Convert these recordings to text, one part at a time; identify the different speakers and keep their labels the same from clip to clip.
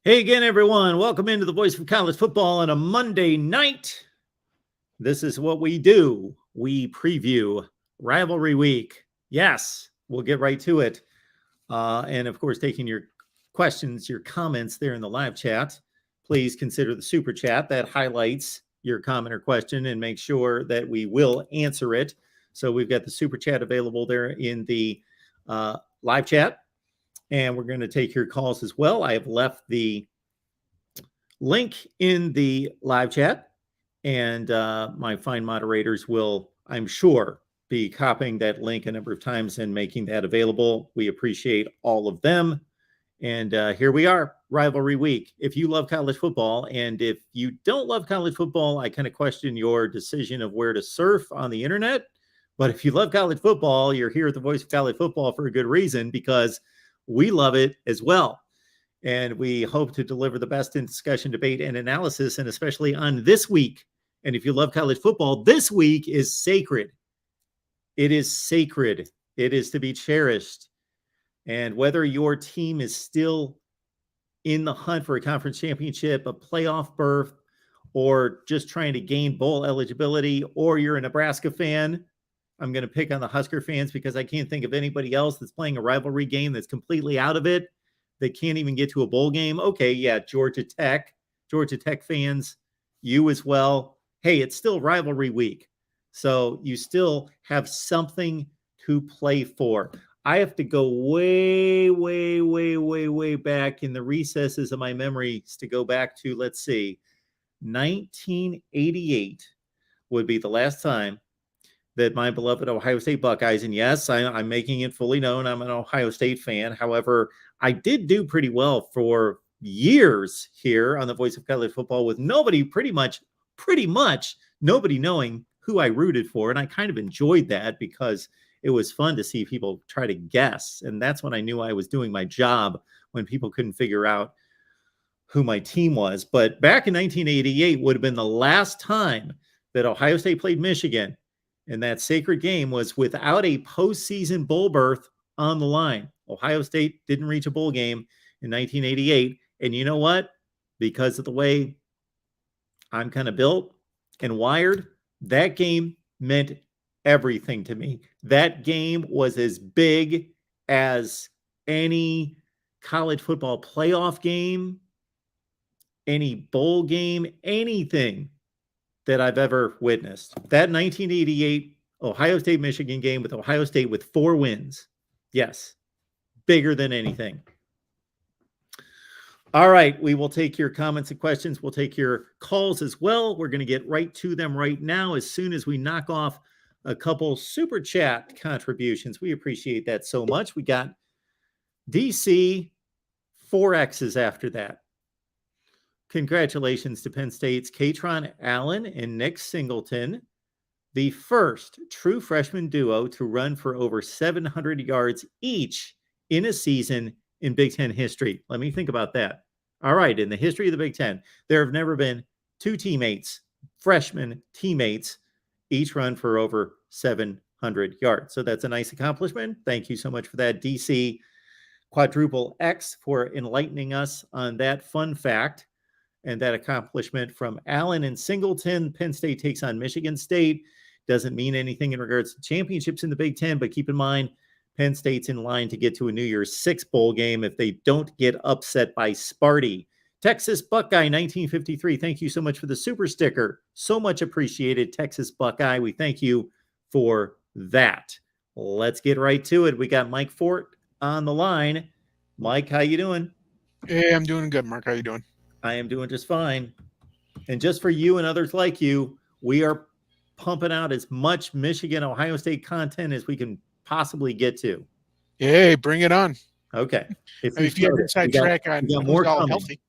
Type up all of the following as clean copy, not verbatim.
Speaker 1: Hey again, everyone. Welcome into the Voice of College Football on a Monday night. This is what we do. We preview Rivalry Week. Yes, we'll get right to it. And of course, taking your questions, your comments there in the live chat. Please consider the super chat that highlights your comment or question and make sure that we will answer it. So we've got the super chat available there in the live chat. And we're going to take your calls as well. I have left the link in the live chat, and my fine moderators will, I'm sure, be copying that link a number of times and making that available. We appreciate all of them. And here we are, Rivalry Week. If you love college football, and if you don't love college football, I kind of question your decision of where to surf on the internet. But if you love college football, you're here at the Voice of College Football for a good reason, because we love it as well. And we hope to deliver the best in discussion, debate, and analysis, and especially on this week. And if you love college football, this week is sacred. It is sacred. It is to be cherished. And whether your team is still in the hunt for a conference championship, a playoff berth, or just trying to gain bowl eligibility, or you're a Nebraska fan, I'm going to pick on the Husker fans because I can't think of anybody else that's playing a rivalry game that's completely out of it. They can't even get to a bowl game. Okay, yeah, Georgia Tech fans, you as well. Hey, it's still Rivalry Week. So you still have something to play for. I have to go way back in the recesses of my memories to go back to, let's see, 1988 would be the last time that my beloved Ohio State Buckeyes, and yes, I'm making it fully known I'm an Ohio State fan. However, I did do pretty well for years here on the Voice of College Football with nobody, pretty much nobody knowing who I rooted for. And I kind of enjoyed that because it was fun to see people try to guess. And that's when I knew I was doing my job, when people couldn't figure out who my team was. But back in 1988 would have been the last time that Ohio State played Michigan. And that sacred game was without a postseason bowl berth on the line. Ohio State didn't reach a bowl game in 1988. And you know what? Because of the way I'm kind of built and wired, that game meant everything to me. That game was as big as any college football playoff game, any bowl game, anything that I've ever witnessed. That 1988 Ohio State-Michigan game with Ohio State with 4 wins. Yes, bigger than anything. All right, we will take your comments and questions. We'll take your calls as well. We're going to get right to them right now as soon as we knock off a couple super chat contributions. We appreciate that so much. We got DC 4X's after that. Congratulations to Penn State's Katron Allen and Nick Singleton, the first true freshman duo to run for over 700 yards each in a season in Big Ten history. Let me think about that. All right, in the history of the Big Ten, there have never been 2 teammates, freshman teammates, each run for over 700 yards. So that's a nice accomplishment. Thank you so much for that, DC Quadruple X, for enlightening us on that fun fact. And that accomplishment from Allen and Singleton. Penn State takes on Michigan State. Doesn't mean anything in regards to championships in the Big Ten, but keep in mind, Penn State's in line to get to a New Year's Six bowl game if they don't get upset by Sparty. Texas Buckeye 1953. Thank you so much for the super sticker. So much appreciated, Texas Buckeye. We thank you for that. Let's get right to it. We got Mike Fort on the line. Mike, how you doing?
Speaker 2: Hey, I'm doing good, Mark. How you doing?
Speaker 1: I am doing just fine. And just for you and others like you, we are pumping out as much Michigan, Ohio State content as we can possibly get to.
Speaker 2: Hey, bring it on.
Speaker 1: Okay.
Speaker 2: If you have inside track on
Speaker 1: more
Speaker 2: all healthy.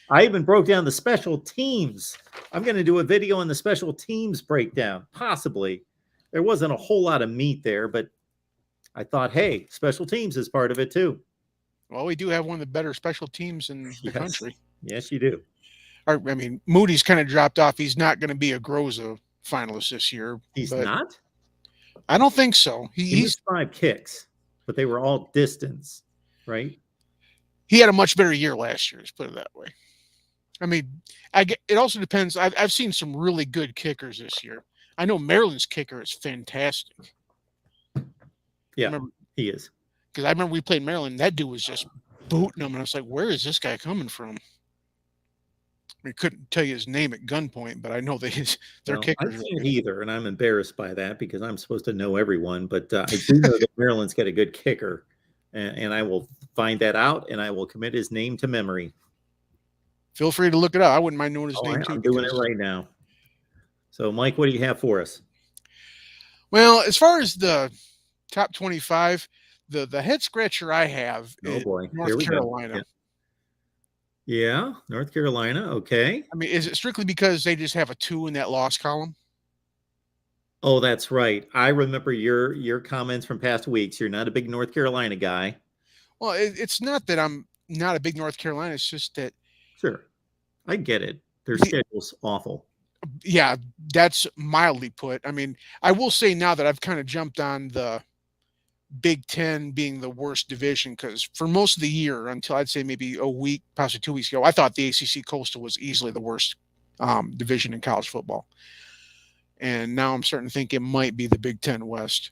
Speaker 1: I even broke down the special teams. I'm going to do a video on the special teams breakdown, possibly. There wasn't a whole lot of meat there, but I thought, hey, special teams is part of it too.
Speaker 2: Well, we do have one of the better special teams in the country.
Speaker 1: Yes, you do.
Speaker 2: I mean, Moody's kind of dropped off. He's not going to be a Groza finalist this year.
Speaker 1: He's not?
Speaker 2: I don't think so.
Speaker 1: He's 5 kicks, but they were all distance, right?
Speaker 2: he had a much better year last year. Let's put it that way. I mean, it also depends. I've seen some really good kickers this year. I know Maryland's kicker is fantastic.
Speaker 1: Yeah, he is.
Speaker 2: Because I remember we played Maryland. That dude was just booting him, and I was like, "Where is this guy coming from?" I couldn't tell you his name at gunpoint, but I know that their kickers.
Speaker 1: I can't either, and I'm embarrassed by that because I'm supposed to know everyone. But I do know that Maryland's got a good kicker, and I will find that out, and I will commit his name to memory.
Speaker 2: Feel free to look it up. I wouldn't mind knowing his name too.
Speaker 1: I'm doing it right now. So, Mike, what do you have for us?
Speaker 2: Well, as far as the top 25, the head scratcher I have is North Carolina.
Speaker 1: Yeah, North Carolina. Okay.
Speaker 2: I mean, is it strictly because they just have a 2 in that loss column?
Speaker 1: Oh, that's right. I remember your comments from past weeks. You're not a big North Carolina guy.
Speaker 2: Well, it's not that I'm not a big North Carolina. It's just that.
Speaker 1: Sure. I get it. Their schedule's awful.
Speaker 2: Yeah, that's mildly put. I mean, I will say now that I've kind of jumped on the Big Ten being the worst division, because for most of the year, until I'd say maybe a week, possibly 2 weeks ago, I thought the ACC Coastal was easily the worst division in college football. And now I'm starting to think it might be the Big Ten West.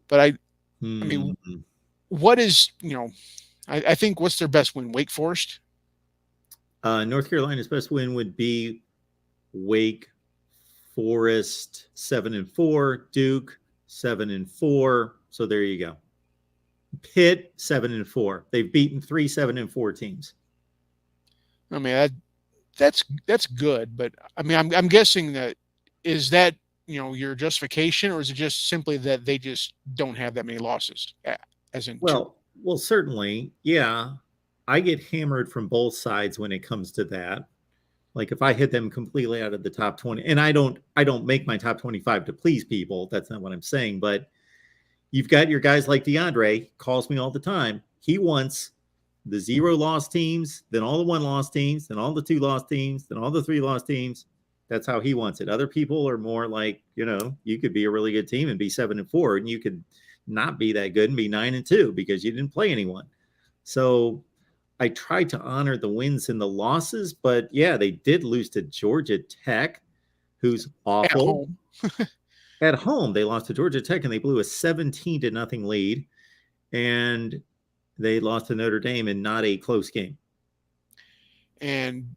Speaker 2: But I mean, what is, I think what's their best win? Wake Forest?
Speaker 1: North Carolina's best win would be Wake Forest 7-4, Duke 7-4. So there you go. Pitt 7-4. They've beaten 3 7-4 teams.
Speaker 2: I mean, that's good, but I mean, I'm guessing that is that your justification, or is it just simply that they just don't have that many losses? As in,
Speaker 1: well, certainly, yeah. I get hammered from both sides when it comes to that. Like if I hit them completely out of the top 20, and I don't make my top 25 to please people. That's not what I'm saying. But you've got your guys like DeAndre calls me all the time. He wants the 0 loss teams, then all the 1 loss teams, then all the 2 loss teams, then all the 3 loss teams. That's how he wants it. Other people are more like, you could be a really good team and be 7-4, and you could not be that good and be 9-2 because you didn't play anyone. So I tried to honor the wins and the losses, but yeah, they did lose to Georgia Tech, who's awful. At home, they lost to Georgia Tech and they blew a 17-0 lead, and they lost to Notre Dame in not a close game.
Speaker 2: And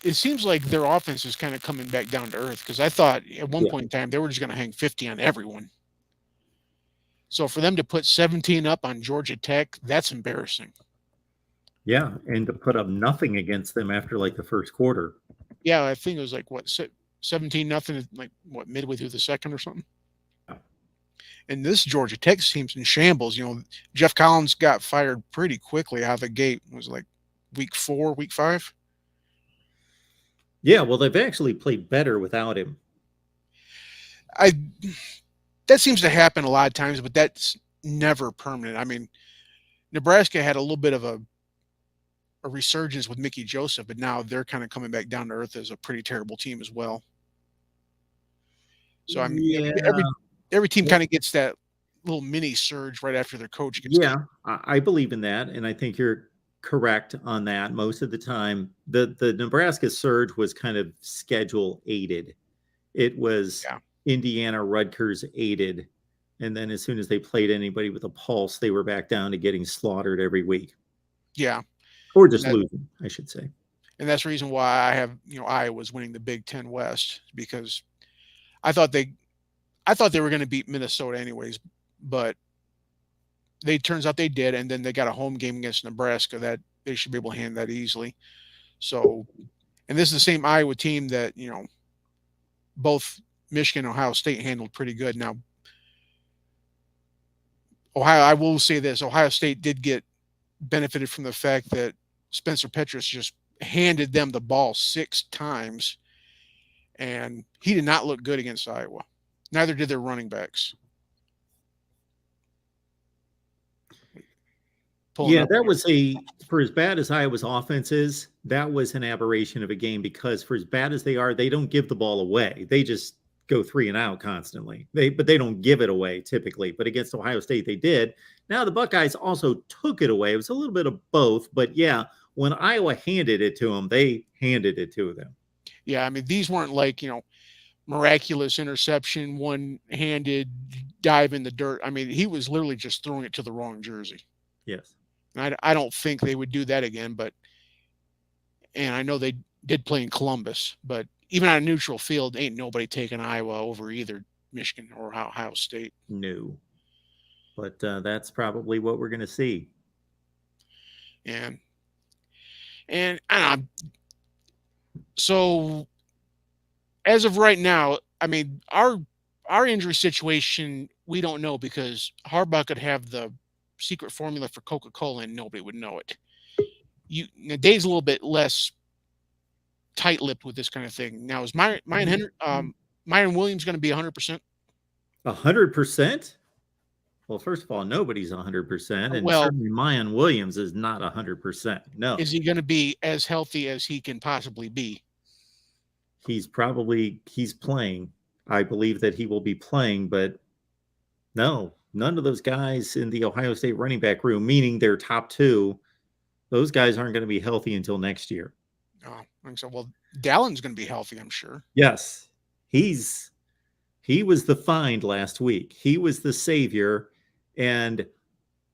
Speaker 2: it seems like their offense is kind of coming back down to earth, because I thought at one point in time they were just going to hang 50 on everyone. So for them to put 17 up on Georgia Tech, that's embarrassing.
Speaker 1: Yeah, and to put up nothing against them after like the first quarter.
Speaker 2: Yeah, I think it was like 17-0, like midway through the second or something.
Speaker 1: Yeah.
Speaker 2: And this Georgia Tech team's in shambles. Jeff Collins got fired pretty quickly out of the gate. It was like week 4, week 5.
Speaker 1: Yeah, well, they've actually played better without him.
Speaker 2: That seems to happen a lot of times, but that's never permanent. I mean, Nebraska had a little bit of a resurgence with Mickey Joseph, but now they're kind of coming back down to earth as a pretty terrible team as well. So I mean, every team kind of gets that little mini surge right after their coach gets
Speaker 1: down. I believe in that, and I think you're correct on that. Most of the time, the Nebraska surge was kind of schedule aided. It was Indiana Rutgers aided, and then as soon as they played anybody with a pulse, they were back down to getting slaughtered every week.
Speaker 2: Yeah.
Speaker 1: Or just losing, I should say.
Speaker 2: And that's the reason why I have, Iowa's winning the Big Ten West, because I thought they were going to beat Minnesota anyways, but turns out they did, and then they got a home game against Nebraska that they should be able to handle that easily. So, and this is the same Iowa team that, both Michigan and Ohio State handled pretty good. Now, I will say this, Ohio State did get benefited from the fact that Spencer Petras just handed them the ball 6 times, and he did not look good against Iowa. Neither did their running backs.
Speaker 1: That was for as bad as Iowa's offense is, that was an aberration of a game, because for as bad as they are, they don't give the ball away. They just go 3 and out constantly. But they don't give it away typically. But against Ohio State, they did. Now the Buckeyes also took it away. It was a little bit of both, but yeah, when Iowa handed it to them, they handed it to them.
Speaker 2: Yeah, I mean, these weren't like, miraculous interception, one-handed dive in the dirt. I mean, he was literally just throwing it to the wrong jersey.
Speaker 1: Yes.
Speaker 2: And I don't think they would do that again, and I know they did play in Columbus, but even on a neutral field, ain't nobody taking Iowa over either Michigan or Ohio State.
Speaker 1: No. But that's probably what we're going to see.
Speaker 2: And so as of right now, I mean, our injury situation, we don't know because Harbaugh could have the secret formula for Coca-Cola and nobody would know it. Dave's a little bit less tight-lipped with this kind of thing. Now, is Myron Williams going to be 100%?
Speaker 1: 100%? Well, first of all, nobody's 100%, and certainly Myron Williams is not 100%. No.
Speaker 2: Is he going to be as healthy as he can possibly be?
Speaker 1: He's playing. I believe that he will be playing, but no, none of those guys in the Ohio State running back room, meaning their top two, those guys aren't going to be healthy until next year.
Speaker 2: Oh, I think so. Well, Dallin's going to be healthy, I'm sure.
Speaker 1: Yes. He was the find last week. He was the savior. And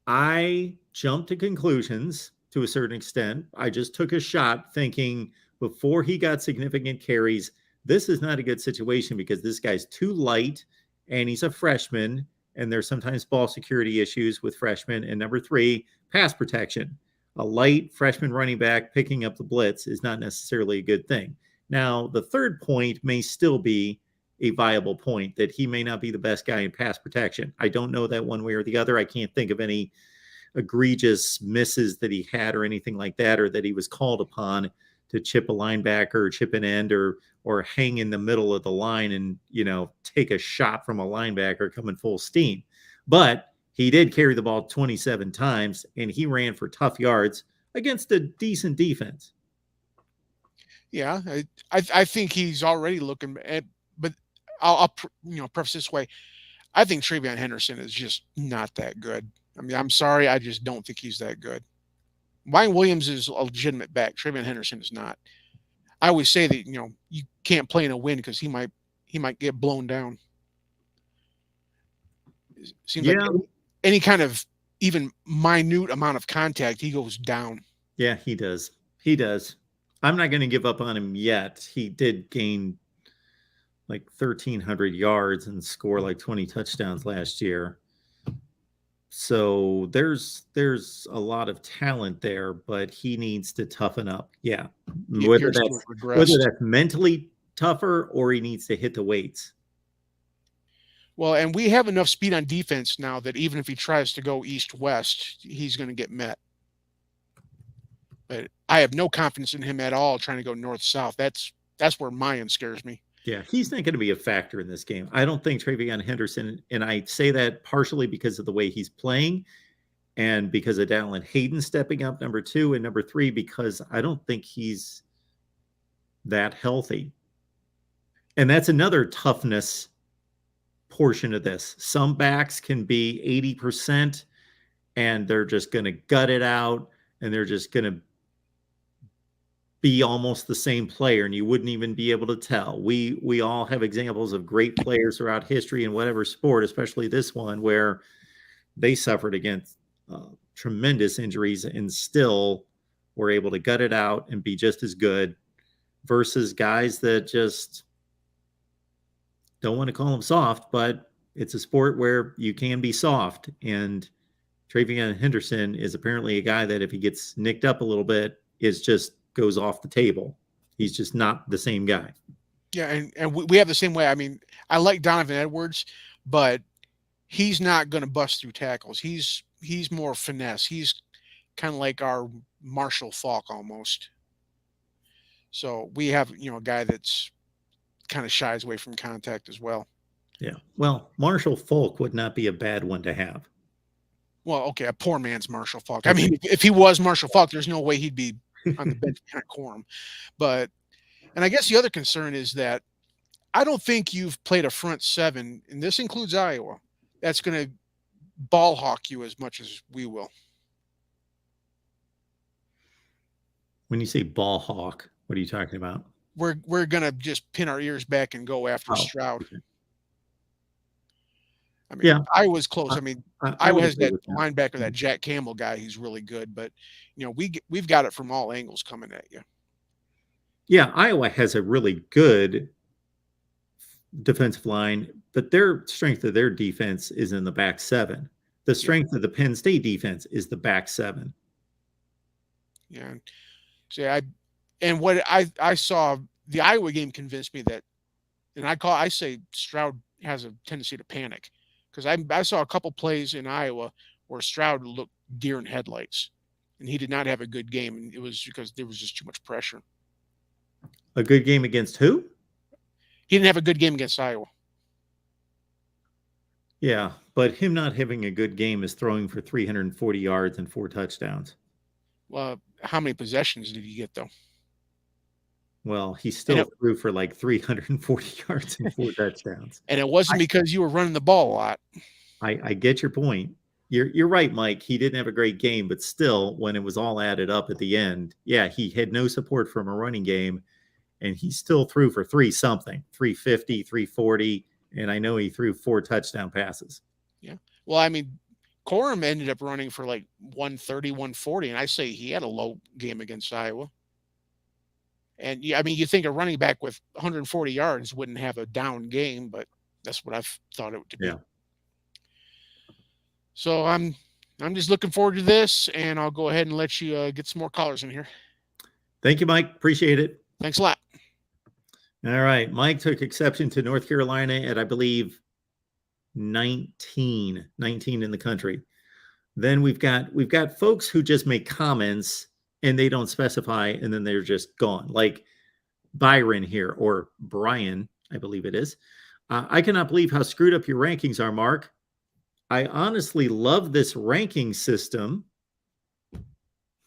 Speaker 1: I jumped to conclusions to a certain extent. I just took a shot thinking before he got significant carries, this is not a good situation because this guy's too light and he's a freshman and there's sometimes ball security issues with freshmen. And number 3, pass protection. A light freshman running back picking up the blitz is not necessarily a good thing. Now, the third point may still be a viable point that he may not be the best guy in pass protection. I don't know that one way or the other. I can't think of any egregious misses that he had or anything like that, or that he was called upon to chip a linebacker or chip an end or hang in the middle of the line and, take a shot from a linebacker coming full steam. But he did carry the ball 27 times and he ran for tough yards against a decent defense.
Speaker 2: Yeah, I think he's already looking at, but I'll preface this way. I think TreVeyon Henderson is just not that good. I mean, I'm sorry. I just don't think he's that good. Myron Williams is a legitimate back. TreVeyon Henderson is not. I always say that, you can't play in a win because he might get blown down. It seems like any kind of even minute amount of contact, he goes down.
Speaker 1: Yeah, he does. He does. I'm not going to give up on him yet. He did gain like 1,300 yards and score like 20 touchdowns last year. So there's a lot of talent there, but he needs to toughen up. Yeah. Whether that's mentally tougher or he needs to hit the weights.
Speaker 2: Well, and we have enough speed on defense now that even if he tries to go east-west, he's going to get met. But I have no confidence in him at all trying to go north-south. That's where Mayan scares me.
Speaker 1: Yeah, he's not going to be a factor in this game. I don't think TreVeyon Henderson, and I say that partially because of the way he's playing and because of Dallin Hayden stepping up, number 2, and number 3, because I don't think he's that healthy. And that's another toughness portion of this. Some backs can be 80% and they're just going to gut it out and they're just going to be almost the same player and you wouldn't even be able to tell. We all have examples of great players throughout history in whatever sport, especially this one, where they suffered against tremendous injuries and still were able to gut it out and be just as good versus guys that just don't want to call them soft, but it's a sport where you can be soft. And TreVeyon Henderson is apparently a guy that if he gets nicked up a little bit, is just goes off the table. He's just not the same guy.
Speaker 2: Yeah, and we have the same way. I mean, I like Donovan Edwards, but he's not going to bust through tackles. He's more finesse. He's kind of like our Marshall Faulk almost. So we have, a guy that's kind of shies away from contact as well.
Speaker 1: Yeah. Well, Marshall Faulk would not be a bad one to have.
Speaker 2: Well, okay, a poor man's Marshall Faulk. I mean, if he was Marshall Faulk, there's no way he'd be on the bench behind Corum. And I guess the other concern is that I don't think you've played a front seven, and this includes Iowa, that's going to ball hawk you as much as we will.
Speaker 1: When you say ball hawk, what are you talking about?
Speaker 2: We're going to just pin our ears back and go after
Speaker 1: Oh,
Speaker 2: Stroud.
Speaker 1: okay.
Speaker 2: I mean,
Speaker 1: Yeah.
Speaker 2: Iowa's close. I mean,
Speaker 1: I
Speaker 2: Iowa
Speaker 1: would
Speaker 2: has
Speaker 1: agree
Speaker 2: that
Speaker 1: with that.
Speaker 2: linebacker, that Jack Campbell guy. He's really good, but we've got it from all angles coming at you.
Speaker 1: Yeah, Iowa has a really good defensive line, but their strength of their defense is in the back seven. The strength of the Penn State defense is the back seven.
Speaker 2: Yeah. So what I saw, the Iowa game convinced me that, and I say Stroud has a tendency to panic, because I saw a couple plays in Iowa where Stroud looked deer in headlights, and he did not have a good game, and it was because there was just too much pressure.
Speaker 1: A good game against who?
Speaker 2: He didn't have a good game against Iowa.
Speaker 1: Yeah, but him not having a good game is throwing for 340 yards and 4 touchdowns.
Speaker 2: Well, how many possessions did he get, though?
Speaker 1: Well, he still threw for like 340 yards and 4 touchdowns.
Speaker 2: And it wasn't because you were running the ball a lot.
Speaker 1: I get your point. You're right, Mike. He didn't have a great game, but still, when it was all added up at the end, yeah, he had no support from a running game, and he still threw for 350, 340, and I know he threw 4 touchdown passes.
Speaker 2: Yeah. Well, I mean, Corum ended up running for like 130, 140, and I say he had a low game against Iowa. And I mean, you think a running back with 140 yards wouldn't have a down game, but that's what I've thought it to be.
Speaker 1: Yeah.
Speaker 2: So I'm just looking forward to this, and I'll go ahead and let you get some more callers in here.
Speaker 1: Thank you, Mike. Appreciate it.
Speaker 2: Thanks a lot.
Speaker 1: All right. Mike took exception to North Carolina at, I believe, 19 in the country. Then we've got folks who just make comments and they don't specify, and then they're just gone. Like Byron here, or Brian, I believe it is. I cannot believe how screwed up your rankings are, Mark. I honestly love this ranking system.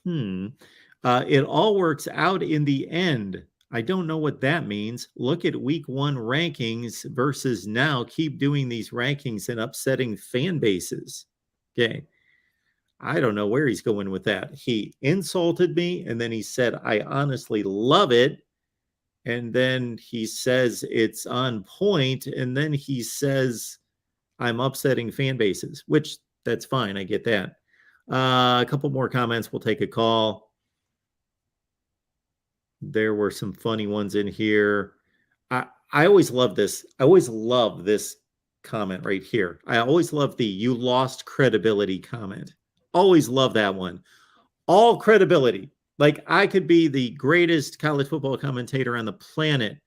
Speaker 1: It all works out in the end. I don't know what that means. Look at week 1 rankings versus now. Keep doing these rankings and upsetting fan bases. Okay. I don't know where he's going with that. He insulted me, and then he said, I honestly love it. And then he says it's on point. And then he says I'm upsetting fan bases, which that's fine. I get that. A couple more comments. We'll take a call. There were some funny ones in here. I always love this. I always love this comment right here. I always love the "you lost credibility" comment. Always love that one. All credibility. Like, I could be the greatest college football commentator on the planet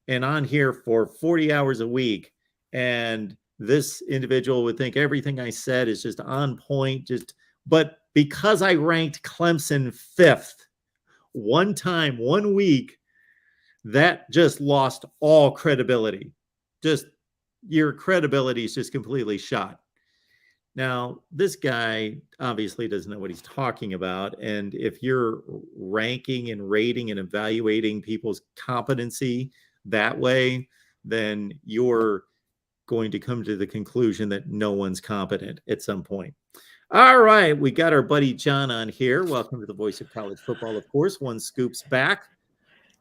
Speaker 1: and on here for 40 hours a week, and this individual would think everything I said is just on point. But because I ranked Clemson 5th one time, 1 week, that just lost all credibility. Just your credibility is just completely shot. Now, this guy obviously doesn't know what he's talking about. And if you're ranking and rating and evaluating people's competency that way, then you're going to come to the conclusion that no one's competent at some point. All right, we got our buddy John on here. Welcome to the Voice of College Football, of course. One Scoops back.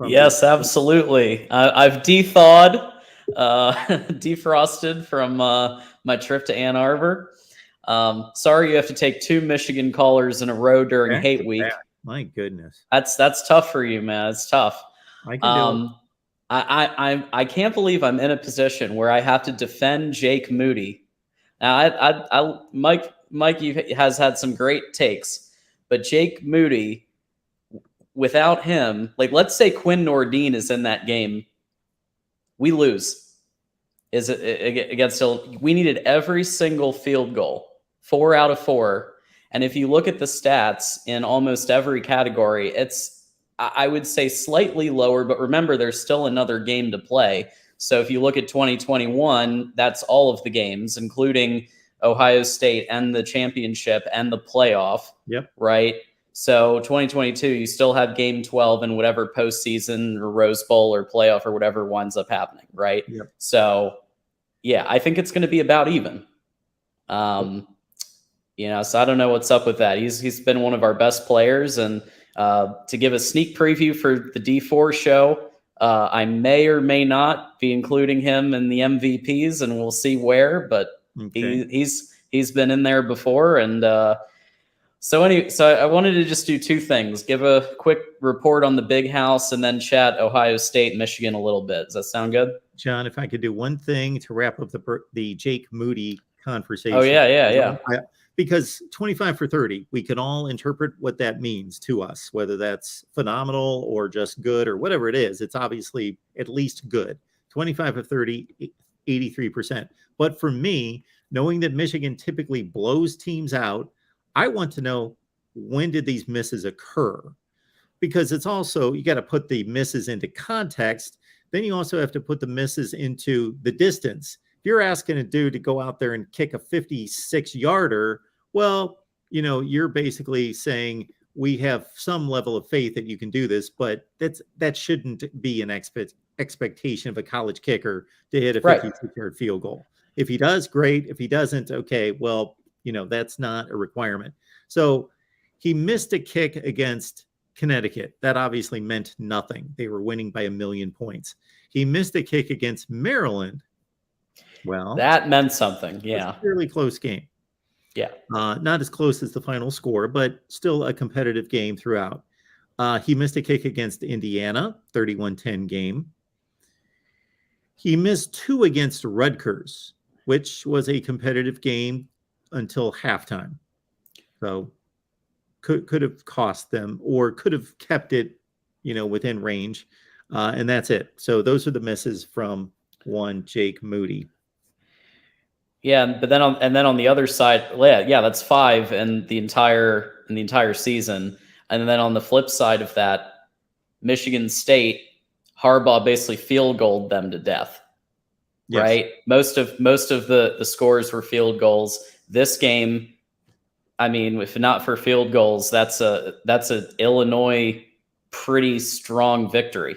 Speaker 3: Yes, absolutely. I've de-thawed, defrosted from my trip to Ann Arbor. Sorry you have to take 2 Michigan callers in a row during hate week.
Speaker 1: My goodness.
Speaker 3: That's tough for you, man. It's tough.
Speaker 1: I can do it.
Speaker 3: I can't believe I'm in a position where I have to defend Jake Moody. Now, Mike has had some great takes, but Jake Moody, without him, like, let's say Quinn Nordine is in that game, we lose. Is it against? We needed every single field goal, 4 out of 4. And if you look at the stats in almost every category, it's, I would say, slightly lower, but remember, there's still another game to play. So if you look at 2021, that's all of the games, including Ohio State and the championship and the playoff.
Speaker 1: Yep.
Speaker 3: Right. So 2022, you still have game 12 in whatever postseason or Rose Bowl or playoff or whatever winds up happening, right?
Speaker 1: Yep.
Speaker 3: So yeah, I think it's going to be about even. So I don't know what's up with that. He's been one of our best players, and to give a sneak preview for the D4 show, I may or may not be including him in the MVPs, and we'll see where. But he's been in there before, and so I wanted to just do two things: give a quick report on the Big House, and then chat Ohio State, Michigan a little bit. Does that sound good,
Speaker 1: John? If I could do one thing to wrap up the Jake Moody conversation.
Speaker 3: Oh yeah.
Speaker 1: Because 25 for 30, we can all interpret what that means to us, whether that's phenomenal or just good or whatever it is. It's obviously at least good. 25 of 30, 83%. But for me, knowing that Michigan typically blows teams out, I want to know, when did these misses occur? Because it's also, you got to put the misses into context. Then you also have to put the misses into the distance. You're asking a dude to go out there and kick a 56-yarder, well, you're basically saying we have some level of faith that you can do this, but that shouldn't be an expectation of a college kicker to hit a 56-yard field goal. If he does, great. If he doesn't, okay, well, that's not a requirement. So he missed a kick against Connecticut. That obviously meant nothing. They were winning by 1,000,000 points. He missed a kick against Maryland. Well,
Speaker 3: that meant something. Yeah.
Speaker 1: It's a fairly close game.
Speaker 3: Yeah.
Speaker 1: Not as close as the final score, but still a competitive game throughout. He missed a kick against Indiana, 31-10 game. He missed 2 against Rutgers, which was a competitive game until halftime. So could have cost them, or could have kept it, within range. And that's it. So those are the misses from one Jake Moody.
Speaker 3: Yeah, but then on the other side, that's 5 in the entire season. And then on the flip side of that, Michigan State, Harbaugh basically field goaled them to death. Yes. Right? Most of the scores were field goals. This game, I mean, if not for field goals, that's a Illinois pretty strong victory,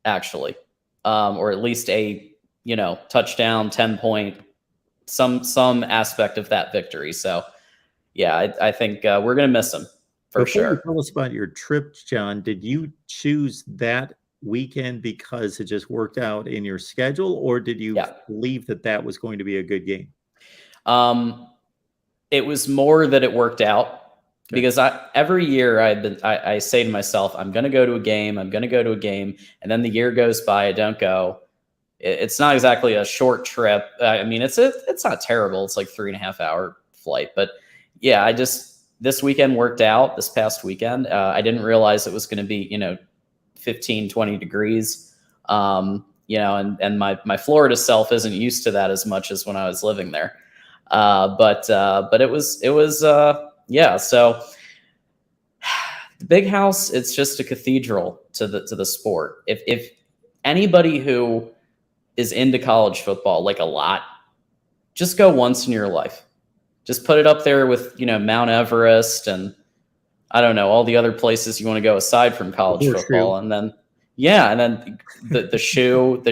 Speaker 3: actually. Or at least a touchdown, 10-point, some aspect of that victory. So yeah, I think we're gonna miss them for sure.
Speaker 1: You tell us about your trip, John. Did you choose that weekend because it just worked out in your schedule, or did you believe that was going to be a good game?
Speaker 3: It was more that it worked out. Because every year I say to myself, I'm going to go to a game, and then the year goes by, I don't go. It's not exactly a short trip. I mean, it's not terrible. It's like 3.5-hour flight, but yeah, this weekend worked out. This past weekend, I didn't realize it was going to be 15, 20 degrees. And my Florida self isn't used to that as much as when I was living there. But it was. Yeah, so the Big House, it's just a cathedral to the sport. If anybody who is into college football, like a lot, just go once in your life. Just put it up there with, Mount Everest and I don't know, all the other places you want to go aside from college football. And then the shoe.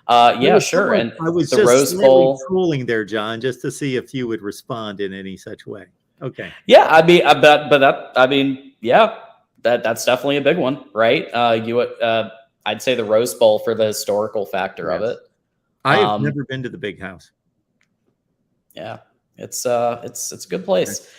Speaker 3: Yeah, sure. And
Speaker 1: I was
Speaker 3: the
Speaker 1: just
Speaker 3: Rose Bowl
Speaker 1: trolling there, John, just to see if you would respond in any such way. Okay.
Speaker 3: Yeah, that's definitely a big one, right? I'd say the Rose Bowl for the historical factor of it.
Speaker 1: I have never been to the Big House.
Speaker 3: Yeah, it's a good place. Okay.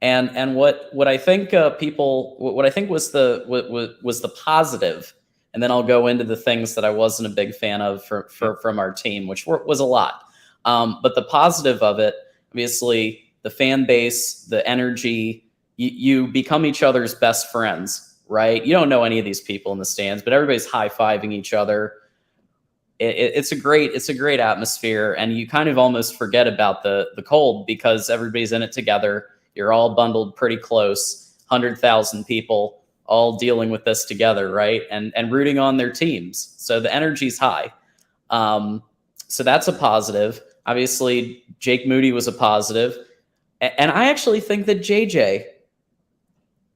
Speaker 3: And what I think what I think was the positive, and then I'll go into the things that I wasn't a big fan of from our team, which was a lot. But the positive of it, obviously, the fan base, the energy, you become each other's best friends, right? You don't know any of these people in the stands, but everybody's high-fiving each other. It's a great atmosphere, and you kind of almost forget about the cold because everybody's in it together. You're all bundled pretty close, 100,000 people all dealing with this together, right? And rooting on their teams. So the energy's high. So that's a positive. Obviously, Jake Moody was a positive. And I actually think that JJ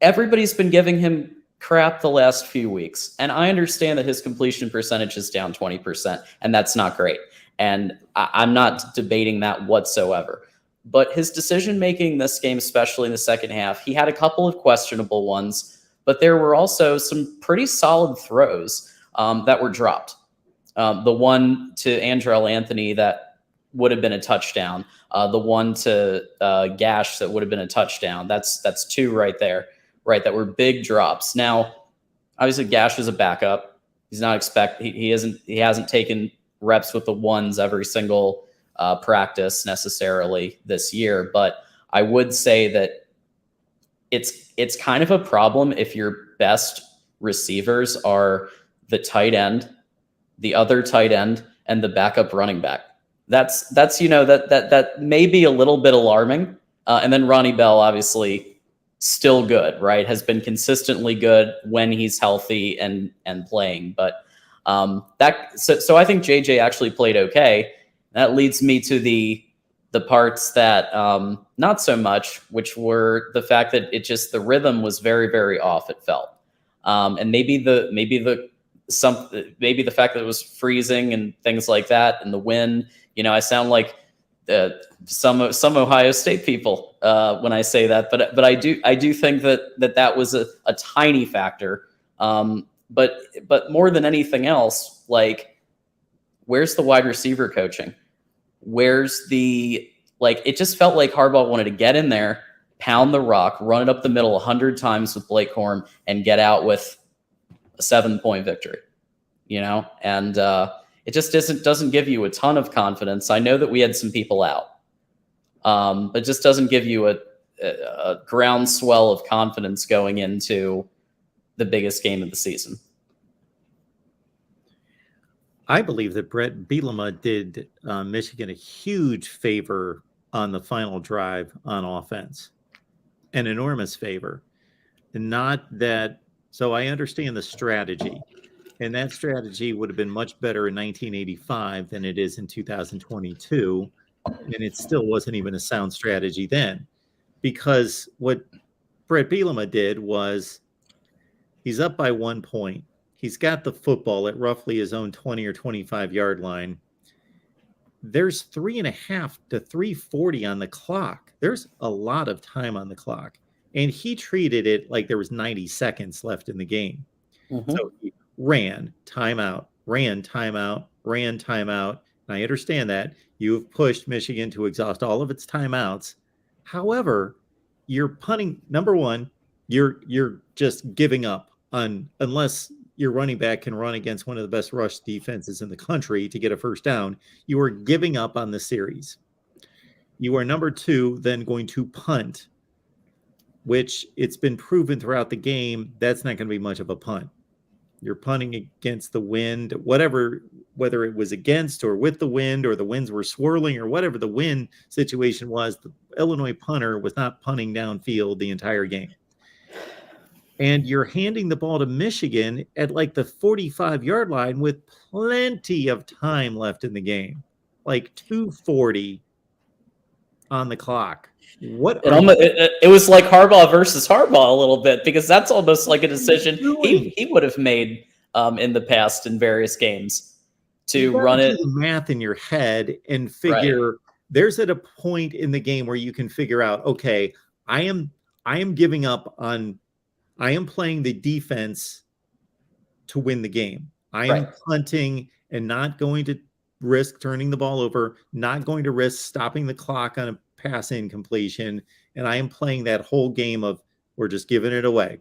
Speaker 3: everybody's been giving him crap the last few weeks. And I understand that his completion percentage is down 20%, and that's not great. And I'm not debating that whatsoever. But his decision-making this game, especially in the second half, he had a couple of questionable ones, but there were also some pretty solid throws that were dropped. The one to Andrell Anthony that would have been a touchdown. The one to Gash that would have been a touchdown. That's two right there. Right, that were big drops. Now, obviously, Gash is a backup. He's not he hasn't taken reps with the ones every single practice necessarily this year. But I would say that it's kind of a problem if your best receivers are the tight end, the other tight end, and the backup running back. That's that may be a little bit alarming. And then Ronnie Bell, obviously, still good, right? Has been consistently good when he's healthy and playing. But so I think JJ actually played okay. That leads me to the parts that not so much, which were the fact that the rhythm was very, very off. It felt, and maybe the fact that it was freezing and things like that, and the wind. I sound like some Ohio State people when I say that, but I do think that was a tiny factor. But more than anything else, like, where's the wide receiver coaching? Where's it just felt like Harbaugh wanted to get in there, pound the rock, run it up the middle 100 times with Blake Corum, and get out with a 7-point victory, and it just doesn't give you a ton of confidence. I know that we had some people out, but it just doesn't give you a groundswell of confidence going into the biggest game of the season.
Speaker 1: I believe that Brett Bielema did Michigan a huge favor on the final drive on offense, an enormous favor. And not that, so I understand the strategy, and that strategy would have been much better in 1985 than it is in 2022. And it still wasn't even a sound strategy then, because what Brett Bielema did was he's up by 1 point. He's got the football at roughly his own 20 or 25 yard line. There's 3.5 to 3:40 on the clock. There's a lot of time on the clock. And he treated it like there was 90 seconds left in the game. Mm-hmm. So he ran, timeout, ran, timeout, ran, timeout. And I understand that you have pushed Michigan to exhaust all of its timeouts. However, you're punting. Number one, you're just giving up on, unless your running back can run against one of the best rush defenses in the country to get a first down, you are giving up on the series. You are, number two, then going to punt, which it's been proven throughout the game, that's not going to be much of a punt. You're punting against the wind, whether it was against or with the wind, or the winds were swirling, or whatever the wind situation was, the Illinois punter was not punting downfield the entire game. And you're handing the ball to Michigan at like the 45-yard line with plenty of time left in the game, like 2:40 on the clock.
Speaker 3: It was like Harbaugh versus Harbaugh a little bit, because that's almost like a decision he would have made in the past in various games to run it.
Speaker 1: Do the math in your head and figure. Right. There's at a point in the game where you can figure out, okay, I am giving up on. I am playing the defense to win the game. I am punting and not going to risk turning the ball over, not going to risk stopping the clock on a pass incompletion. And I am playing that whole game of, we're just giving it away.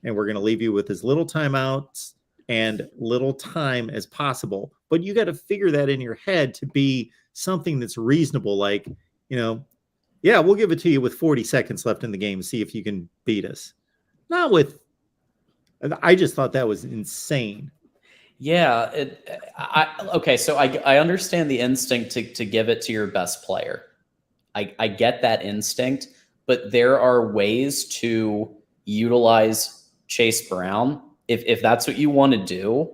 Speaker 1: And we're going to leave you with as little timeouts and little time as possible. But you got to figure that in your head to be something that's reasonable. Like, yeah, we'll give it to you with 40 seconds left in the game. See if you can beat us. Not with, I just thought that was insane.
Speaker 3: Yeah. Okay. So I understand the instinct to give it to your best player. I get that instinct, but there are ways to utilize Chase Brown. If that's what you want to do,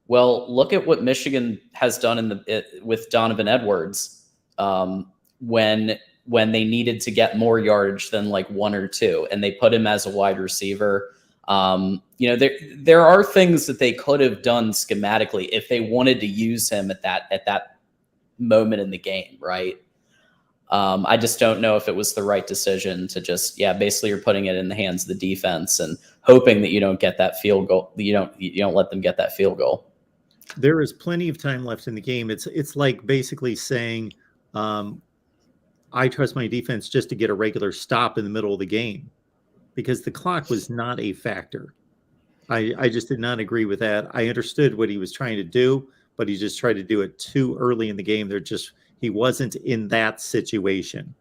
Speaker 3: well, look at what Michigan has done with Donovan Edwards when when they needed to get more yardage than like 1 or 2, and they put him as a wide receiver. There are things that they could have done schematically if they wanted to use him at that moment in the game, right? I just don't know if it was the right decision to just, basically you're putting it in the hands of the defense and hoping that you don't get that field goal. You don't let them get that field goal.
Speaker 1: There is plenty of time left in the game. It's like basically saying, I trust my defense just to get a regular stop in the middle of the game, because the clock was not a factor. I just did not agree with that. I understood what he was trying to do, but he just tried to do it too early in the game. He wasn't in that situation.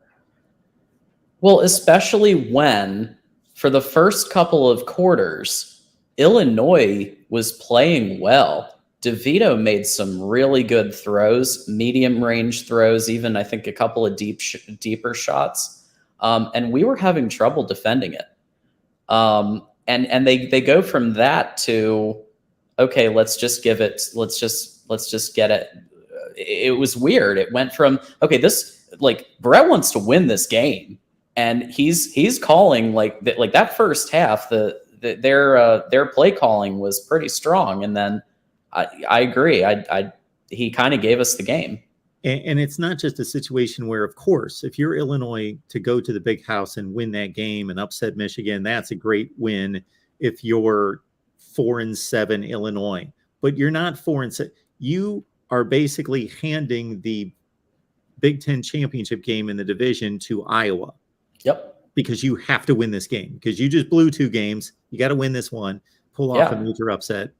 Speaker 3: Well, especially when for the first couple of quarters, Illinois was playing well. DeVito made some really good throws, medium range throws, even I think a couple of deeper shots. And we were having trouble defending it. And they go from that to, okay, let's just get it. It was weird. It went from, okay, Brett wants to win this game, and he's calling like that first half, their play calling was pretty strong. And then I agree. He kind of gave us the game.
Speaker 1: And it's not just a situation where, of course, if you're Illinois to go to the Big House and win that game and upset Michigan, that's a great win. If you're 4-7 Illinois, but you're not 4-7, you are basically handing the Big Ten championship game in the division to Iowa.
Speaker 3: Yep.
Speaker 1: Because you have to win this game, because you just blew 2 games. You got to win this one, pull off a major upset.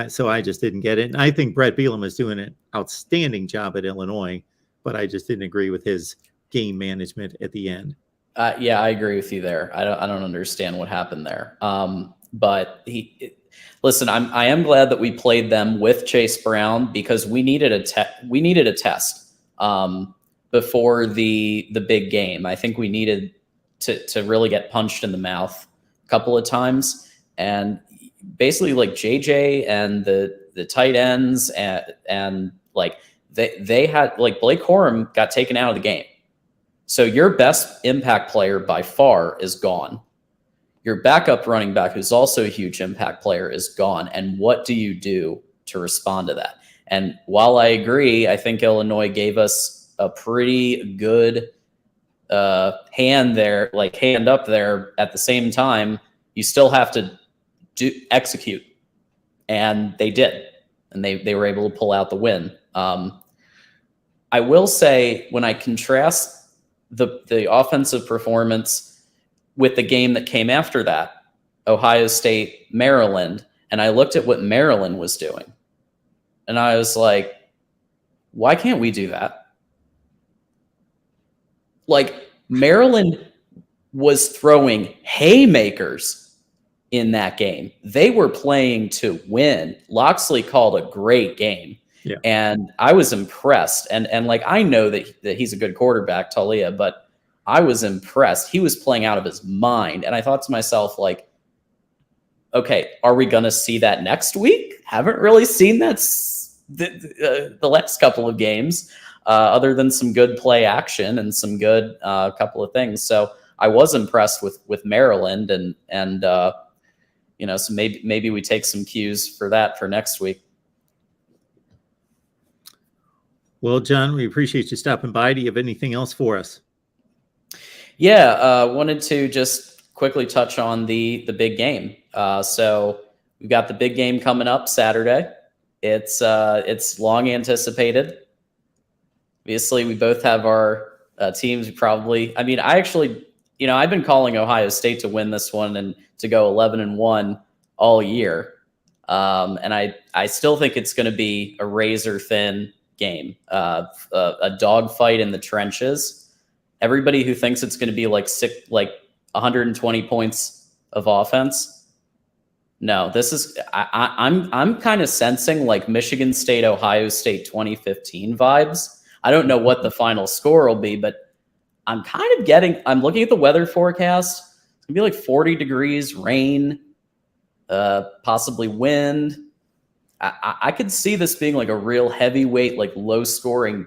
Speaker 1: So I just didn't get it. And I think Brett Bielema is doing an outstanding job at Illinois, but I just didn't agree with his game management at the end.
Speaker 3: I agree with you there. I don't understand what happened there. But listen, I am glad that we played them with Chase Brown, because we needed a test before the big game. I think we needed to really get punched in the mouth a couple of times, and basically like JJ and the tight ends and like they had, like, Blake Corum got taken out of the game. So your best impact player by far is gone. Your backup running back, who's also a huge impact player, is gone. And what do you do to respond to that? And while I agree, I think Illinois gave us a pretty good hand up there. At the same time, you still have to execute, and they did, and they were able to pull out the win. I will say, when I contrast the offensive performance with the game that came after that, Ohio State, Maryland, and I looked at what Maryland was doing, and I was like, why can't we do that? Like, Maryland was throwing haymakers in that game. They were playing to win. Loxley called a great game.
Speaker 1: Yeah.
Speaker 3: And I was impressed. And like, I know that he's a good quarterback, Talia, but I was impressed. He was playing out of his mind. And I thought to myself, like, okay, are we going to see that next week? Haven't really seen that the last couple of games, other than some good play action and some good couple of things. So I was impressed with Maryland, and so maybe we take some cues for that for next week.
Speaker 1: Well, John, we appreciate you stopping by. Do you have anything else for us?
Speaker 3: Yeah, wanted to just quickly touch on the big game. So we've got the big game coming up Saturday. It's long anticipated. Obviously, we both have our teams. I've been calling Ohio State to win this one and to go 11-1 all year. And I still think it's going to be a razor thin game, a dogfight in the trenches. Everybody who thinks it's going to be like 120 points of offense. No, this is, I'm kind of sensing like Michigan State, Ohio State 2015 vibes. I don't know what the final score will be, but I'm looking at the weather forecast. It's gonna be like 40 degrees, rain, possibly wind. I could see this being like a real heavyweight, like low scoring,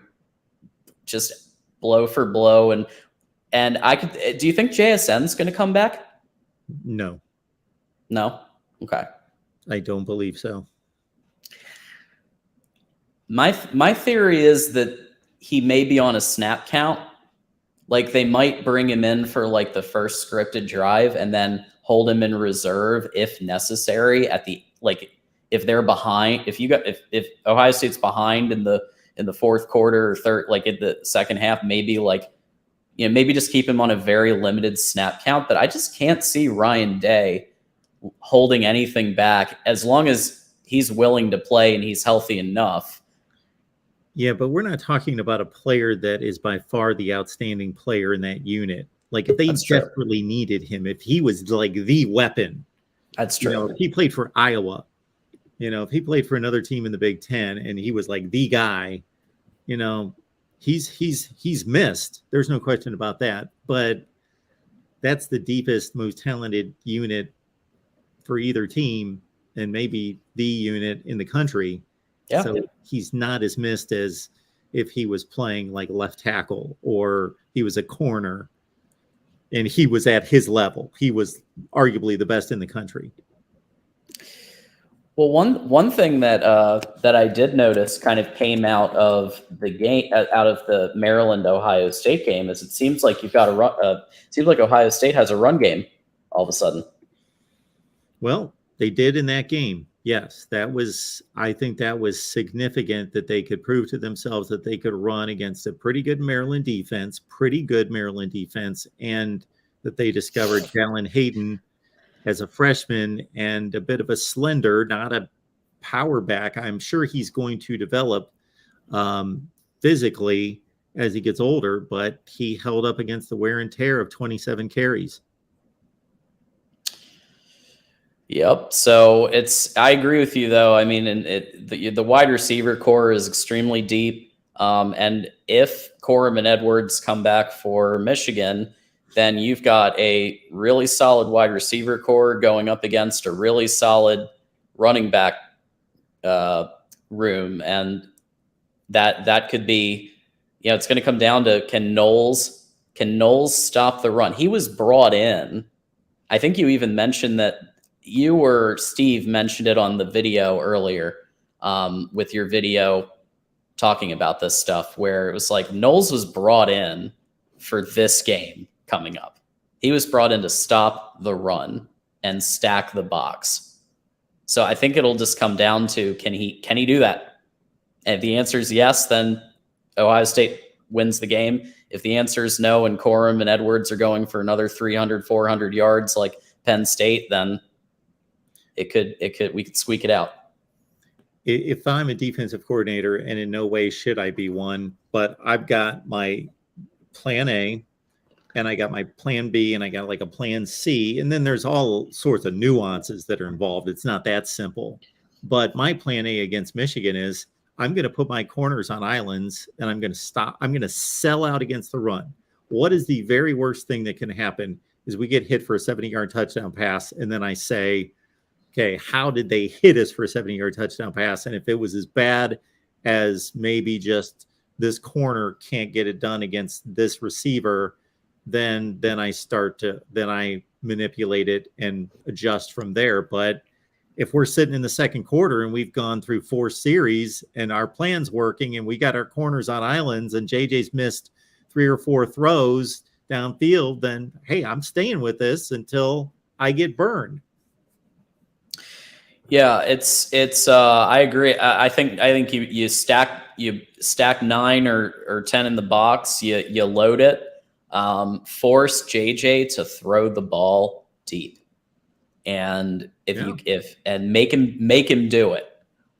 Speaker 3: just blow for blow. And And do you think JSN's going to come back?
Speaker 1: No,
Speaker 3: No. Okay.
Speaker 1: I don't believe so.
Speaker 3: My theory is that he may be on a snap count. Like they might bring him in for like the first scripted drive and then hold him in reserve if necessary at the, like, if they're behind, if Ohio State's behind in the fourth quarter or third, like in the second half, maybe like, you know, maybe just keep him on a very limited snap count. But I just can't see Ryan Day holding anything back as long as he's willing to play and he's healthy enough.
Speaker 1: Yeah, but we're not talking about a player that is by far the outstanding player in that unit. Like if they desperately needed him, if he was like the weapon,
Speaker 3: that's true.
Speaker 1: You know, if he played for Iowa, you know, if he played for another team in the Big Ten and he was like the guy, you know, he's missed. There's no question about that. But that's the deepest, most talented unit for either team and maybe the unit in the country.
Speaker 3: Yeah.
Speaker 1: So he's not as missed as if he was playing like left tackle or he was a corner and he was at his level. He was arguably the best in the country.
Speaker 3: Well, one thing that that I did notice kind of came out of the game, out of the Maryland Ohio State game, is it seems like you've got a run. Seems like Ohio State has a run game all of a sudden.
Speaker 1: Well, they did in that game. Yes, I think that was significant that they could prove to themselves that they could run against a pretty good Maryland defense, and that they discovered Jalen Hayden as a freshman and a bit of a slender, not a power back. I'm sure he's going to develop physically as he gets older, but he held up against the wear and tear of 27 carries.
Speaker 3: Yep. So I agree with you though. I mean, the wide receiver core is extremely deep. And if Corum and Edwards come back for Michigan, then you've got a really solid wide receiver core going up against a really solid running back room. And that could be, you know, it's going to come down to can Knowles stop the run? He was brought in. I think you even mentioned that you or Steve mentioned it on the video earlier with your video talking about this stuff, where it was like Knowles was brought in for this game coming up. He was brought in to stop the run and stack the box. So I think it'll just come down to, can he do that? And if the answer is yes, then Ohio State wins the game. If the answer is no and Corum and Edwards are going for another 300, 400 yards like Penn State, then we could squeak it out.
Speaker 1: If I'm a defensive coordinator, and in no way should I be one, but I've got my plan A and I got my plan B and I got like a plan C, and then there's all sorts of nuances that are involved. It's not that simple. But my plan A against Michigan is I'm going to put my corners on islands and I'm going to sell out against the run. What is the very worst thing that can happen is we get hit for a 70-yard touchdown pass, and then I say, okay, how did they hit us for a 70-yard touchdown pass? And if it was as bad as maybe just this corner can't get it done against this receiver, then I manipulate it and adjust from there. But if we're sitting in the second quarter and we've gone through 4 series and our plan's working and we got our corners on islands and JJ's missed 3 or 4 throws downfield, then hey, I'm staying with this until I get burned.
Speaker 3: Yeah, it's I agree. I think you stack 9 or 10 in the box, you load it, force JJ to throw the ball deep. And make him do it.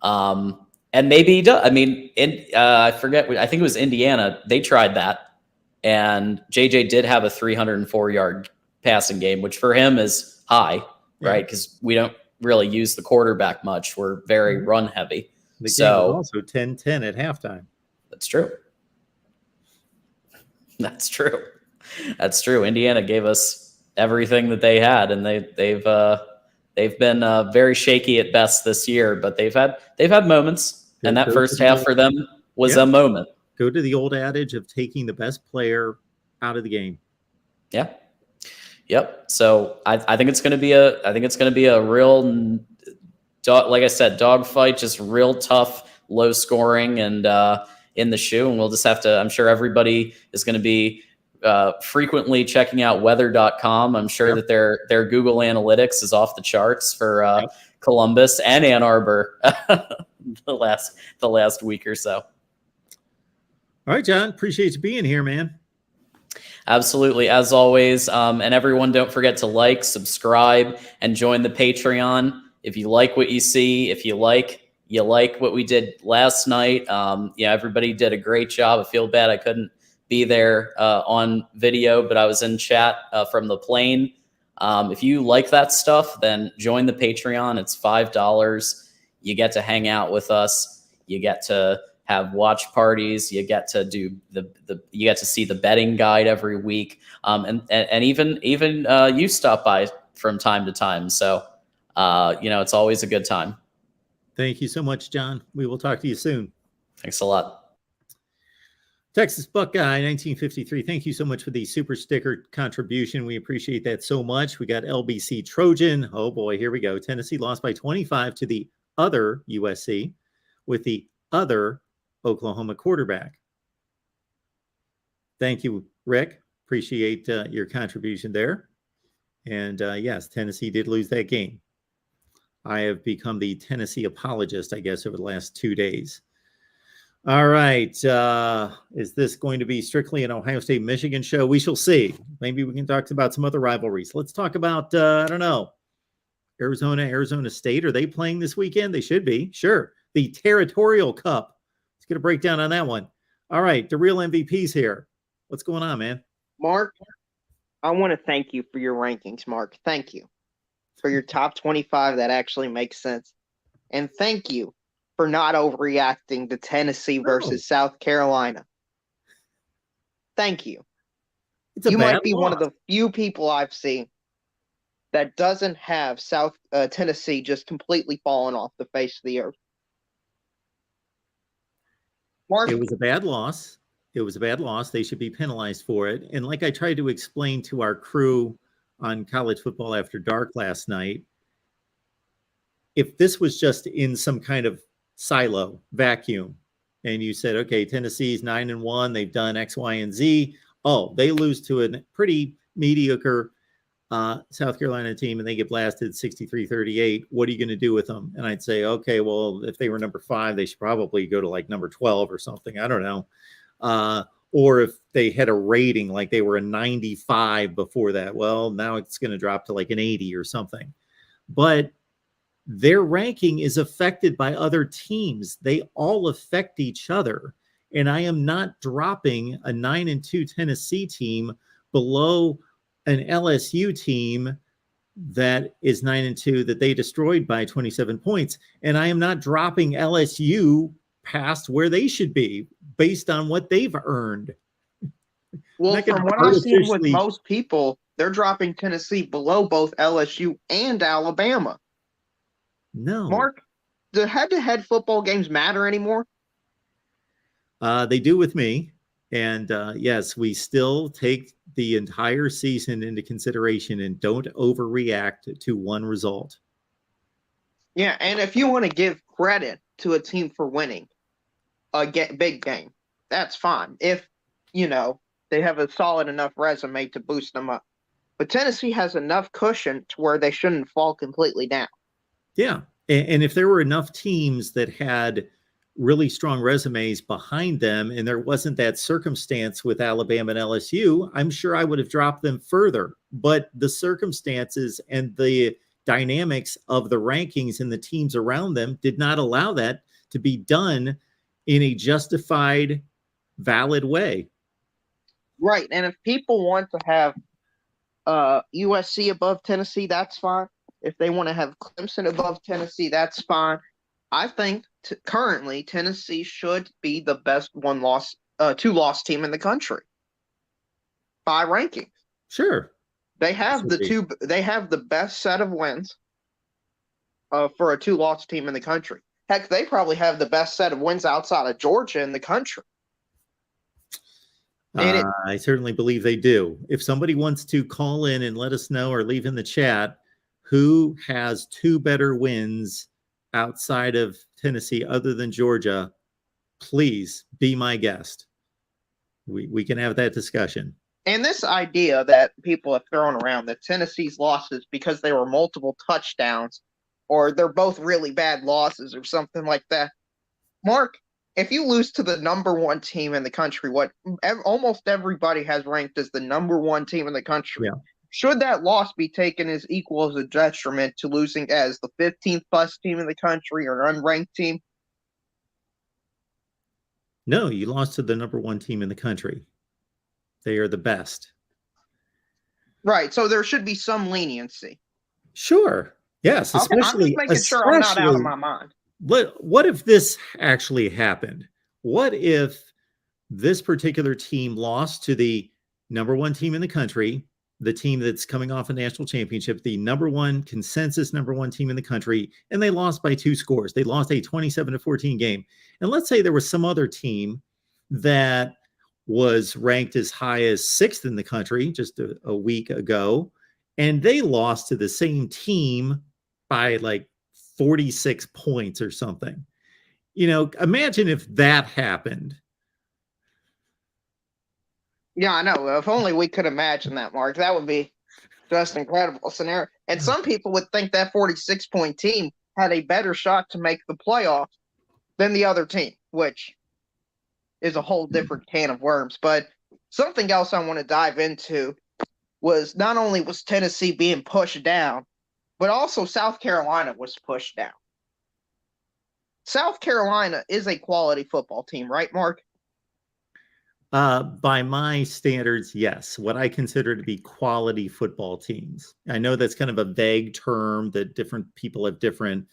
Speaker 3: And maybe he does. I mean, I forget, I think it was Indiana. They tried that, and JJ did have a 304-yard passing game, which for him is high, right? Because we don't really use the quarterback much. We're very run heavy.
Speaker 1: The game was also 10-10 at halftime.
Speaker 3: That's true. That's true. Indiana gave us everything that they had, and they've been very shaky at best this year, but they've had moments, and that first half for them was a moment.
Speaker 1: Go to the old adage of taking the best player out of the game.
Speaker 3: Yeah. Yep. So I think it's going to be a real, like I said, dogfight, just real tough, low scoring, and in the shoe. And we'll just have to. I'm sure everybody is going to be frequently checking out weather.com. I'm sure that their Google Analytics is off the charts for Columbus and Ann Arbor the last week or so.
Speaker 1: All right, John. Appreciate you being here, man.
Speaker 3: Absolutely, as always. And everyone, don't forget to like, subscribe, and join the Patreon. If you like what you see, if you like what we did last night, everybody did a great job. I feel bad I couldn't be there on video, but I was in chat from the plane. If you like that stuff, then join the Patreon. It's $5. You get to hang out with us. You get to have watch parties. You get to do you get to see the betting guide every week. And even you stop by from time to time. So, it's always a good time.
Speaker 1: Thank you so much, John. We will talk to you soon.
Speaker 3: Thanks a lot.
Speaker 1: Texas Buckeye 1953. Thank you so much for the super sticker contribution. We appreciate that so much. We got LBC Trojan. Oh boy, here we go. Tennessee lost by 25 to the other USC with the other Oklahoma quarterback. Thank you, Rick. Appreciate your contribution there. And yes, Tennessee did lose that game. I have become the Tennessee apologist, I guess, over the last 2 days. All right. Is this going to be strictly an Ohio State Michigan show? We shall see. Maybe we can talk about some other rivalries. Let's talk about, I don't know, Arizona State. Are they playing this weekend? They should be. Sure. The Territorial Cup. Let's get a breakdown on that one. All right. The real MVPs here. What's going on, man?
Speaker 4: Mark, I want to thank you for your rankings, Mark. Thank you for your top 25. That actually makes sense. And thank you for not overreacting to Tennessee versus South Carolina. Thank you. You might be one of the few people I've seen that doesn't have Tennessee just completely fallen off the face of the earth. Mark,
Speaker 1: it was a bad loss. They should be penalized for it. And like I tried to explain to our crew on College Football After Dark last night, if this was just in some kind of silo vacuum and you said, okay, Tennessee's 9-1, they've done X, Y, and Z. Oh, they lose to a pretty mediocre South Carolina team and they get blasted 63-38. What are you going to do with them? And I'd say, okay, well, if they were number 5, they should probably go to like number 12 or something. I don't know. Or if they had a rating like they were a 95 before that, well, now it's going to drop to like an 80 or something. But their ranking is affected by other teams. They all affect each other. And I am not dropping a 9-2 Tennessee team below an LSU team that is 9-2 that they destroyed by 27 points. And I am not dropping LSU past where they should be based on what they've earned.
Speaker 4: Well, from what I've seen with most people, they're dropping Tennessee below both LSU and Alabama.
Speaker 1: No.
Speaker 4: Mark, do head-to-head football games matter anymore?
Speaker 1: They do with me. And yes, we still take the entire season into consideration and don't overreact to one result.
Speaker 4: Yeah, and if you want to give credit to a team for winning a big game, that's fine. If, they have a solid enough resume to boost them up. But Tennessee has enough cushion to where they shouldn't fall completely down.
Speaker 1: Yeah. And if there were enough teams that had really strong resumes behind them and there wasn't that circumstance with Alabama and LSU, I'm sure I would have dropped them further. But the circumstances and the dynamics of the rankings and the teams around them did not allow that to be done in a justified, valid way.
Speaker 4: Right. And if people want to have USC above Tennessee, that's fine. If they want to have Clemson above Tennessee, that's fine. I think currently Tennessee should be the best two-loss team in the country by rankings.
Speaker 1: Sure.
Speaker 4: They have They have the best set of wins for a two-loss team in the country. Heck, they probably have the best set of wins outside of Georgia in the country.
Speaker 1: I certainly believe they do. If somebody wants to call in and let us know or leave in the chat who has 2 better wins outside of Tennessee other than Georgia, please be my guest. We can have that discussion.
Speaker 4: And this idea that people have thrown around that Tennessee's losses because they were multiple touchdowns or they're both really bad losses or something like that. Mark, if you lose to the number 1 team in the country, what almost everybody has ranked as the number 1 team in the country, should that loss be taken as equal as a detriment to losing as the 15th plus team in the country or an unranked team?
Speaker 1: No, you lost to the number 1 team in the country. They are the best.
Speaker 4: Right. So there should be some leniency.
Speaker 1: Sure. Yes.
Speaker 4: Okay,
Speaker 1: Especially,
Speaker 4: I'm just making sure I'm not out of my mind.
Speaker 1: What if this actually happened? What if this particular team lost to the number 1 team in the country, the team that's coming off a national championship, the number 1 consensus number 1 team in the country, and they lost by 2 scores? They lost a 27-14 game. And let's say there was some other team that was ranked as high as 6th in the country just a week ago, and they lost to the same team by like 46 points or something. Imagine if that happened.
Speaker 4: Yeah, I know. If only we could imagine that, Mark. That would be just an incredible scenario. And some people would think that 46-point team had a better shot to make the playoffs than the other team, which is a whole different can of worms. But something else I want to dive into was not only was Tennessee being pushed down, but also South Carolina was pushed down. South Carolina is a quality football team, right, Mark?
Speaker 1: By my standards, yes. What I consider to be quality football teams. I know that's kind of a vague term that different people have different.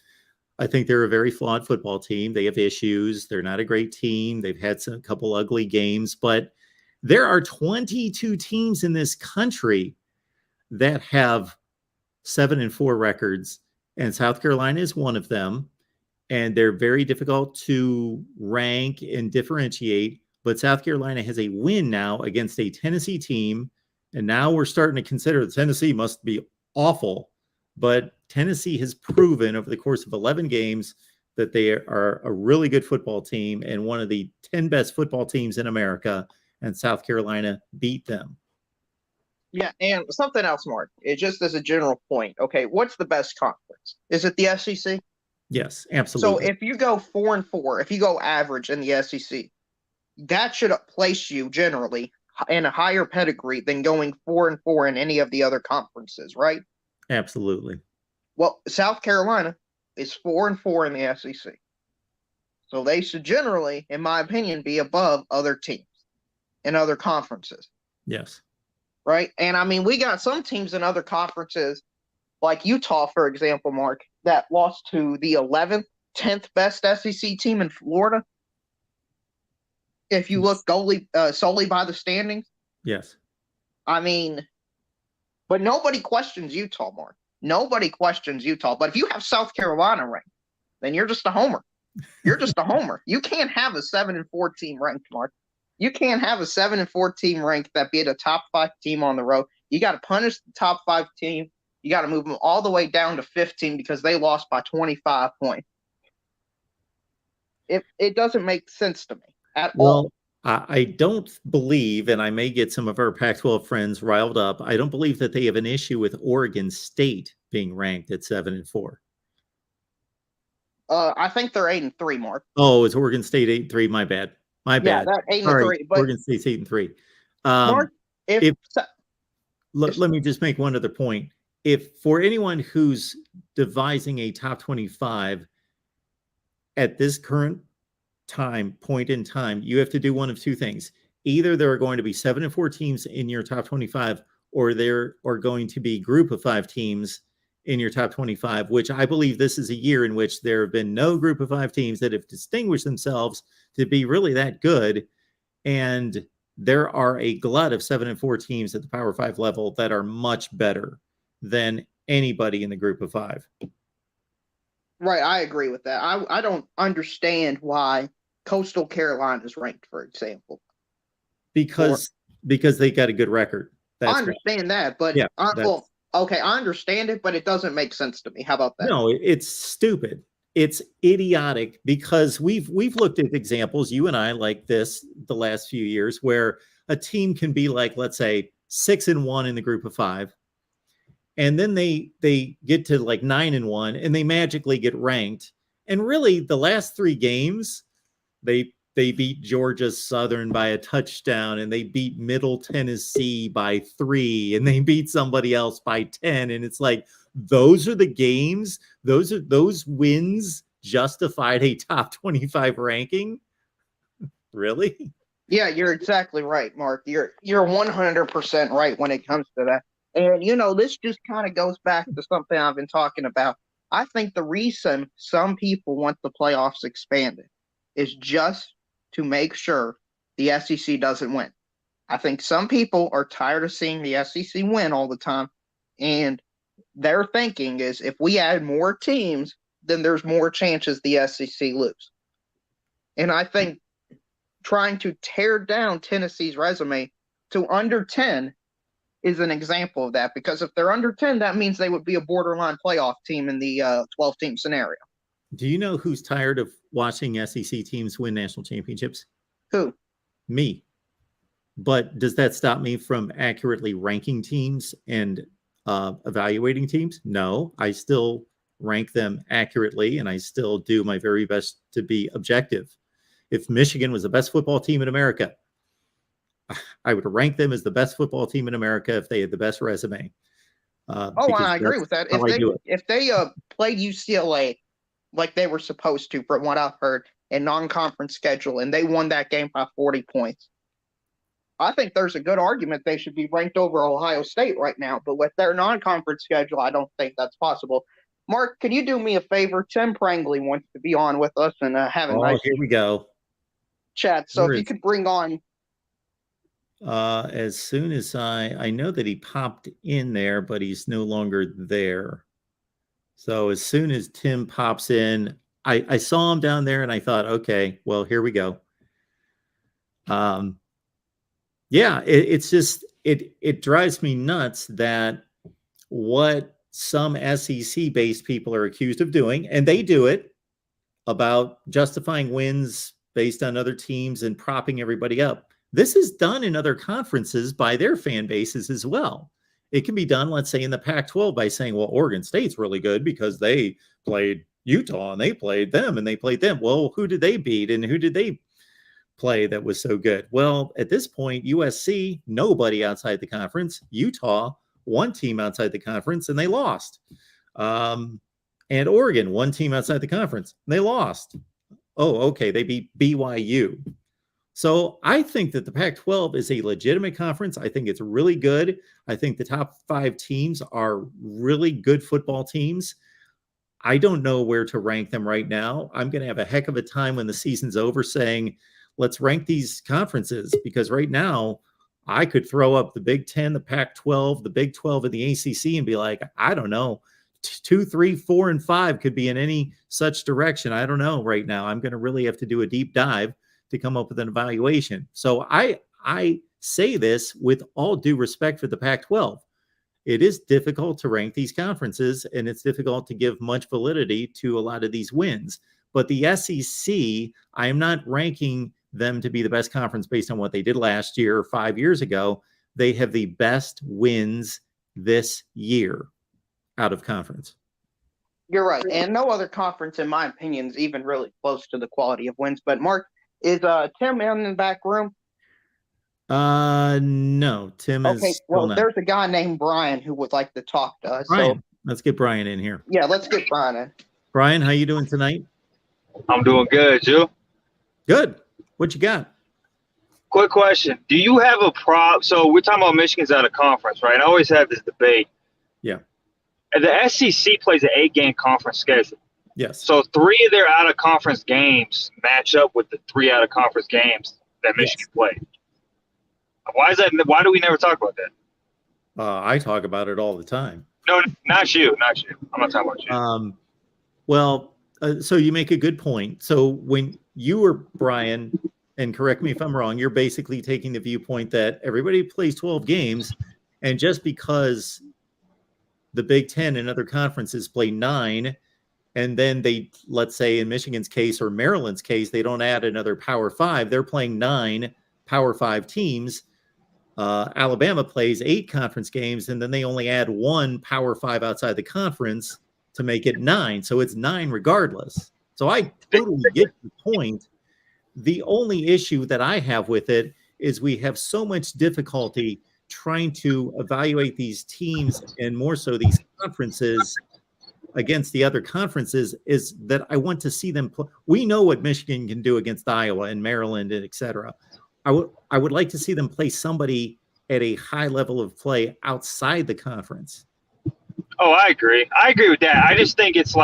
Speaker 1: I think they're a very flawed football team. They have issues. They're not a great team. They've had a couple ugly games, but there are 22 teams in this country that have 7-4 records, and South Carolina is one of them. And they're very difficult to rank and differentiate. But South Carolina has a win now against a Tennessee team. And now we're starting to consider that Tennessee must be awful. But Tennessee has proven over the course of 11 games that they are a really good football team and one of the 10 best football teams in America. And South Carolina beat them.
Speaker 4: Yeah, and something else, Mark. It just as a general point. Okay, what's the best conference? Is it the SEC?
Speaker 1: Yes, absolutely.
Speaker 4: So if you go 4-4, if you go average in the SEC, that should place you generally in a higher pedigree than going 4-4 in any of the other conferences, right?
Speaker 1: Absolutely.
Speaker 4: Well, South Carolina is 4-4 in the SEC. So they should generally, in my opinion, be above other teams in other conferences.
Speaker 1: Yes.
Speaker 4: Right? And I mean, we got some teams in other conferences, like Utah, for example, Mark, that lost to the 11th, 10th best SEC team in Florida. If you look solely by the standings.
Speaker 1: Yes.
Speaker 4: I mean, but nobody questions Utah, Mark. Nobody questions Utah. But if you have South Carolina ranked, then you're just a homer. You're just a homer. You can't have a 7-4 team ranked, Mark. You can't have a 7-4 team ranked that beat a top 5 team on the road. You got to punish the top 5 team. You got to move them all the way down to 15 because they lost by 25 points. It doesn't make sense to me at all.
Speaker 1: I don't believe, and I may get some of our Pac-12 friends riled up, I don't believe that they have an issue with Oregon State being ranked at 7-4.
Speaker 4: I think they're 8-3, Mark.
Speaker 1: Oh, it's Oregon State 8-3. My bad.
Speaker 4: Yeah, that 8-3. But
Speaker 1: Oregon State's 8-3.
Speaker 4: Mark,
Speaker 1: let me just make one other point. If for anyone who's devising a top 25 at this current point in time, you have to do one of two things. Either there are going to be 7-4 teams in your top 25, or there are going to be group of 5 teams in your top 25, which I believe this is a year in which there have been no group of 5 teams that have distinguished themselves to be really that good. And there are a glut of 7-4 teams at the Power 5 level that are much better than anybody in the group of 5.
Speaker 4: Right, I agree with that. I don't understand why Coastal Carolina is ranked, for example.
Speaker 1: because they got a good record.
Speaker 4: I understand that, but
Speaker 1: yeah,
Speaker 4: okay, I understand it, but it doesn't make sense to me. How about that?
Speaker 1: No, it's stupid. It's idiotic because we've looked at examples, you and I, like this the last few years, where a team can be like, let's say, 6-1 in the group of 5, and then they get to like 9-1, and they magically get ranked. And really, the last 3 games, they beat Georgia Southern by a touchdown, and they beat Middle Tennessee by 3, and they beat somebody else by 10. And it's like, those are the games, those wins justified a top 25 ranking? Really?
Speaker 4: Yeah, you're exactly right, Mark. You're 100% right when it comes to that. And this just kind of goes back to something I've been talking about. I think the reason some people want the playoffs expanded is just to make sure the SEC doesn't win. I think some people are tired of seeing the SEC win all the time, and their thinking is if we add more teams, then there's more chances the SEC lose. And I think trying to tear down Tennessee's resume to under 10 is an example of that, because if they're under 10, that means they would be a borderline playoff team in the 12-team scenario.
Speaker 1: Do you know who's tired of watching SEC teams win national championships?
Speaker 4: Who?
Speaker 1: Me. But does that stop me from accurately ranking teams and evaluating teams? No, I still rank them accurately, and I still do my very best to be objective. If Michigan was the best football team in America, I would rank them as the best football team in America if they had the best resume.
Speaker 4: I agree with that. If they played UCLA like they were supposed to, from what I've heard, in non-conference schedule, and they won that game by 40 points, I think there's a good argument they should be ranked over Ohio State right now. But with their non-conference schedule, I don't think that's possible. Mark, can you do me a favor? Tim Prangley wants to be on with us and have a nice
Speaker 1: here we go.
Speaker 4: Chat. So if you could bring on.
Speaker 1: As soon as I know that he popped in there, but he's no longer there. So as soon as Tim pops in, I saw him down there and I thought, okay, well, here we go. Yeah, it's just, it drives me nuts that what some SEC-based people are accused of doing, and they do it, about justifying wins based on other teams and propping everybody up. This is done in other conferences by their fan bases as well. It can be done, let's say, in the Pac-12 by saying, well, Oregon State's really good because they played Utah and they played them and they played them. Well, who did they beat and who did they play that was so good? Well, at this point, USC, nobody outside the conference. Utah, one team outside the conference, and they lost. And Oregon, one team outside the conference, and they lost. Oh, okay, they beat BYU. So I think that the Pac-12 is a legitimate conference. I think it's really good. I think the top 5 teams are really good football teams. I don't know where to rank them right now. I'm going to have a heck of a time when the season's over saying, let's rank these conferences, because right now I could throw up the Big 10, the Pac-12, the Big 12, and the ACC and be like, I don't know, 2, 3, 4, and 5 could be in any such direction. I don't know right now. I'm going to really have to do a deep dive to come up with an evaluation. So I say this with all due respect for the Pac-12. It is difficult to rank these conferences, and it's difficult to give much validity to a lot of these wins. But the SEC, I am not ranking them to be the best conference based on what they did last year or 5 years ago. They have the best wins this year out of conference.
Speaker 4: You're right. And no other conference, in my opinion, is even really close to the quality of wins. But Mark, is Tim in the back room?
Speaker 1: No, Tim is.
Speaker 4: Okay, well, there's a guy named Brian who would like to talk to us.
Speaker 1: Brian,
Speaker 4: so
Speaker 1: let's get Brian in here.
Speaker 4: Yeah, let's get Brian in.
Speaker 1: Brian, how you doing tonight?
Speaker 5: I'm doing good, you?
Speaker 1: Good. What you got?
Speaker 5: Quick question. Do you have a prop? So we're talking about Michigan's out of conference, right? I always have this debate.
Speaker 1: Yeah.
Speaker 5: And the SEC plays an 8-game conference schedule.
Speaker 1: Yes.
Speaker 5: So 3 of their out-of-conference games match up with the 3 out-of-conference games that Michigan played. Why is that? Why do we never talk about that?
Speaker 1: I talk about it all the time.
Speaker 5: No, not you. Not you. I'm not talking about you.
Speaker 1: Well, so you make a good point. So when you were Brian and correct me if I'm wrong, you're basically taking the viewpoint that everybody plays 12 games, and just because the Big Ten and other conferences play 9, and then they, let's say in Michigan's case or Maryland's case, they don't add another Power 5. They're playing 9 Power 5 teams. Alabama plays 8 conference games, and then they only add 1 Power 5 outside the conference to make it 9. So it's 9 regardless. So I totally get the point. The only issue that I have with it is we have so much difficulty trying to evaluate these teams, and more so these conferences against the other conferences, is that I want to see them play. We know what Michigan can do against Iowa and Maryland and et cetera. I would like to see them play somebody at a high level of play outside the conference.
Speaker 5: Oh, I agree. I agree with that. I just think it's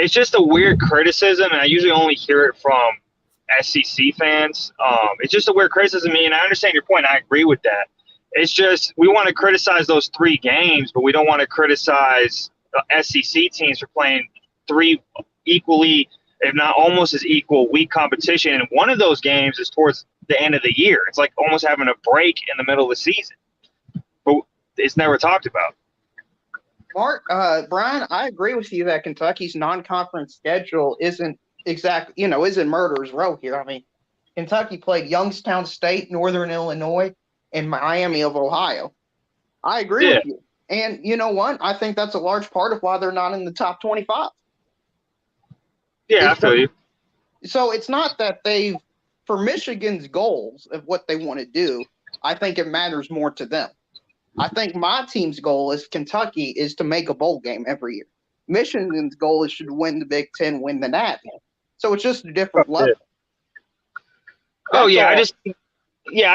Speaker 5: just a weird criticism, and I usually only hear it from SEC fans. It's just a weird criticism, and I understand your point. I agree with that. It's just we want to criticize those 3 games, but we don't want to criticize SEC teams for playing 3 equally, if not almost as equal, week competition. And one of those games is towards the end of the year. It's like almost having a break in the middle of the season, but it's never talked about.
Speaker 4: Mark, Brian, I agree with you that Kentucky's non-conference schedule isn't murderer's row here. I mean, Kentucky played Youngstown State, Northern Illinois, and Miami of Ohio. I agree with you. And you know what? I think that's a large part of why they're not in the top 25.
Speaker 5: Yeah, I feel you.
Speaker 4: So it's not that for Michigan's goals of what they want to do, I think it matters more to them. I think my team's goal is Kentucky is to make a bowl game every year. Michigan's goal is to win the Big Ten, win the NAT. So it's just a different level.
Speaker 5: Oh yeah, I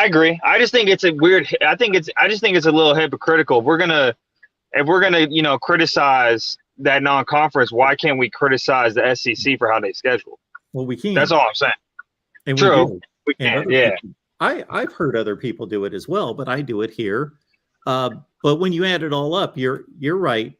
Speaker 5: agree. I just think it's a weird. I just think it's a little hypocritical. If we're gonna criticize that non-conference, why can't we criticize the SEC for how they schedule?
Speaker 1: Well, we can.
Speaker 5: That's all I'm saying.
Speaker 1: And
Speaker 5: True, we can. Yeah.
Speaker 1: I've heard other people do it as well, but I do it here. But when you add it all up, you're right,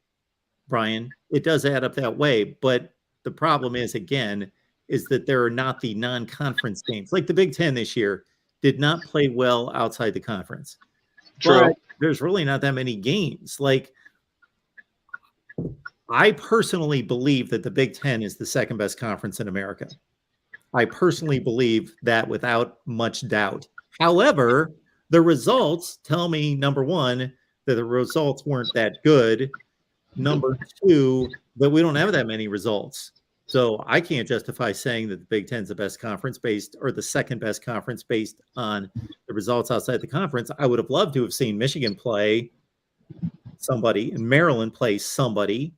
Speaker 1: Brian. It does add up that way. But the problem is that there are not the non-conference games. Like the Big Ten this year did not play well outside the conference.
Speaker 5: True.
Speaker 1: But there's really not that many games. Like, I personally believe that the Big Ten is the second best conference in America. I personally believe that without much doubt. However, the results tell me, number one, that the results weren't that good. Number two, that we don't have that many results. So I can't justify saying that the Big Ten is the best conference or the second best conference based on the results outside the conference. I would have loved to have seen Michigan play somebody and Maryland play somebody.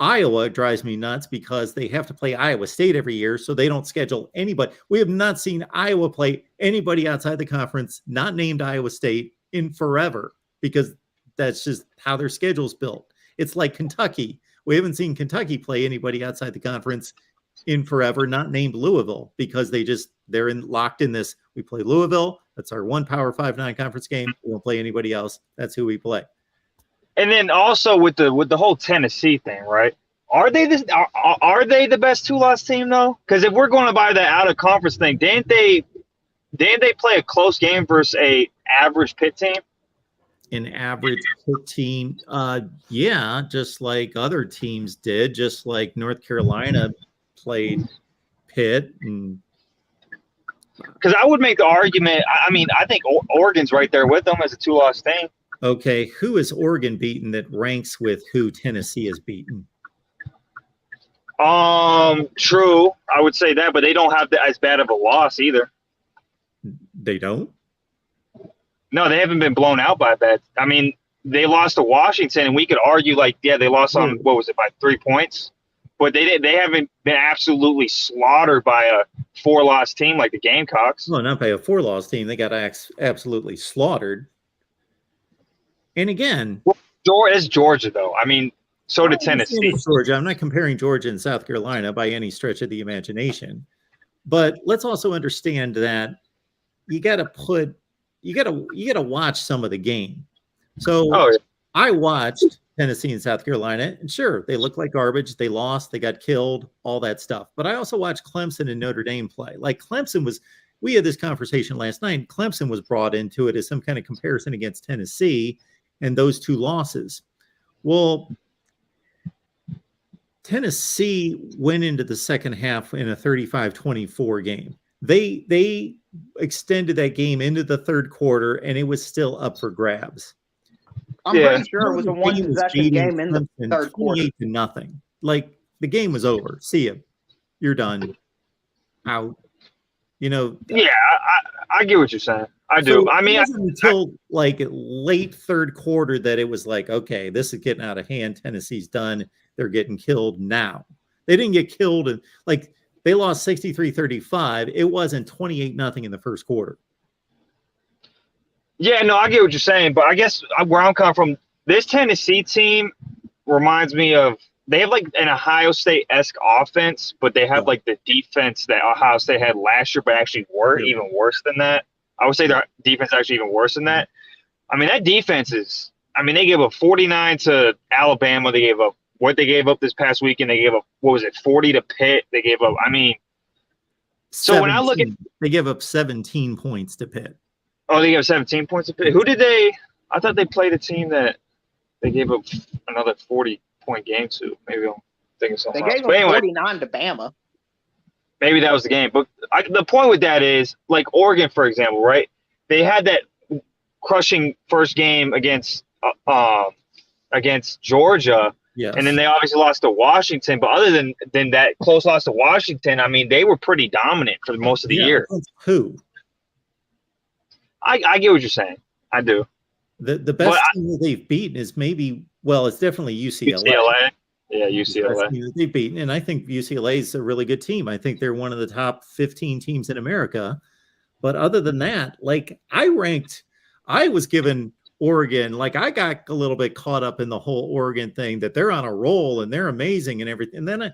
Speaker 1: Iowa drives me nuts because they have to play Iowa State every year, so they don't schedule anybody. We have not seen Iowa play anybody outside the conference, not named Iowa State, in forever, because that's just how their schedule's built. It's like Kentucky. We haven't seen Kentucky play anybody outside the conference in forever, not named Louisville, because they're locked in this. We play Louisville. That's our one Power 5 non-conference game. We won't play anybody else. That's who we play.
Speaker 5: And then also with the whole Tennessee thing, right? Are they the best 2-loss team though? Because if we're going by the out of conference thing, didn't they play a close game versus a average Pitt team?
Speaker 1: An average Pitt team, yeah, just like other teams did, just like North Carolina played Pitt.
Speaker 5: Because I would make the argument. I mean, I think Oregon's right there with them as a 2-loss team.
Speaker 1: Okay, who is Oregon beaten that ranks with who Tennessee is beaten?
Speaker 5: True. I would say that, but they don't have as bad of a loss either.
Speaker 1: They don't?
Speaker 5: No, they haven't been blown out by bad. I mean, they lost to Washington, and we could argue they lost on, what was it, by 3 points? But they haven't been absolutely slaughtered by a 4-loss team like the Gamecocks.
Speaker 1: No, not by a 4-loss team. They got absolutely slaughtered. And again,
Speaker 5: it's Georgia, though. I mean, so did Tennessee.
Speaker 1: Georgia. I'm not comparing Georgia and South Carolina by any stretch of the imagination. But let's also understand that you got to watch some of the game. So I watched Tennessee and South Carolina, and sure, they look like garbage. They lost, they got killed, all that stuff. But I also watched Clemson and Notre Dame play. Like, Clemson was we had this conversation last night. Clemson was brought into it as some kind of comparison against Tennessee and those two losses. Well, Tennessee went into the second half in a 35-24 game. They extended that game into the third quarter, and it was still up for grabs.
Speaker 4: I'm pretty sure it was a one-possession game in the
Speaker 1: Clemson
Speaker 4: third quarter.
Speaker 1: 28-0. Like, the game was over. See ya. You're done. Out. You know.
Speaker 5: Yeah, I get what you're saying. I do.
Speaker 1: So
Speaker 5: I mean,
Speaker 1: it wasn't until like late third quarter that it was like, okay, this is getting out of hand. Tennessee's done. They're getting killed now. They didn't get killed, and like they lost 63-35. It wasn't 28-0 in the first quarter.
Speaker 5: yeah, no, I get what you're saying, but I guess where I'm coming from, this Tennessee team reminds me of, they have like an Ohio State-esque offense, but they have like the defense that Ohio State had last year, but actually even worse than that. I would say their defense is actually even worse than that. I mean, that defense is, I mean, they gave up 49 to Alabama. They gave up what they gave up this past weekend. They gave up, 40 to Pitt. They gave up, I mean, so
Speaker 1: 17.
Speaker 5: when I look at,
Speaker 1: they give up 17 points to Pitt.
Speaker 5: oh, they gave up 17 points to Pitt. Who did they, I thought they played a team that they gave up another 40-point game to. Maybe I'm thinking something else.
Speaker 4: They gave
Speaker 5: But
Speaker 4: them
Speaker 5: anyway,
Speaker 4: 49 to Bama.
Speaker 5: maybe that was the game. But the point with that is, like Oregon, for example, right? They had that crushing first game against Georgia,
Speaker 1: Yes.
Speaker 5: and then they obviously lost to Washington. But other than that close loss to Washington, I mean, they were pretty dominant for most of the year.
Speaker 1: Who?
Speaker 5: I get what you're saying. I do.
Speaker 1: The best team that they've beaten is maybe, well, it's definitely UCLA.
Speaker 5: UCLA. Yeah,
Speaker 1: It's the best team that they've beaten, and I think UCLA is a really good team. I think they're one of the top 15 teams in America. But other than that, like I was given Oregon, like I got a little bit caught up in the whole Oregon thing that they're on a roll and they're amazing and everything. And then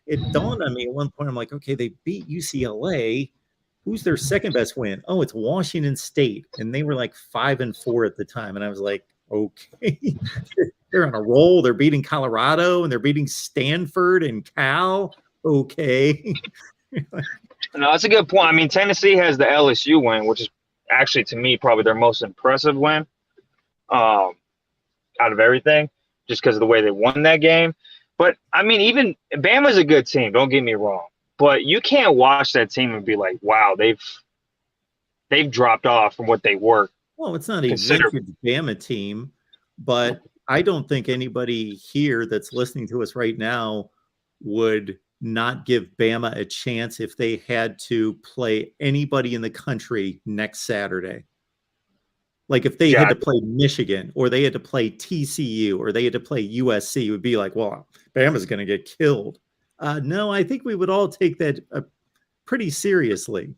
Speaker 1: it dawned on me at one point, I'm like, okay, they beat UCLA. Who's their second best win? Oh, it's Washington State. And they were like 5-4 at the time. And I was like, okay, they're on a roll. They're beating Colorado and they're beating Stanford and Cal. Okay.
Speaker 5: No, that's a good point. I mean, Tennessee has the LSU win, which is actually, to me, probably their most impressive win out of everything, just because of the way they won that game. But, I mean, even Bama's a good team, don't get me wrong. But you can't watch that team and be like, wow, they've dropped off from what they were.
Speaker 1: Well, it's not a vintage Bama team, but I don't think anybody here that's listening to us right now would not give Bama a chance if they had to play anybody in the country next Saturday. Like if they had to play Michigan or they had to play TCU or they had to play USC, it would be like, well, Bama's going to get killed. No, I think we would all take that pretty seriously.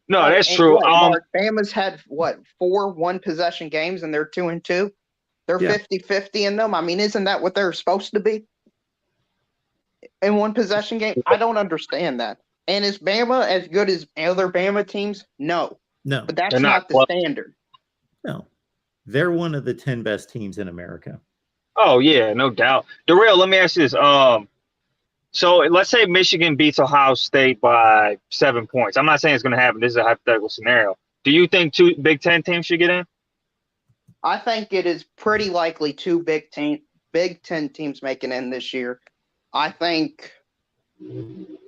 Speaker 5: No, that's true.
Speaker 4: Bama's had, 4 one-possession games, and they're 2-2? They're 50-50 in them? I mean, isn't that what they're supposed to be? In one-possession game? I don't understand that. And is Bama as good as other Bama teams? No.
Speaker 1: No.
Speaker 4: But that's not the standard.
Speaker 1: No. They're one of the 10 best teams in America.
Speaker 5: Oh, yeah, no doubt. Darrell, let me ask you this. So let's say Michigan beats Ohio State by 7 points. I'm not saying it's going to happen. This is a hypothetical scenario. Do you think 2 Big Ten teams should get in?
Speaker 4: I think it is pretty likely 2 Big Ten teams making in this year. I think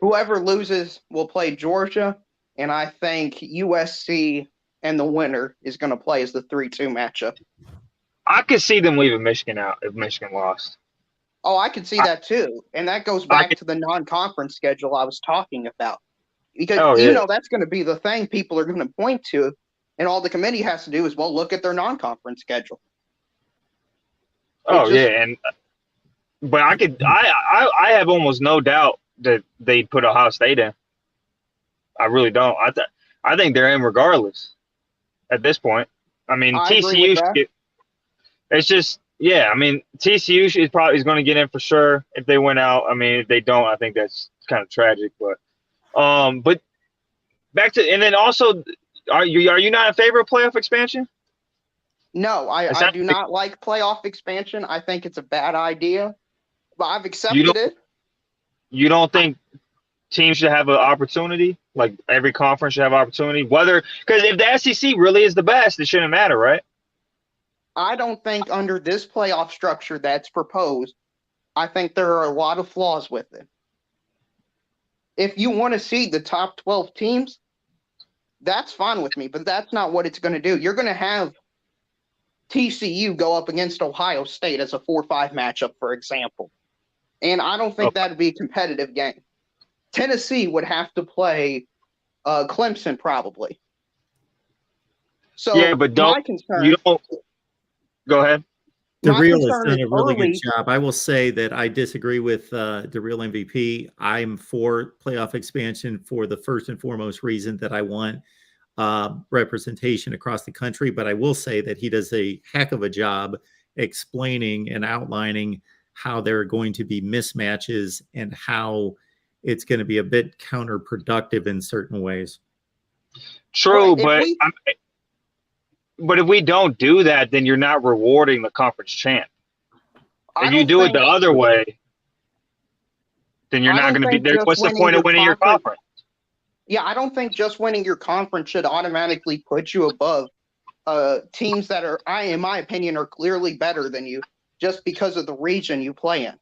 Speaker 4: whoever loses will play Georgia, and I think USC and the winner is going to play as the 3-2 matchup.
Speaker 5: I could see them leaving Michigan out if Michigan lost.
Speaker 4: Oh, I could see that too. And that goes back to the non-conference schedule I was talking about. Because, that's going to be the thing people are going to point to. And all the committee has to do is, look at their non-conference schedule.
Speaker 5: But I have almost no doubt that they put Ohio State in. I really don't. I think they're in regardless at this point. I mean, TCU should get, it's just, I mean, TCU is going to get in for sure if they win out. I mean, if they don't, I think that's kind of tragic. But back to, and then also, are you not in favor of playoff expansion?
Speaker 4: No, I do not like playoff expansion. I think it's a bad idea, but I've accepted it.
Speaker 5: You don't think teams should have an opportunity. Like every conference should have opportunity. Whether because if the SEC really is the best, it shouldn't matter, right?
Speaker 4: I don't think under this playoff structure that's proposed, I think there are a lot of flaws with it. If you want to seed the top 12 teams, that's fine with me, but that's not what it's going to do. You're going to have TCU go up against Ohio State as a 4-5 matchup, for example. And I don't think that would be a competitive game. Tennessee would have to play Clemson probably. So
Speaker 5: yeah, but
Speaker 4: my concern,
Speaker 5: you don't go ahead.
Speaker 1: DeReal has done a really good job. I will say that I disagree with DeReal MVP. I'm for playoff expansion for the first and foremost reason that I want representation across the country. But I will say that he does a heck of a job explaining and outlining how there are going to be mismatches and how it's going to be a bit counterproductive in certain ways.
Speaker 5: True, but if we don't do that, then you're not rewarding the conference champ. If you do it the other way, then you're not going to be there. What's the point of winning your conference?
Speaker 4: Yeah, I don't think just winning your conference should automatically put you above teams that are, in my opinion, are clearly better than you just because of the region you play in.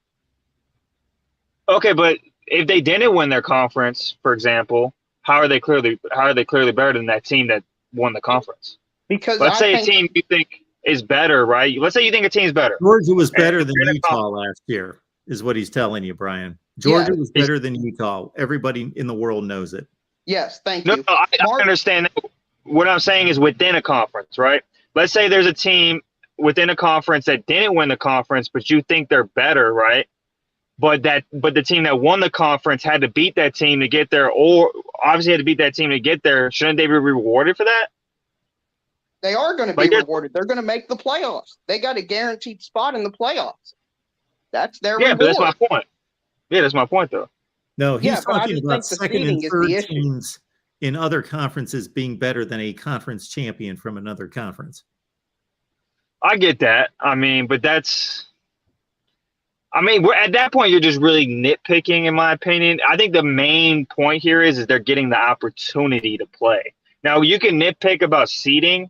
Speaker 5: Okay, but if they didn't win their conference, for example, how are they clearly better than that team that won the conference?
Speaker 4: Because
Speaker 5: let's say a team you think is better, right? Let's say you think a team's better.
Speaker 1: Georgia was better than Utah last year, is what he's telling you, Brian. Georgia was better than Utah. Everybody in the world knows it.
Speaker 4: Yes, thank you.
Speaker 5: No, I understand that. What I'm saying is within a conference, right? Let's say there's a team within a conference that didn't win the conference, but you think they're better, right? But the team that won the conference had to beat that team to get there, or obviously had to beat that team to get there. Shouldn't they be rewarded for that?
Speaker 4: They are going to be rewarded. They're going to make the playoffs. They got a guaranteed spot in the playoffs. That's their reward.
Speaker 5: But that's my point. Yeah, that's my point, though.
Speaker 1: No, he's talking about second and third teams in other conferences being better than a conference champion from another conference.
Speaker 5: I get that. I mean, but that's – we're at that point, you're just really nitpicking, in my opinion. I think the main point here is they're getting the opportunity to play. Now, you can nitpick about seeding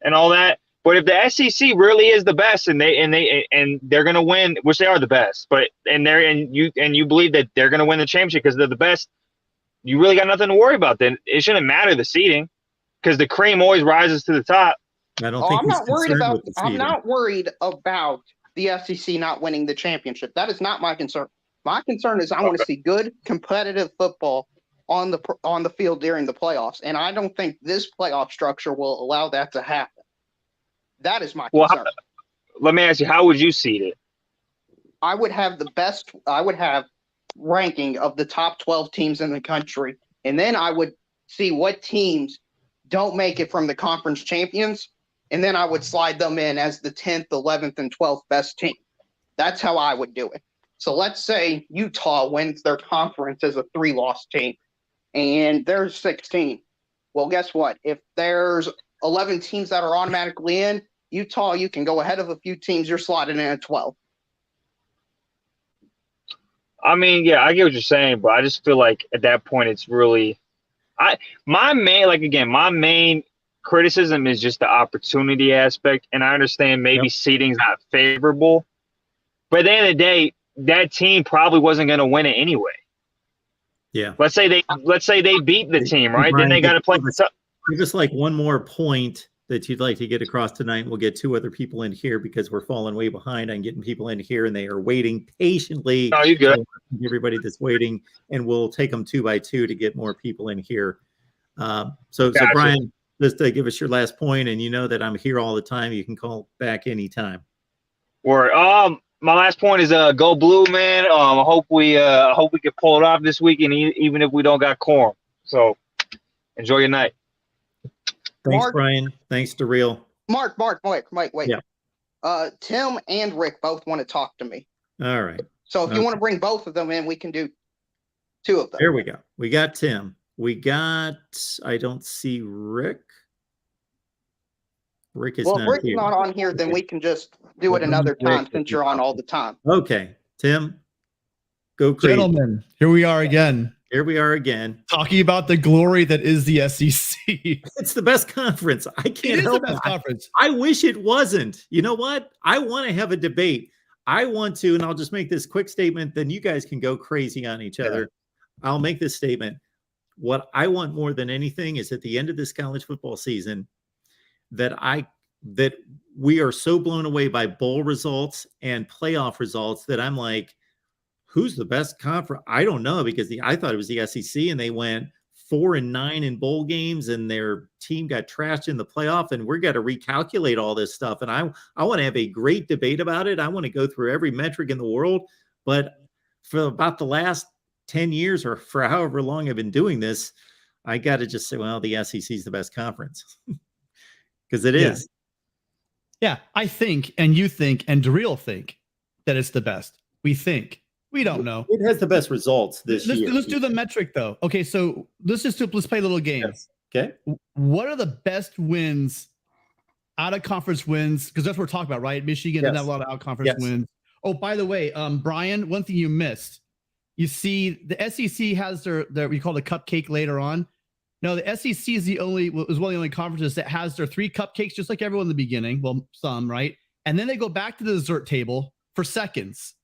Speaker 5: and all that, but if the SEC really is the best and they're going to win, which they are the best, but and you believe that they're going to win the championship because they're the best, you really got nothing to worry about. Then it shouldn't matter the seeding because the cream always rises to the top.
Speaker 1: I don't think
Speaker 4: I'm not worried about the SEC not winning the championship. That is not my concern. My concern is I want to see good competitive football on the field during the playoffs, and I don't think this playoff structure will allow that to happen. That is my concern.
Speaker 5: Let me ask you, how would you seed it?
Speaker 4: I would have ranking of the top 12 teams in the country, and then I would see what teams don't make it from the conference champions, and then I would slide them in as the 10th, 11th, and 12th best team. That's how I would do it. So let's say Utah wins their conference as a 3-loss team, and there's 16. Well, guess what? If there's 11 teams that are automatically in, Utah, you can go ahead of a few teams. You're slotted in at 12.
Speaker 5: I get what you're saying, but I just feel like at that point it's really my main criticism is just the opportunity aspect, and I understand maybe seeding's not favorable, but at the end of the day, that team probably wasn't going to win it anyway.
Speaker 1: Yeah.
Speaker 5: Let's say they beat the team, right? Then they got to play.
Speaker 1: Give us like one more point that you'd like to get across tonight. We'll get 2 other people in here because we're falling way behind on getting people in here, and they are waiting patiently.
Speaker 5: Oh, you good?
Speaker 1: Everybody that's waiting, and we'll take them 2 by 2 to get more people in here. So Brian, just give us your last point, and you know that I'm here all the time. You can call back anytime.
Speaker 5: Word. My last point is go blue, man. I hope we can pull it off this weekend, even if we don't got quorum. So enjoy your night.
Speaker 1: Thanks, Brian. Thanks, DeReal.
Speaker 4: Mark, wait.
Speaker 1: Yeah.
Speaker 4: Tim and Rick both want to talk to me.
Speaker 1: All right.
Speaker 4: So if you want to bring both of them in, we can do 2 of them.
Speaker 1: There we go. We got Tim. I don't see Rick. Rick is not here.
Speaker 4: If Rick's not on here, then we can just do it another time since you're on all the time.
Speaker 1: Okay. Tim, go crazy.
Speaker 6: Gentlemen, here we are again.
Speaker 1: Here we are again.
Speaker 6: Talking about the glory that is the SEC.
Speaker 1: It's the best conference. I
Speaker 6: It
Speaker 1: can't
Speaker 6: is the
Speaker 1: help
Speaker 6: best
Speaker 1: it.
Speaker 6: conference.
Speaker 1: I wish it wasn't. You know what? I want to have a debate. I want to, and I'll just make this quick statement, then you guys can go crazy on each other. I'll make this statement. What I want more than anything is at the end of this college football season that we are so blown away by bowl results and playoff results that I'm like, who's the best conference? I don't know, because I thought it was the SEC, and they went 4-9 in bowl games, and their team got trashed in the playoff, and we're got to recalculate all this stuff. And I want to have a great debate about it. I want to go through every metric in the world, but for about the last 10 years or for however long I've been doing this, I got to just say, well, the SEC is the best conference because it is.
Speaker 6: Yeah, I think, and you think, and Daryl think that it's the best. We think. We don't know.
Speaker 1: It has the best results this year.
Speaker 6: Let's do the metric though. Okay, so let's play a little game.
Speaker 1: Yes. Okay.
Speaker 6: What are the best wins, out of conference wins? Because that's what we're talking about, right? Michigan didn't have a lot of out conference wins. Oh, by the way, Brian, one thing you missed. You see, the SEC has their we call it a cupcake later on. No, the SEC is one of the only conferences that has their 3 cupcakes, just like everyone in the beginning. Well, some, right? And then they go back to the dessert table for seconds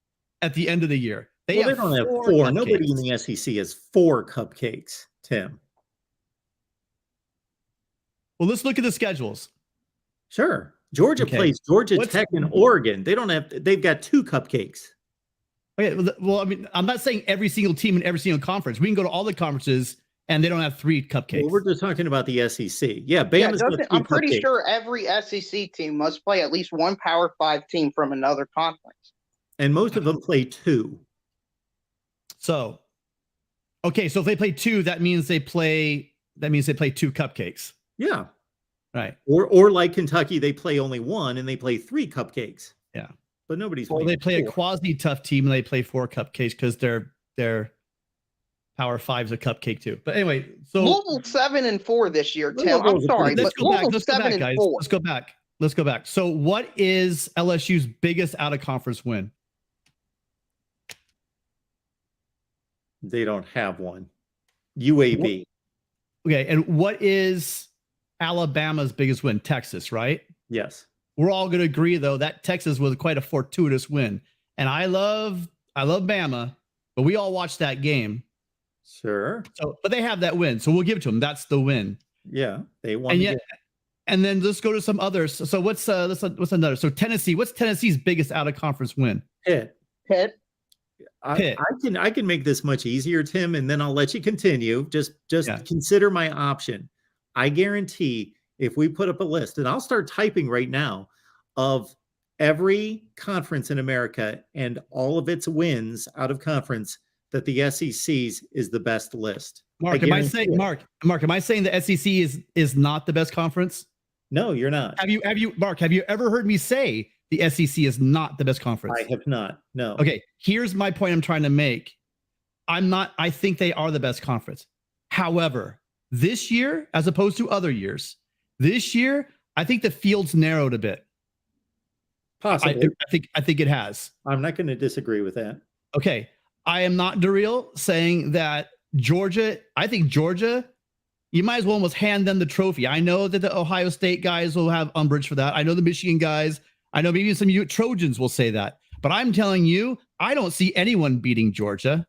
Speaker 6: at the end of the year. They don't have 4. Cupcakes.
Speaker 1: Nobody in the SEC has 4 cupcakes, Tim.
Speaker 6: Well, let's look at the schedules.
Speaker 1: Sure. Georgia plays Georgia Tech and Oregon. They've got 2 cupcakes.
Speaker 6: Okay, well, I mean, I'm not saying every single team in every single conference. We can go to all the conferences, and they don't have 3 cupcakes.
Speaker 1: Well, we're just talking about the SEC. Yeah, Bama's got 3
Speaker 4: I'm pretty
Speaker 1: cupcakes.
Speaker 4: sure every SEC team must play at least one Power 5 team from another conference.
Speaker 1: And most of them play 2.
Speaker 6: So, okay, so if they play 2, that means they play 2 cupcakes.
Speaker 1: Yeah.
Speaker 6: Right.
Speaker 1: Or like Kentucky, they play only 1 and they play 3 cupcakes.
Speaker 6: Yeah.
Speaker 1: But nobody's
Speaker 6: Well, they play
Speaker 1: 4.
Speaker 6: a quasi tough team and they play 4 cupcakes because their Power 5's a cupcake too. But anyway, so
Speaker 4: Louisville 7-4 this year, Tim. I'm sorry,
Speaker 6: let's
Speaker 4: but
Speaker 6: go back.
Speaker 4: Louisville
Speaker 6: Let's go back,
Speaker 4: 7-4.
Speaker 6: guys. Let's go back. So, what is LSU's biggest out of conference win?
Speaker 1: They don't have one. UAB.
Speaker 6: Okay, and what is Alabama's biggest win? Texas, right?
Speaker 1: Yes.
Speaker 6: We're all going to agree, though, that Texas was quite a fortuitous win. And I love Bama, but we all watched that game.
Speaker 1: Sure.
Speaker 6: So, but they have that win, so we'll give it to them. That's the win.
Speaker 1: Yeah, they won.
Speaker 6: And then let's go to some others. So what's another? So Tennessee. What's Tennessee's biggest out of conference win?
Speaker 1: Pitt.
Speaker 4: Pitt.
Speaker 1: I can make this much easier, Tim, and then I'll let you continue. Just consider my option. I guarantee if we put up a list, and I'll start typing right now, of every conference in America and all of its wins out of conference, that the SEC's is the best list.
Speaker 6: Mark, am I saying the SEC is not the best conference?
Speaker 1: No, you're not.
Speaker 6: Have you ever heard me say the SEC is not the best conference?
Speaker 1: I have not. No.
Speaker 6: Okay, here's my point I'm trying to make. I think they are the best conference. However, this year, as opposed to other years, this year, I think the field's narrowed a bit.
Speaker 1: Possibly.
Speaker 6: I think it has.
Speaker 1: I'm not going to disagree with that.
Speaker 6: Okay. I am not Daryl saying that Georgia, I think Georgia, you might as well almost hand them the trophy. I know that the Ohio State guys will have umbrage for that. I know the Michigan guys, I know maybe some of you Trojans will say that, but I'm telling you, I don't see anyone beating Georgia.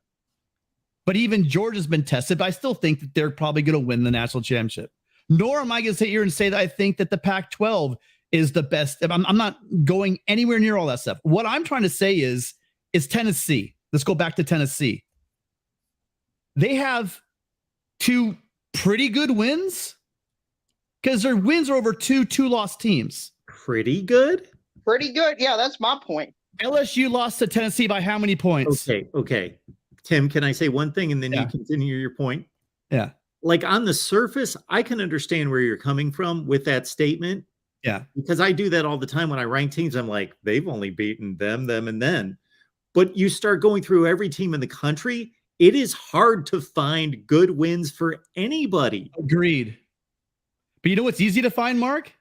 Speaker 6: But even Georgia's been tested, but I still think that they're probably going to win the national championship. Nor am I going to sit here and say that I think that the Pac-12 is the best. I'm not going anywhere near all that stuff. What I'm trying to say is Tennessee. Let's go back to Tennessee. They have 2 pretty good wins because their wins are over two lost teams.
Speaker 1: Pretty good?
Speaker 4: Pretty good. Yeah, that's my point.
Speaker 6: LSU lost to Tennessee by how many points?
Speaker 1: Okay. Tim, can I say one thing and then you continue your point?
Speaker 6: Yeah.
Speaker 1: Like on the surface, I can understand where you're coming from with that statement.
Speaker 6: Yeah.
Speaker 1: Because I do that all the time when I rank teams. I'm like, they've only beaten them, and then. But you start going through every team in the country, it is hard to find good wins for anybody.
Speaker 6: Agreed. But you know what's easy to find, Mark?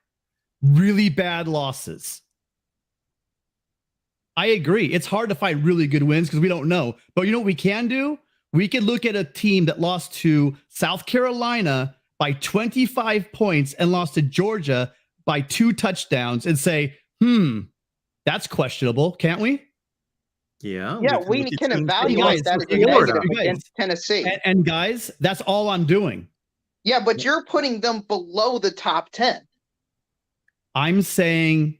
Speaker 6: Really bad losses. I agree. It's hard to find really good wins because we don't know. But you know what we can do? we could look at a team that lost to South Carolina by 25 points and lost to Georgia by 2 touchdowns and say, that's questionable, can't we?
Speaker 1: Yeah.
Speaker 4: Yeah,
Speaker 1: can
Speaker 4: we
Speaker 1: look at
Speaker 4: can
Speaker 1: teams
Speaker 4: evaluate that as a
Speaker 1: Florida.
Speaker 4: negative against Tennessee.
Speaker 6: And guys, that's all I'm doing.
Speaker 4: Yeah, but you're putting them below the top 10.
Speaker 6: I'm saying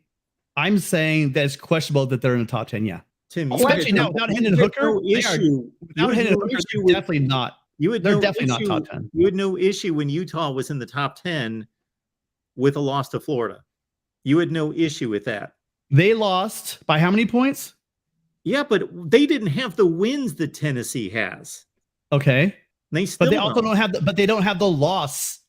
Speaker 6: that it's questionable that they're in the top 10. Yeah.
Speaker 1: Tim,
Speaker 6: Especially now without Hendon Hooker. Without Hendon Hooker, they're definitely not. They're definitely not top 10.
Speaker 1: You had no issue when Utah was in the top 10 with a loss to Florida. You had no issue with that.
Speaker 6: They lost by how many points?
Speaker 1: Yeah, but they didn't have the wins that Tennessee has.
Speaker 6: Okay.
Speaker 1: They still
Speaker 6: but they also don't have but they don't have the loss.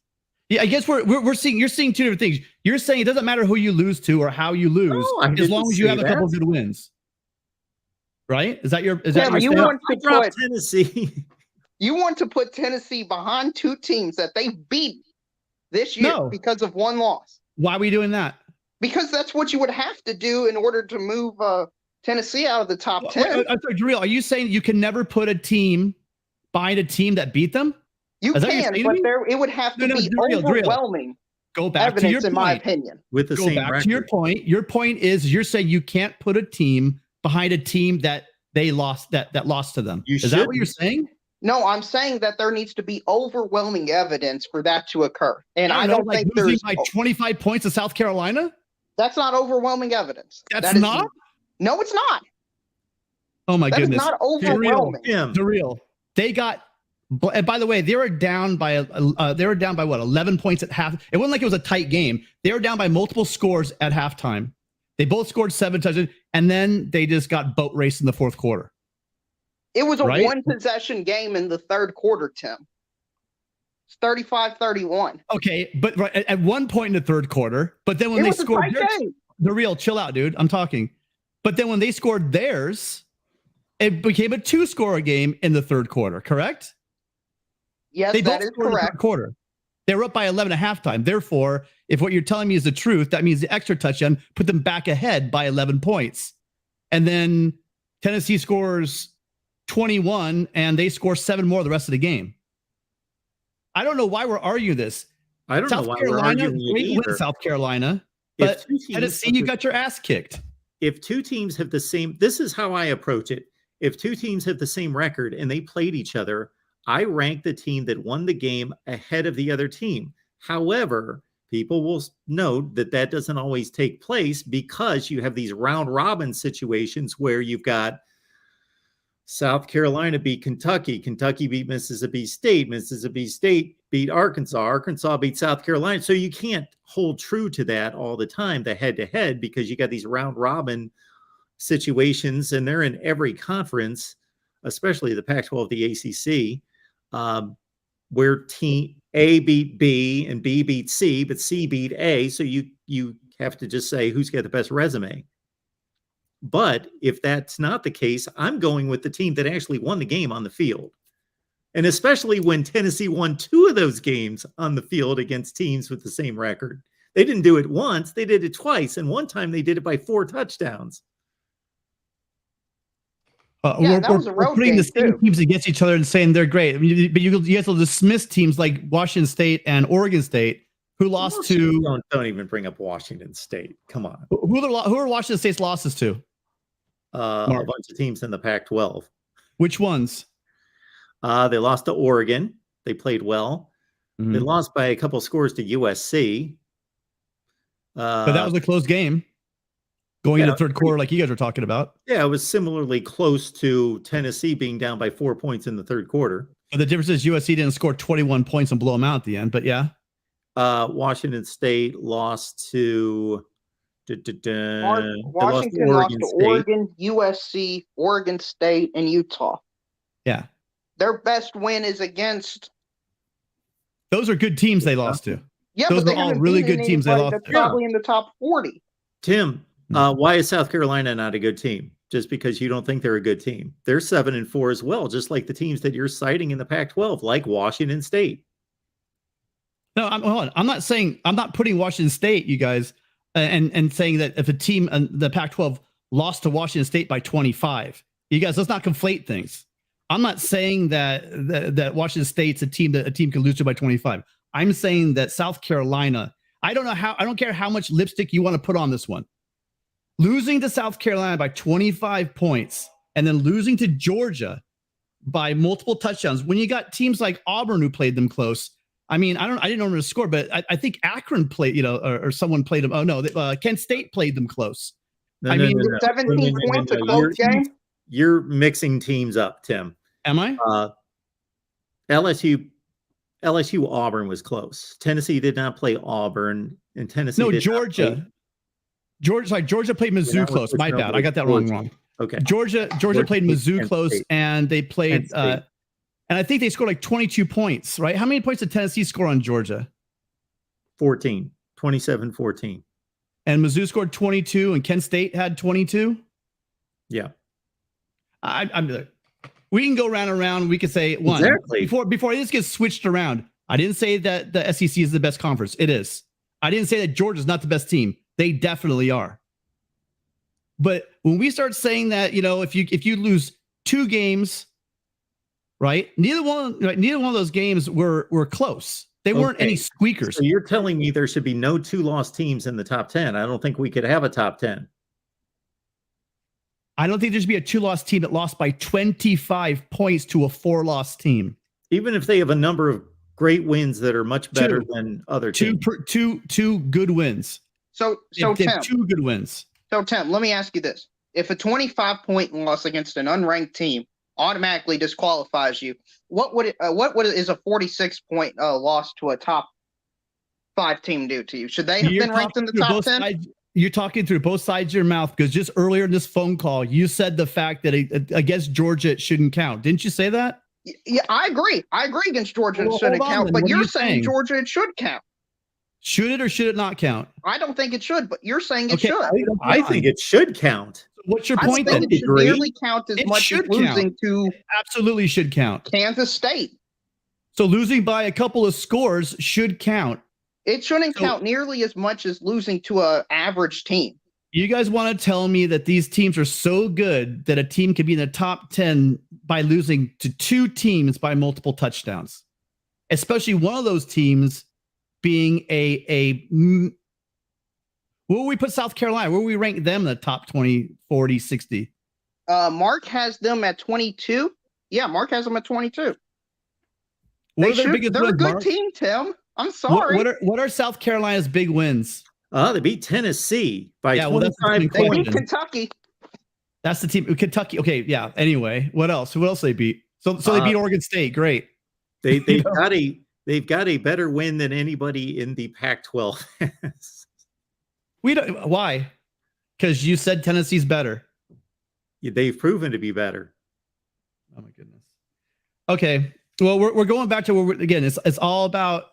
Speaker 6: Yeah, I guess you're seeing two different things. You're saying it doesn't matter who you lose to or how you lose, as long as you have a couple of good wins. Right? Is that your
Speaker 4: you want to put
Speaker 1: Tennessee?
Speaker 4: You want to put Tennessee behind 2 teams that they beat this year because of 1 loss.
Speaker 6: Why are we doing that?
Speaker 4: Because that's what you would have to do in order to move Tennessee out of the top 10.
Speaker 6: I'm sorry, Drew, are you saying you can never put a team behind a team that beat them?
Speaker 4: You can, but it would have to be overwhelming
Speaker 6: Go back
Speaker 4: evidence,
Speaker 6: to your point.
Speaker 4: In my opinion.
Speaker 1: With the same record.
Speaker 6: To your point. Your point is you're saying you can't put a team behind a team that they lost that lost to them. Is that what you're saying?
Speaker 4: No, I'm saying that there needs to be overwhelming evidence for that to occur. And I don't think
Speaker 6: there's by 25 points to South Carolina.
Speaker 4: That's not overwhelming evidence.
Speaker 6: That's not?
Speaker 4: No, it's not.
Speaker 6: Oh my goodness.
Speaker 4: That's not overwhelming.
Speaker 6: The real. They got. And by the way, they were down by what, 11 points at half. It wasn't like it was a tight game. They were down by multiple scores at halftime. They both scored 7 touchdowns, and then they just got boat raced in the fourth quarter.
Speaker 4: It was a 1-possession game in the third quarter, Tim. It's 35-31.
Speaker 6: Okay, but at one point in the third quarter, but then when they scored the real, chill out, dude. I'm talking. But then when they scored theirs, it became a 2-score game in the third quarter, correct?
Speaker 4: Yes, that is correct.
Speaker 6: In the third quarter. They were up by 11 at halftime. Therefore, if what you're telling me is the truth, that means the extra touchdown put them back ahead by 11 points. And then Tennessee scores 21 and they score 7 more the rest of the game. I don't know why we're arguing this.
Speaker 1: I don't know why we're arguing it either.
Speaker 6: South Carolina, but Tennessee, you got your ass kicked.
Speaker 1: If 2 teams have the same, this is how I approach it. If 2 teams have the same record and they played each other, I rank the team that won the game ahead of the other team. However, people will note that that doesn't always take place because you have these round robin situations where you've got South Carolina beat Kentucky, Kentucky beat Mississippi State beat Arkansas, Arkansas beat South Carolina. So you can't hold true to that all the time, the head-to-head, because you got these round robin situations, and they're in every conference, especially the Pac-12, the ACC, where team A beat B and B beat C, but C beat A. So you have to just say who's got the best resume. But if that's not the case, I'm going with the team that actually won the game on the field. And especially when Tennessee won 2 of those games on the field against teams with the same record. They didn't do it once, they did it twice. And one time they did it by 4 touchdowns.
Speaker 6: We're putting the same teams against each other and saying they're great. I mean, but you guys will dismiss teams like Washington State and Oregon State, who lost to.
Speaker 1: Don't even bring up Washington State. Come on.
Speaker 6: Who are Washington State's losses to?
Speaker 1: A bunch of teams in the Pac-12.
Speaker 6: Which ones?
Speaker 1: They lost to Oregon. They played well. Mm-hmm. They lost by a couple scores to USC.
Speaker 6: But that was a close game. Going into the third quarter, like you guys were talking about.
Speaker 1: Yeah, it was similarly close to Tennessee being down by 4 points in the third quarter.
Speaker 6: But the difference is USC didn't score 21 points and blow them out at the end. But yeah.
Speaker 4: Washington lost to Oregon, USC, Oregon State, and Utah.
Speaker 6: Yeah.
Speaker 4: Their best win is against.
Speaker 6: Those are good teams they lost to.
Speaker 4: Yeah,
Speaker 6: those are all really good teams they lost to.
Speaker 4: Probably in the top 40.
Speaker 1: Tim, why is South Carolina not a good team? Just because you don't think they're a good team? They're 7-4 as well, just like the teams that you're citing in the Pac-12, like Washington State.
Speaker 6: No, I'm not putting Washington State, you guys, and saying that if a team in the Pac-12 lost to Washington State by 25, you guys, let's not conflate things. I'm not saying that Washington State's a team that a team can lose to by 25. I'm saying that South Carolina, I don't care how much lipstick you want to put on this one. Losing to South Carolina by 25 points and then losing to Georgia by multiple touchdowns when you got teams like Auburn who played them close. I mean, I didn't know the score, but I think Akron played, or someone played them. Oh no, Kent State played them close.
Speaker 4: I mean, 17 points a close game.
Speaker 1: You're mixing teams up, Tim.
Speaker 6: Am I?
Speaker 1: LSU Auburn was close. Tennessee did not play Auburn, and Tennessee.
Speaker 6: No,
Speaker 1: did
Speaker 6: Georgia. Georgia played Mizzou close. My bad. I got that wrong. Okay. Georgia played Mizzou close, and they played. And I think they scored like 22 points, right? How many points did Tennessee score on Georgia?
Speaker 1: 14, 27-14.
Speaker 6: And Mizzou scored 22, and Kent State had 22.
Speaker 1: Yeah.
Speaker 6: We can go round and round. We could say one.
Speaker 1: Exactly.
Speaker 6: Before this gets switched around. I didn't say that the SEC is the best conference. It is. I didn't say that Georgia's not the best team. They definitely are. But when we start saying that, if you lose 2 games, right? Neither one of those games were close. They weren't any squeakers.
Speaker 1: So you're telling me there should be no 2-loss teams in the top 10. I don't think we could have a top 10.
Speaker 6: I don't think there should be a 2-loss team that lost by 25 points to a 4-loss team.
Speaker 1: Even if they have a number of great wins that are much better than other teams.
Speaker 6: Two good wins.
Speaker 4: So Tim,
Speaker 6: 2 good wins.
Speaker 4: So Tim, let me ask you this: if a 25-point loss against an unranked team automatically disqualifies you, what is a 46-point loss to a top 5 team do to you? Should they have been ranked in the top 10?
Speaker 6: You're talking through both sides of your mouth, because just earlier in this phone call, you said the fact that against Georgia it shouldn't count. Didn't you say that?
Speaker 4: Yeah, I agree. I agree against Georgia it shouldn't count, but you're saying Georgia it should count.
Speaker 6: Should it or should it not count?
Speaker 4: I don't think it should, but you're saying it should.
Speaker 1: I think it should count.
Speaker 6: What's your point then?
Speaker 4: It should nearly count as much as losing to
Speaker 6: absolutely should count.
Speaker 4: Kansas State.
Speaker 6: So losing by a couple of scores should count.
Speaker 4: It shouldn't count nearly as much as losing to an average team.
Speaker 6: You guys want to tell me that these teams are so good that a team could be in the top 10 by losing to 2 teams by multiple touchdowns, especially one of those teams being where will we put South Carolina? Where will we rank them in the top 20, 40, 60?
Speaker 4: Mark has them at 22. Yeah, Mark has them at 22.
Speaker 6: They're
Speaker 4: a good team, Tim. I'm sorry.
Speaker 6: What are South Carolina's big wins?
Speaker 1: They beat Tennessee by 25
Speaker 4: They
Speaker 1: points.
Speaker 4: beat Kentucky.
Speaker 6: That's the team. Kentucky. Okay, yeah. Anyway, what else? Who else they beat? So they beat Oregon State. Great.
Speaker 1: They've got a better win than anybody in the Pac-12 has.
Speaker 6: Why? Because you said Tennessee's better.
Speaker 1: They've proven to be better.
Speaker 6: Oh my goodness. Okay. Well, we're going back to where it's all about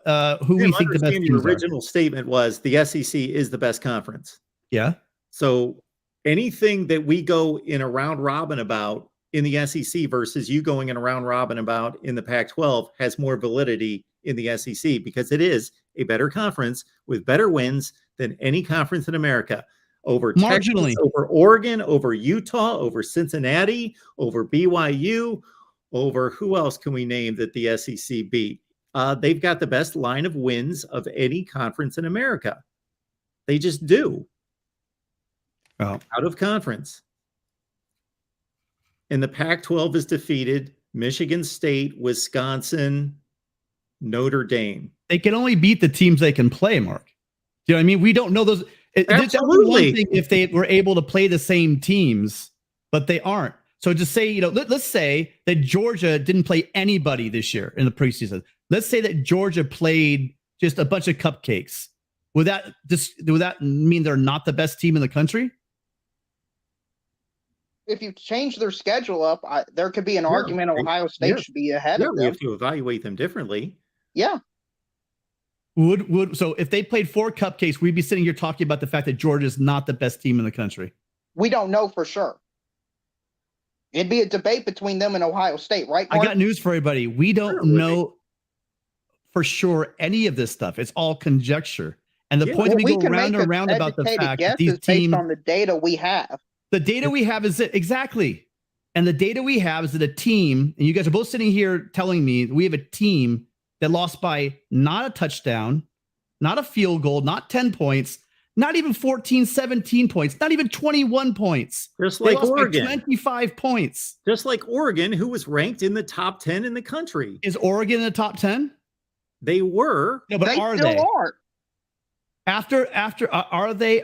Speaker 6: who we think the best teams
Speaker 1: your original statement was the SEC is the best conference.
Speaker 6: Yeah.
Speaker 1: So anything that we go in a round robin about in the SEC versus you going in a round robin about in the Pac-12 has more validity in the SEC because it is a better conference with better wins than any conference in America. Over
Speaker 6: marginally,
Speaker 1: Texas, over Oregon, over Utah, over Cincinnati, over BYU, over who else can we name that the SEC beat? They've got the best line of wins of any conference in America. They just do.
Speaker 6: Out
Speaker 1: of conference. And the Pac-12 is defeated Michigan State, Wisconsin, Notre Dame.
Speaker 6: They can only beat the teams they can play, Mark. Do you know what I mean? We don't know those.
Speaker 1: Absolutely.
Speaker 6: One thing if they were able to play the same teams, but they aren't. So to say, let's say that Georgia didn't play anybody this year in the preseason. Let's say that Georgia played just a bunch of cupcakes. Would that mean they're not the best team in the country?
Speaker 4: If you change their schedule up, there could be an argument Ohio State should be ahead of them.
Speaker 1: We have to evaluate them differently.
Speaker 4: Yeah.
Speaker 6: So if they played 4 cupcakes, we'd be sitting here talking about the fact that Georgia is not the best team in the country.
Speaker 4: We don't know for sure. It'd be a debate between them and Ohio State, right, Mark?
Speaker 6: I got news for everybody. We don't know for sure any of this stuff. It's all conjecture. And the point that we go round and round about the fact that these teams,
Speaker 4: based on the data we have.
Speaker 6: The data we have is it exactly. And the data we have is that a team, and you guys are both sitting here telling me we have a team that lost by not a touchdown, not a field goal, not 10 points, not even 14, 17 points, not even 21 points.
Speaker 1: Just
Speaker 6: They
Speaker 1: like
Speaker 6: lost by
Speaker 1: Oregon.
Speaker 6: 25 points.
Speaker 1: Just like Oregon, who was ranked in the top 10 in the country.
Speaker 6: Is Oregon in the top 10?
Speaker 1: They were.
Speaker 6: No, but
Speaker 4: they
Speaker 6: are
Speaker 4: still
Speaker 6: they?
Speaker 4: are.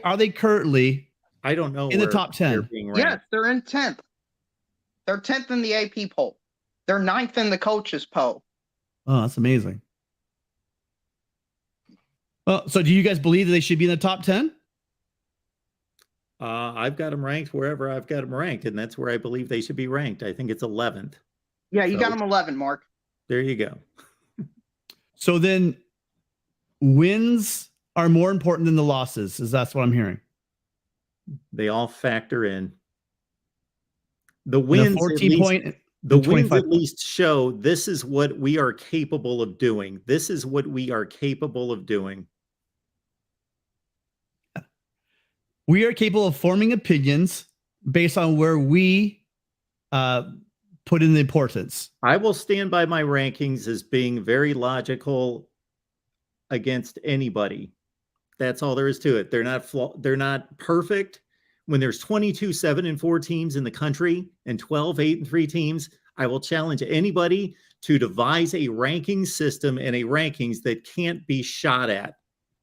Speaker 6: Are they currently
Speaker 1: I don't know.
Speaker 6: in the
Speaker 1: where
Speaker 6: top 10?
Speaker 1: they're being ranked.
Speaker 4: Yes, they're in 10th. They're 10th in the AP poll. They're 9th in the coaches poll.
Speaker 6: Oh, that's amazing. Well, so do you guys believe that they should be in the top 10?
Speaker 1: I've got them ranked wherever I've got them ranked, and that's where I believe they should be ranked. I think it's 11th.
Speaker 4: Yeah, you
Speaker 1: So-
Speaker 4: got them 11, Mark.
Speaker 1: There you go.
Speaker 6: So then wins are more important than the losses, is that's what I'm hearing.
Speaker 1: They all factor in. The
Speaker 6: And a
Speaker 1: wins,
Speaker 6: 14 point,
Speaker 1: the
Speaker 6: and
Speaker 1: wins
Speaker 6: 25
Speaker 1: at least show this is what we are capable of doing. This is what we are capable of doing.
Speaker 6: we are capable of forming opinions based on where we put in the importance.
Speaker 1: I will stand by my rankings as being very logical against anybody. That's all there is to it. They're not perfect. When there's 22 7-4 teams in the country and 12 8-3 teams, I will challenge anybody to devise a ranking system and a rankings that can't be shot at,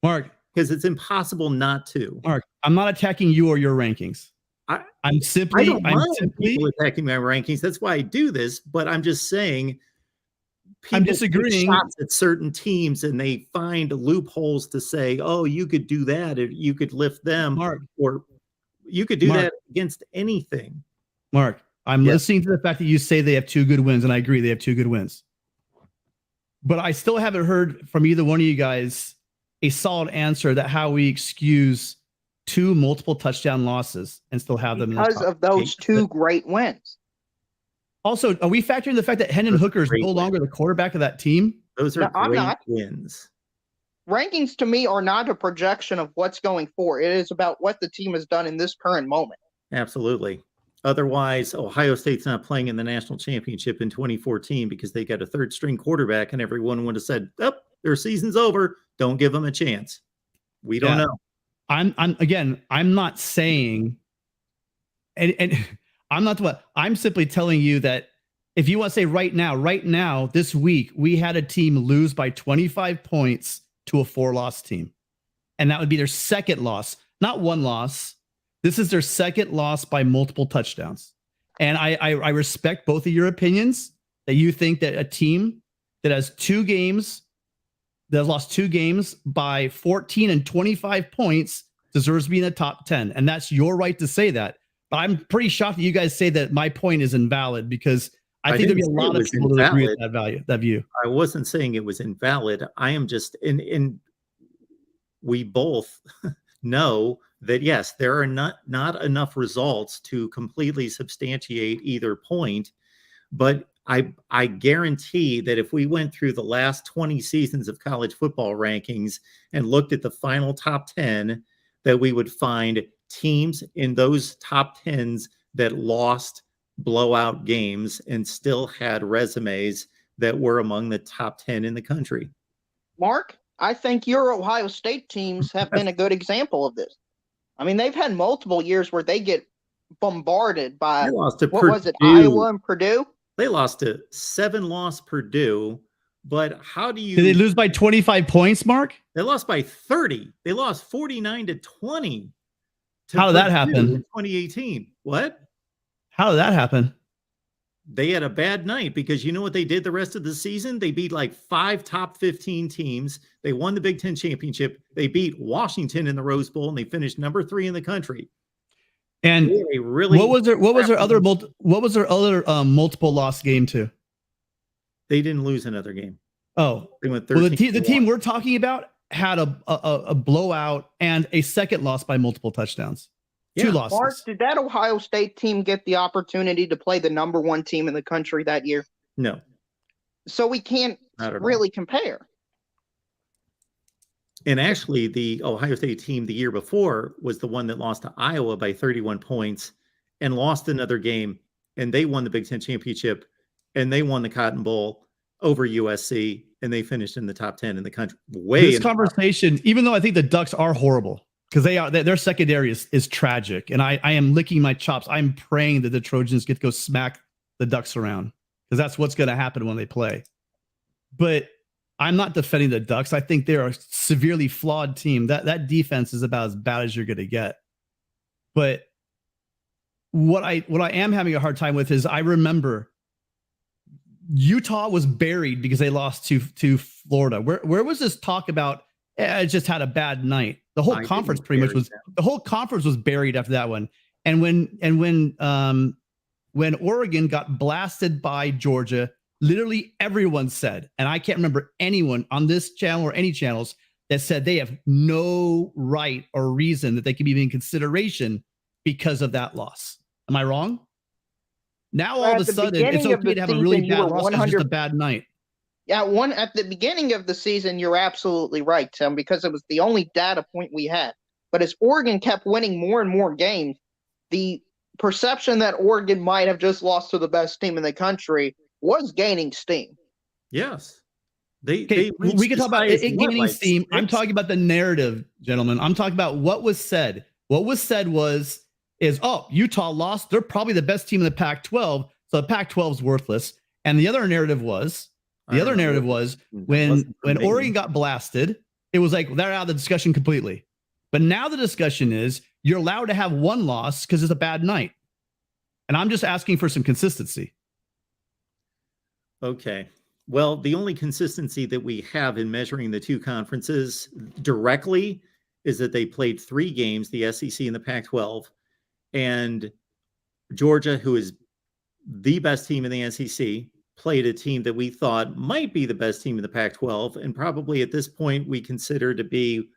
Speaker 6: Mark,
Speaker 1: because it's impossible not to.
Speaker 6: I'm not attacking you or your rankings. I'm
Speaker 1: I
Speaker 6: simply
Speaker 1: don't mind people attacking my rankings. That's why I do this. But I'm just saying,
Speaker 6: I'm
Speaker 1: people take
Speaker 6: disagreeing.
Speaker 1: shots at certain teams and they find loopholes to say, "Oh, you could do that, or you could lift them,
Speaker 6: Mark,
Speaker 1: or you could do
Speaker 6: Mark.
Speaker 1: that against anything."
Speaker 6: Mark, I'm
Speaker 1: Yes.
Speaker 6: listening to the fact that you say they have 2 good wins, and I agree they have 2 good wins. But I still haven't heard from either one of you guys a solid answer that how we excuse 2 multiple touchdown losses and still have them in the
Speaker 4: Because
Speaker 6: top
Speaker 4: of those
Speaker 6: 8.
Speaker 4: 2 great wins.
Speaker 6: Also, are we factoring the fact that Hendon
Speaker 1: Those are
Speaker 6: Hooker is
Speaker 1: great
Speaker 6: no
Speaker 1: wins.
Speaker 6: longer the quarterback of that team?
Speaker 1: Those are
Speaker 4: No, I'm
Speaker 1: great
Speaker 4: not.
Speaker 1: wins.
Speaker 4: Rankings to me are not a projection of what's going forward. It is about what the team has done in this current moment.
Speaker 1: Absolutely. Otherwise, Ohio State's not playing in the national championship in 2014 because they got a 3rd-string quarterback, and everyone would have said, "Oh, their season's over. Don't give them a chance." We don't
Speaker 6: Yeah.
Speaker 1: know.
Speaker 6: I'm not saying, and I'm not what I'm simply telling you that if you want to say right now, this week, we had a team lose by 25 points to a 4-loss team. And that would be their 2nd loss, not 1 loss. This is their 2nd loss by multiple touchdowns. And I respect both of your opinions that you think that a team that has 2 games, that has lost 2 games by 14 and 25 points deserves to be in the top 10. And that's your right to say that. But I'm pretty shocked that you guys say that my point is invalid, because I think there'd be a
Speaker 1: didn't say
Speaker 6: lot
Speaker 1: it
Speaker 6: of
Speaker 1: was
Speaker 6: people that agree with
Speaker 1: invalid.
Speaker 6: that view.
Speaker 1: I wasn't saying it was invalid. I am just in we both know that yes, there are not enough results to completely substantiate either point, but I guarantee that if we went through the last 20 seasons of college football rankings and looked at the final top 10, that we would find teams in those top 10s that lost blowout games and still had resumes that were among the top 10 in the country.
Speaker 4: Mark, I think your Ohio State teams have been a good example of this. I mean, they've had multiple years where they get bombarded by,
Speaker 1: They lost to
Speaker 4: what
Speaker 1: Purdue.
Speaker 4: was it, Iowa and Purdue?
Speaker 1: They lost to 7-loss Purdue, but how do you?
Speaker 6: Did they lose by 25 points, Mark?
Speaker 1: They lost by 30. They lost 49-20. to
Speaker 6: How did that
Speaker 1: Purdue
Speaker 6: happen?
Speaker 1: in 2018? What?
Speaker 6: How did that happen?
Speaker 1: They had a bad night because you know what they did the rest of the season? They beat like 5 top 15 teams. They won the Big Ten championship. They beat Washington in the Rose Bowl, and they finished number 3 in the country.
Speaker 6: And
Speaker 1: They had a really
Speaker 6: what was their other multiple loss game too?
Speaker 1: They didn't lose another game.
Speaker 6: Oh,
Speaker 1: They went
Speaker 6: well,
Speaker 1: 13.
Speaker 6: the team we're talking about had a blowout and a 2nd loss by multiple touchdowns. 2
Speaker 1: Yeah.
Speaker 6: losses.
Speaker 4: Mark, did that Ohio State team get the opportunity to play the number 1 team in the country that year?
Speaker 1: No,
Speaker 4: So we can't
Speaker 1: not at all.
Speaker 4: really compare.
Speaker 1: And actually, the Ohio State team the year before was the one that lost to Iowa by 31 points and lost another game and they won the Big Ten championship, and they won the Cotton Bowl over USC, and they finished in the top 10 in the country.
Speaker 6: This conversation, even though I think the Ducks are horrible, because their secondary is tragic, and I am licking my chops. I'm praying that the Trojans get to go smack the Ducks around, because that's what's going to happen when they play. But I'm not defending the Ducks. I think they're a severely flawed team. That defense is about as bad as you're going to get. But what I am having a hard time with is I remember Utah was buried because they lost to Florida. Where was this talk about? I just had a bad night. The whole conference pretty much was the whole conference was buried after that one. And when Oregon got blasted by Georgia, literally everyone said, and I can't remember anyone on this channel or any channels that said they have no right or reason that they can be in consideration because of that loss. Am I wrong? Now all of a sudden it's okay to have a really bad loss because it's just a bad night.
Speaker 4: Yeah, at the beginning of the season, you're absolutely right, Tim, because it was the only data point we had. But as Oregon kept winning more and more games, the perception that Oregon might have just lost to the best team in the country was gaining steam.
Speaker 1: Yes.
Speaker 6: We can talk about it gaining steam. I'm talking about the narrative, gentlemen. I'm talking about what was said. What was said is, oh, Utah lost. They're probably the best team in the Pac-12, so the Pac-12 is worthless. And the other narrative was when Oregon got blasted, it was like they're out of the discussion completely. But now the discussion is you're allowed to have one loss because it's a bad night. And I'm just asking for some consistency.
Speaker 1: Okay. Well, the only consistency that we have in measuring the two conferences directly is that they played 3 games, the SEC and the Pac-12, and Georgia, who is the best team in the SEC, played a team that we thought might be the best team in the Pac-12, and probably at this point we consider to be,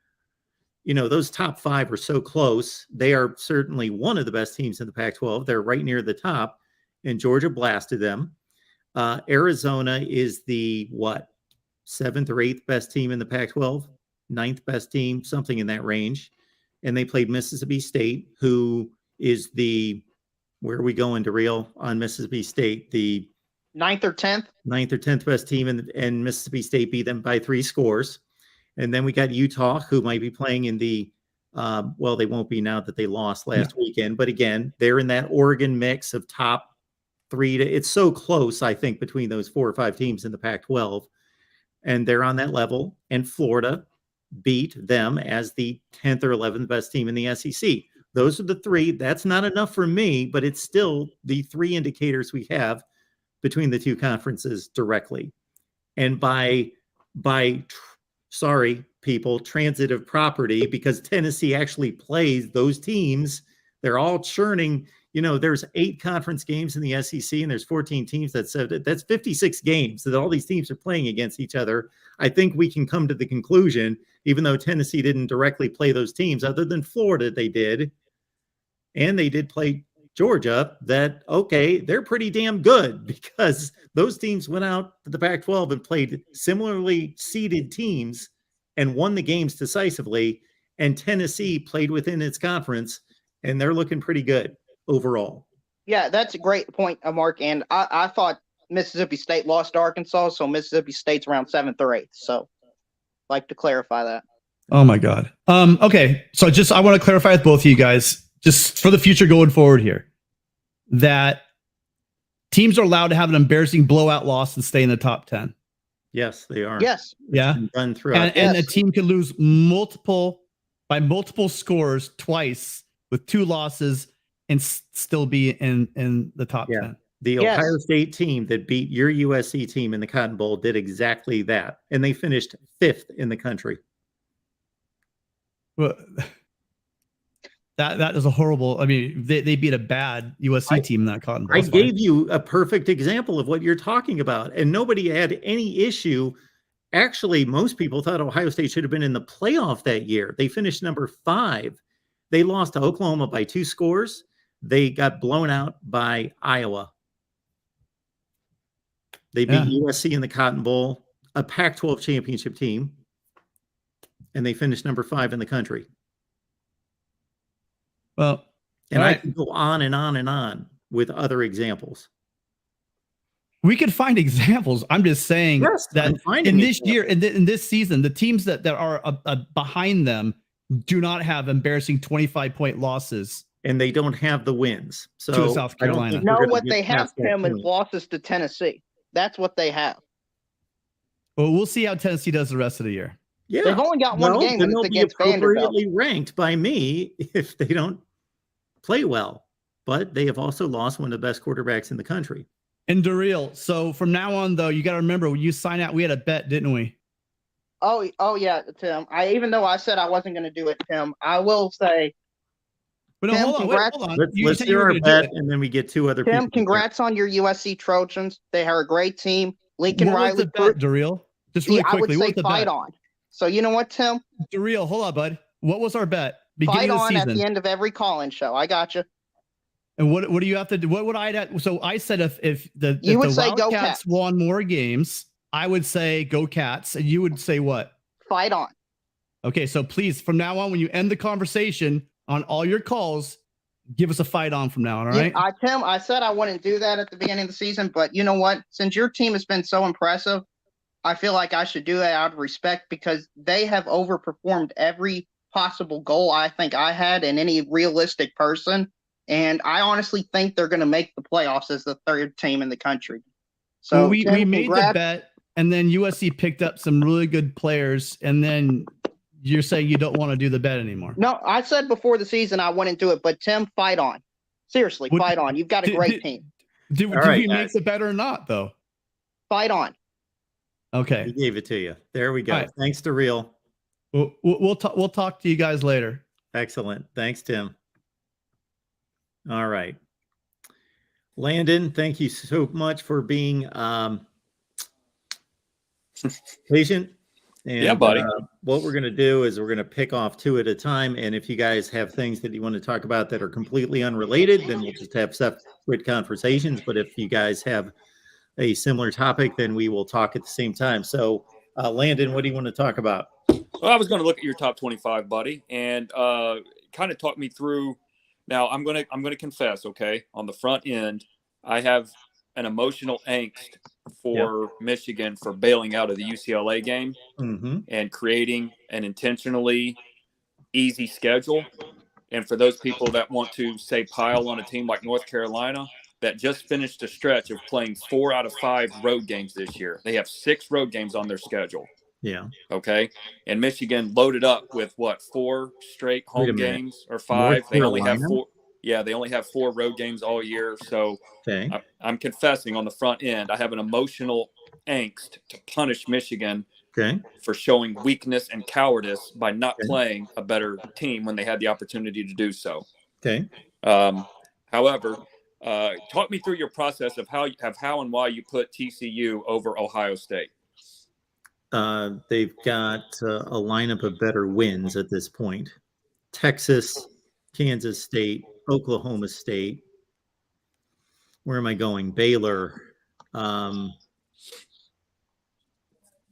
Speaker 1: those top 5 are so close. They are certainly one of the best teams in the Pac-12. They're right near the top, and Georgia blasted them. Arizona is the 7th or 8th best team in the Pac-12, 9th best team, something in that range. And they played Mississippi State, who is where are we going to reel on Mississippi State? The
Speaker 4: 9th or 10th
Speaker 1: best team, and Mississippi State beat them by 3 scores. And then we got Utah, who might be playing in the they won't be now that they lost last weekend. But again, they're in that Oregon mix of top 3 it's so close, I think, between those 4 or 5 teams in the Pac-12, and they're on that level. And Florida beat them as the 10th or 11th best team in the SEC. Those are the 3. That's not enough for me, but it's still the 3 indicators we have between the two conferences directly. And sorry, people, transitive property, because Tennessee actually plays those teams. They're all churning. There's 8 conference games in the SEC, and there's 14 teams. That's 56 games that all these teams are playing against each other. I think we can come to the conclusion, even though Tennessee didn't directly play those teams, other than Florida, they did. And they did play Georgia, that, okay, they're pretty damn good, because those teams went out to the Pac-12 and played similarly seeded teams and won the games decisively. And Tennessee played within its conference, and they're looking pretty good overall.
Speaker 4: Yeah, that's a great point, Mark. And I thought Mississippi State lost to Arkansas, so Mississippi State's around 7th or 8th. So like to clarify that.
Speaker 6: Oh my God. Okay. So I want to clarify with both of you guys, just for the future going forward here, that teams are allowed to have an embarrassing blowout loss and stay in the top 10.
Speaker 1: Yes, they are.
Speaker 4: Yes.
Speaker 6: Yeah.
Speaker 1: Done throughout.
Speaker 6: And a team can lose by multiple scores twice with 2 losses and still be in the top 10.
Speaker 1: The Ohio State team that beat your USC team in the Cotton Bowl did exactly that. And they finished 5th in the country.
Speaker 6: Well, that is a horrible. I mean, they beat a bad USC team in that Cotton Bowl.
Speaker 1: I gave you a perfect example of what you're talking about, and nobody had any issue. Actually, most people thought Ohio State should have been in the playoff that year. They finished number 5. They lost to Oklahoma by 2 scores. They got blown out by Iowa. They beat USC in the Cotton Bowl, a Pac-12 championship team, and they finished number 5 in the country.
Speaker 6: Well,
Speaker 1: and I can go on and on and on. with other examples.
Speaker 6: We could find examples. I'm just saying
Speaker 1: Yes,
Speaker 6: that
Speaker 1: I'm finding
Speaker 6: in this
Speaker 1: examples.
Speaker 6: year, in this season, the teams that are behind them do not have embarrassing 25-point losses
Speaker 1: And they don't have the wins. So
Speaker 6: to South
Speaker 1: I don't
Speaker 6: Carolina.
Speaker 1: think we're
Speaker 4: No,
Speaker 1: gonna
Speaker 4: what
Speaker 1: get
Speaker 4: they have,
Speaker 1: past that
Speaker 4: Tim, is
Speaker 1: point.
Speaker 4: losses to Tennessee. That's what they have.
Speaker 6: Well, we'll see how Tennessee does the rest of the year.
Speaker 1: Yeah.
Speaker 4: They've only got one game,
Speaker 1: then
Speaker 4: and
Speaker 1: they'll
Speaker 4: it's
Speaker 1: be
Speaker 4: against Vanderbilt.
Speaker 1: appropriately ranked by me if they don't play well. But they have also lost one of the best quarterbacks in the country.
Speaker 6: And Daryl, so from now on, though, you got to remember when you sign out, we had a bet, didn't we?
Speaker 4: Oh yeah, Tim. Even though I said I wasn't going to do it, Tim, I will say,
Speaker 6: But no,
Speaker 4: Tim,
Speaker 6: hold on,
Speaker 4: congrats.
Speaker 6: hold on.
Speaker 1: Let's
Speaker 6: said
Speaker 1: hear
Speaker 6: were
Speaker 1: our
Speaker 6: gonna do
Speaker 1: bet,
Speaker 6: it.
Speaker 1: and then we get two other people.
Speaker 4: Tim, congrats on your USC Trojans. They are a great team. Lincoln
Speaker 6: What was
Speaker 4: Riley.
Speaker 6: the bet, Daryl? Just really
Speaker 4: I would
Speaker 6: quickly, what
Speaker 4: say
Speaker 6: was the
Speaker 4: fight
Speaker 6: bet?
Speaker 4: on. So you know what, Tim?
Speaker 6: Daryl, hold on, bud. What was our bet? Beginning
Speaker 4: Fight
Speaker 6: of the
Speaker 4: on at
Speaker 6: season.
Speaker 4: the end of every call-in show. I got you.
Speaker 6: And what do you have to do? What would I? So I said if the
Speaker 4: say go
Speaker 6: Wildcats
Speaker 4: Cats.
Speaker 6: won more games, I would say go Cats, and you would say what?
Speaker 4: Fight on.
Speaker 6: Okay, so please, from now on, when you end the conversation on all your calls, give us a fight on from now on. All right?
Speaker 4: Tim, I said I wouldn't do that at the beginning of the season, but you know what? Since your team has been so impressive, I feel like I should do that out of respect because they have overperformed every possible goal I think I had and any realistic person. And I honestly think they're going to make the playoffs as the third team in the country. So
Speaker 6: Well, we
Speaker 4: Tim,
Speaker 6: made the
Speaker 4: congrats.
Speaker 6: bet, and then USC picked up some really good players, and then you're saying you don't want to do the bet anymore.
Speaker 4: No, I said before the season I wouldn't do it, but Tim, fight on. Seriously, fight on. You've got a great team.
Speaker 6: Did
Speaker 1: right,
Speaker 6: we make
Speaker 1: guys.
Speaker 6: the bet or not, though?
Speaker 4: Fight on.
Speaker 6: Okay.
Speaker 1: We gave it to you. There we go.
Speaker 6: All right.
Speaker 1: Thanks to Real.
Speaker 6: We'll talk to you guys later.
Speaker 1: Excellent. Thanks, Tim. All right. Landon, thank you so much for being patient. And,
Speaker 7: Yeah, buddy.
Speaker 1: What we're going to do is we're going to pick off two at a time. And if you guys have things that you want to talk about that are completely unrelated, then we'll just have separate conversations. But if you guys have a similar topic, then we will talk at the same time. So, Landon, what do you want to talk about?
Speaker 7: Well, I was going to look at your top 25, buddy, and kind of talk me through. Now, I'm going to confess, okay, on the front end, I have an emotional angst for Michigan for bailing out of the UCLA game and creating an intentionally easy schedule. And for those people that want to say pile on a team like North Carolina that just finished a stretch of playing 4 out of 5 road games this year. They have 6 road games on their schedule.
Speaker 1: Yeah.
Speaker 7: Okay. And Michigan loaded up with 4 straight home games or 5. They only have 4. Yeah, they only have 4 road games all year. So I'm confessing on the front end, I have an emotional angst to punish Michigan for showing weakness and cowardice by not playing a better team when they had the opportunity to do so.
Speaker 1: Okay.
Speaker 7: However, talk me through your process of how and why you put TCU over Ohio State.
Speaker 1: They've got a lineup of better wins at this point. Texas, Kansas State, Oklahoma State. Where am I going? Baylor.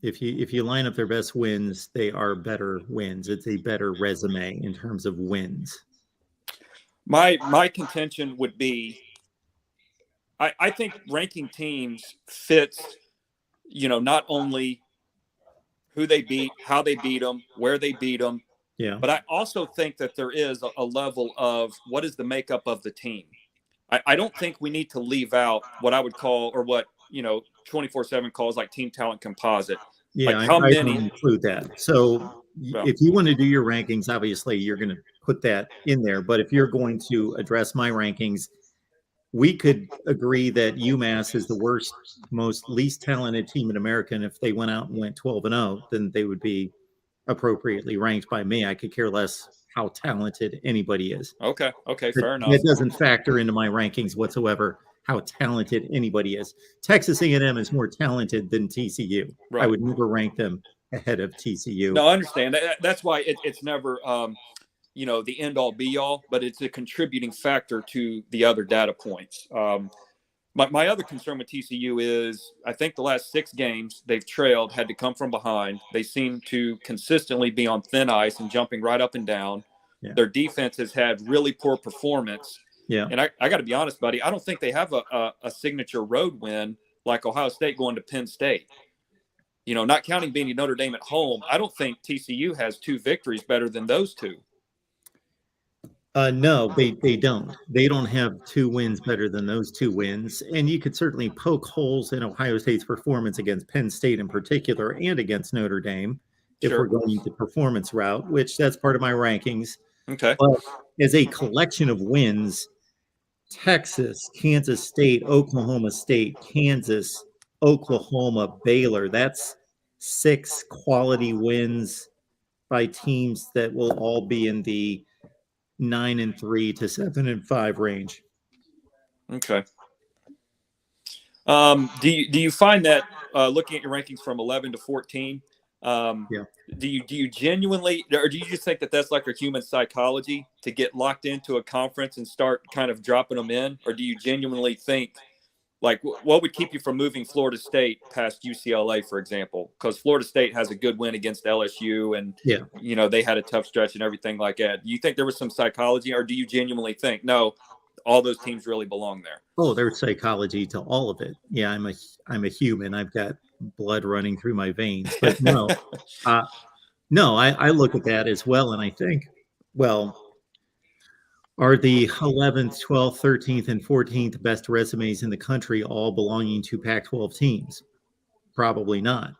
Speaker 1: If you line up their best wins, they are better wins. It's a better resume in terms of wins.
Speaker 7: My contention would be, I think ranking teams fits, not only who they beat, how they beat them, where they beat them.
Speaker 1: Yeah.
Speaker 7: But I also think that there is a level of what is the makeup of the team. I don't think we need to leave out what I would call, or what 24/7 calls like team talent composite.
Speaker 1: Yeah,
Speaker 7: like how
Speaker 1: I
Speaker 7: many
Speaker 1: include that. So if you want to do your rankings, obviously you're going to put that in there. But if you're going to address my rankings, we could agree that UMass is the worst, least talented team in America. And if they went out and went 12-0, then they would be appropriately ranked by me. I could care less how talented anybody is.
Speaker 7: Okay, fair enough.
Speaker 1: It doesn't factor into my rankings whatsoever how talented anybody is. Texas A&M is more talented than TCU.
Speaker 7: Right.
Speaker 1: I would never rank them ahead of TCU.
Speaker 7: No, I understand. That's why it's never the end all be all, but it's a contributing factor to the other data points. My other concern with TCU is I think the last 6 games they've trailed, had to come from behind. They seem to consistently be on thin ice and jumping right up and down. Yeah. Their defense has had really poor performance.
Speaker 1: Yeah.
Speaker 7: And I got to be honest, buddy, I don't think they have a signature road win like Ohio State going to Penn State. You know, not counting beating Notre Dame at home, I don't think TCU has 2 victories better than those 2.
Speaker 1: No, they don't. They don't have 2 wins better than those 2 wins. And you could certainly poke holes in Ohio State's performance against Penn State in particular and against Notre Dame if
Speaker 7: Sure.
Speaker 1: we're going the performance route, which that's part of my rankings.
Speaker 7: Okay.
Speaker 1: But as a collection of wins, Texas, Kansas State, Oklahoma State, Kansas, Oklahoma, Baylor, that's 6 quality wins by teams that will all be in the 9-3 to 7-5 range.
Speaker 7: Okay. Do you find that looking at your rankings from 11 to 14,
Speaker 1: Yeah.
Speaker 7: do you genuinely, or do you just think that that's like a human psychology to get locked into a conference and start kind of dropping them in, or do you genuinely think, like, what would keep you from moving Florida State past UCLA, for example? Because Florida State has a good win against LSU, and
Speaker 1: Yeah.
Speaker 7: you know they had a tough stretch and everything like that. Do you think there was some psychology, or do you genuinely think no, all those teams really belong there?
Speaker 1: Oh, there's psychology to all of it. Yeah, I'm a human. I've got blood running through my veins. But no, I look at that as well, and I think, well, are the 11th, 12th, 13th, and 14th best resumes in the country all belonging to Pac-12 teams? Probably not,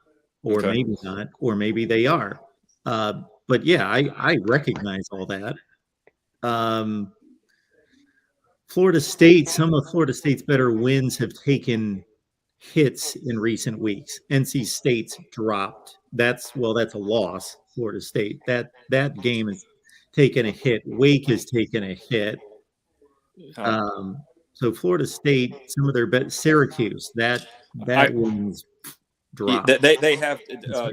Speaker 1: or
Speaker 7: Okay.
Speaker 1: maybe not, or maybe they are. But yeah, I recognize all that. Florida State, some of Florida State's better wins have taken hits in recent weeks. NC State's dropped. That's a loss. Florida State. That game has taken a hit. Wake has taken a hit. So Florida State, some of their Syracuse, that wins dropped.
Speaker 7: They have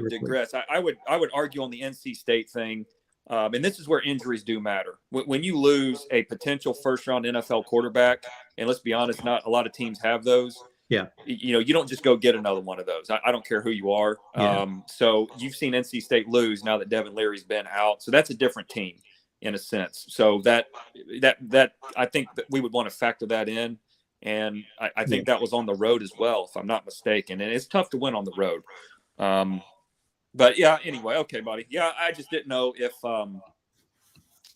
Speaker 7: digressed. I would argue on the NC State thing, and this is where injuries do matter. When you lose a potential first-round NFL quarterback, and let's be honest, not a lot of teams have those.
Speaker 1: Yeah.
Speaker 7: You know, you don't just go get another one of those. I don't care who you are.
Speaker 1: Yeah.
Speaker 7: So you've seen NC State lose now that Devin Leary's been out. So that's a different team in a sense. So that I think that we would want to factor that in. And I think that was on the road as well, if I'm not mistaken. And it's tough to win on the road. But yeah, anyway, okay, buddy. Yeah, I just didn't know if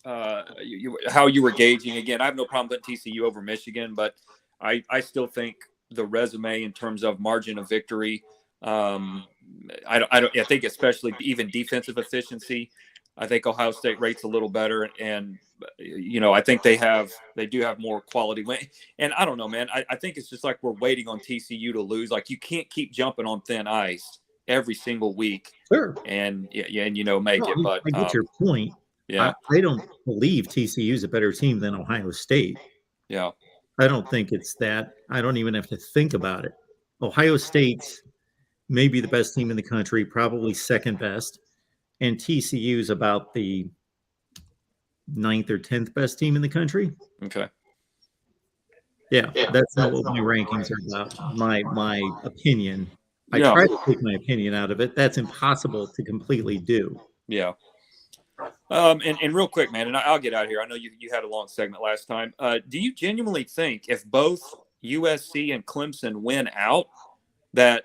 Speaker 7: how you were gauging. Again, I have no problem putting TCU over Michigan, but I still think the resume in terms of margin of victory, I think especially even defensive efficiency, I think Ohio State rates a little better, and you know I think they do have more quality. And I don't know, man. I think it's just like we're waiting on TCU to lose. Like you can't keep jumping on thin ice every single week.
Speaker 1: Sure.
Speaker 7: And you know make it. But
Speaker 1: I get your point.
Speaker 7: Yeah.
Speaker 1: I don't believe TCU is a better team than Ohio State.
Speaker 7: Yeah.
Speaker 1: I don't think it's that. I don't even have to think about it. Ohio State's maybe the best team in the country, probably second best. And TCU is about the 9th or 10th best team in the country.
Speaker 7: Okay.
Speaker 1: Yeah, that's not what my rankings are about. My opinion. I
Speaker 7: Yeah.
Speaker 1: try to take my opinion out of it. That's impossible to completely do.
Speaker 7: Yeah. And real quick, man, and I'll get out of here. I know you had a long segment last time. Do you genuinely think if both USC and Clemson win out, that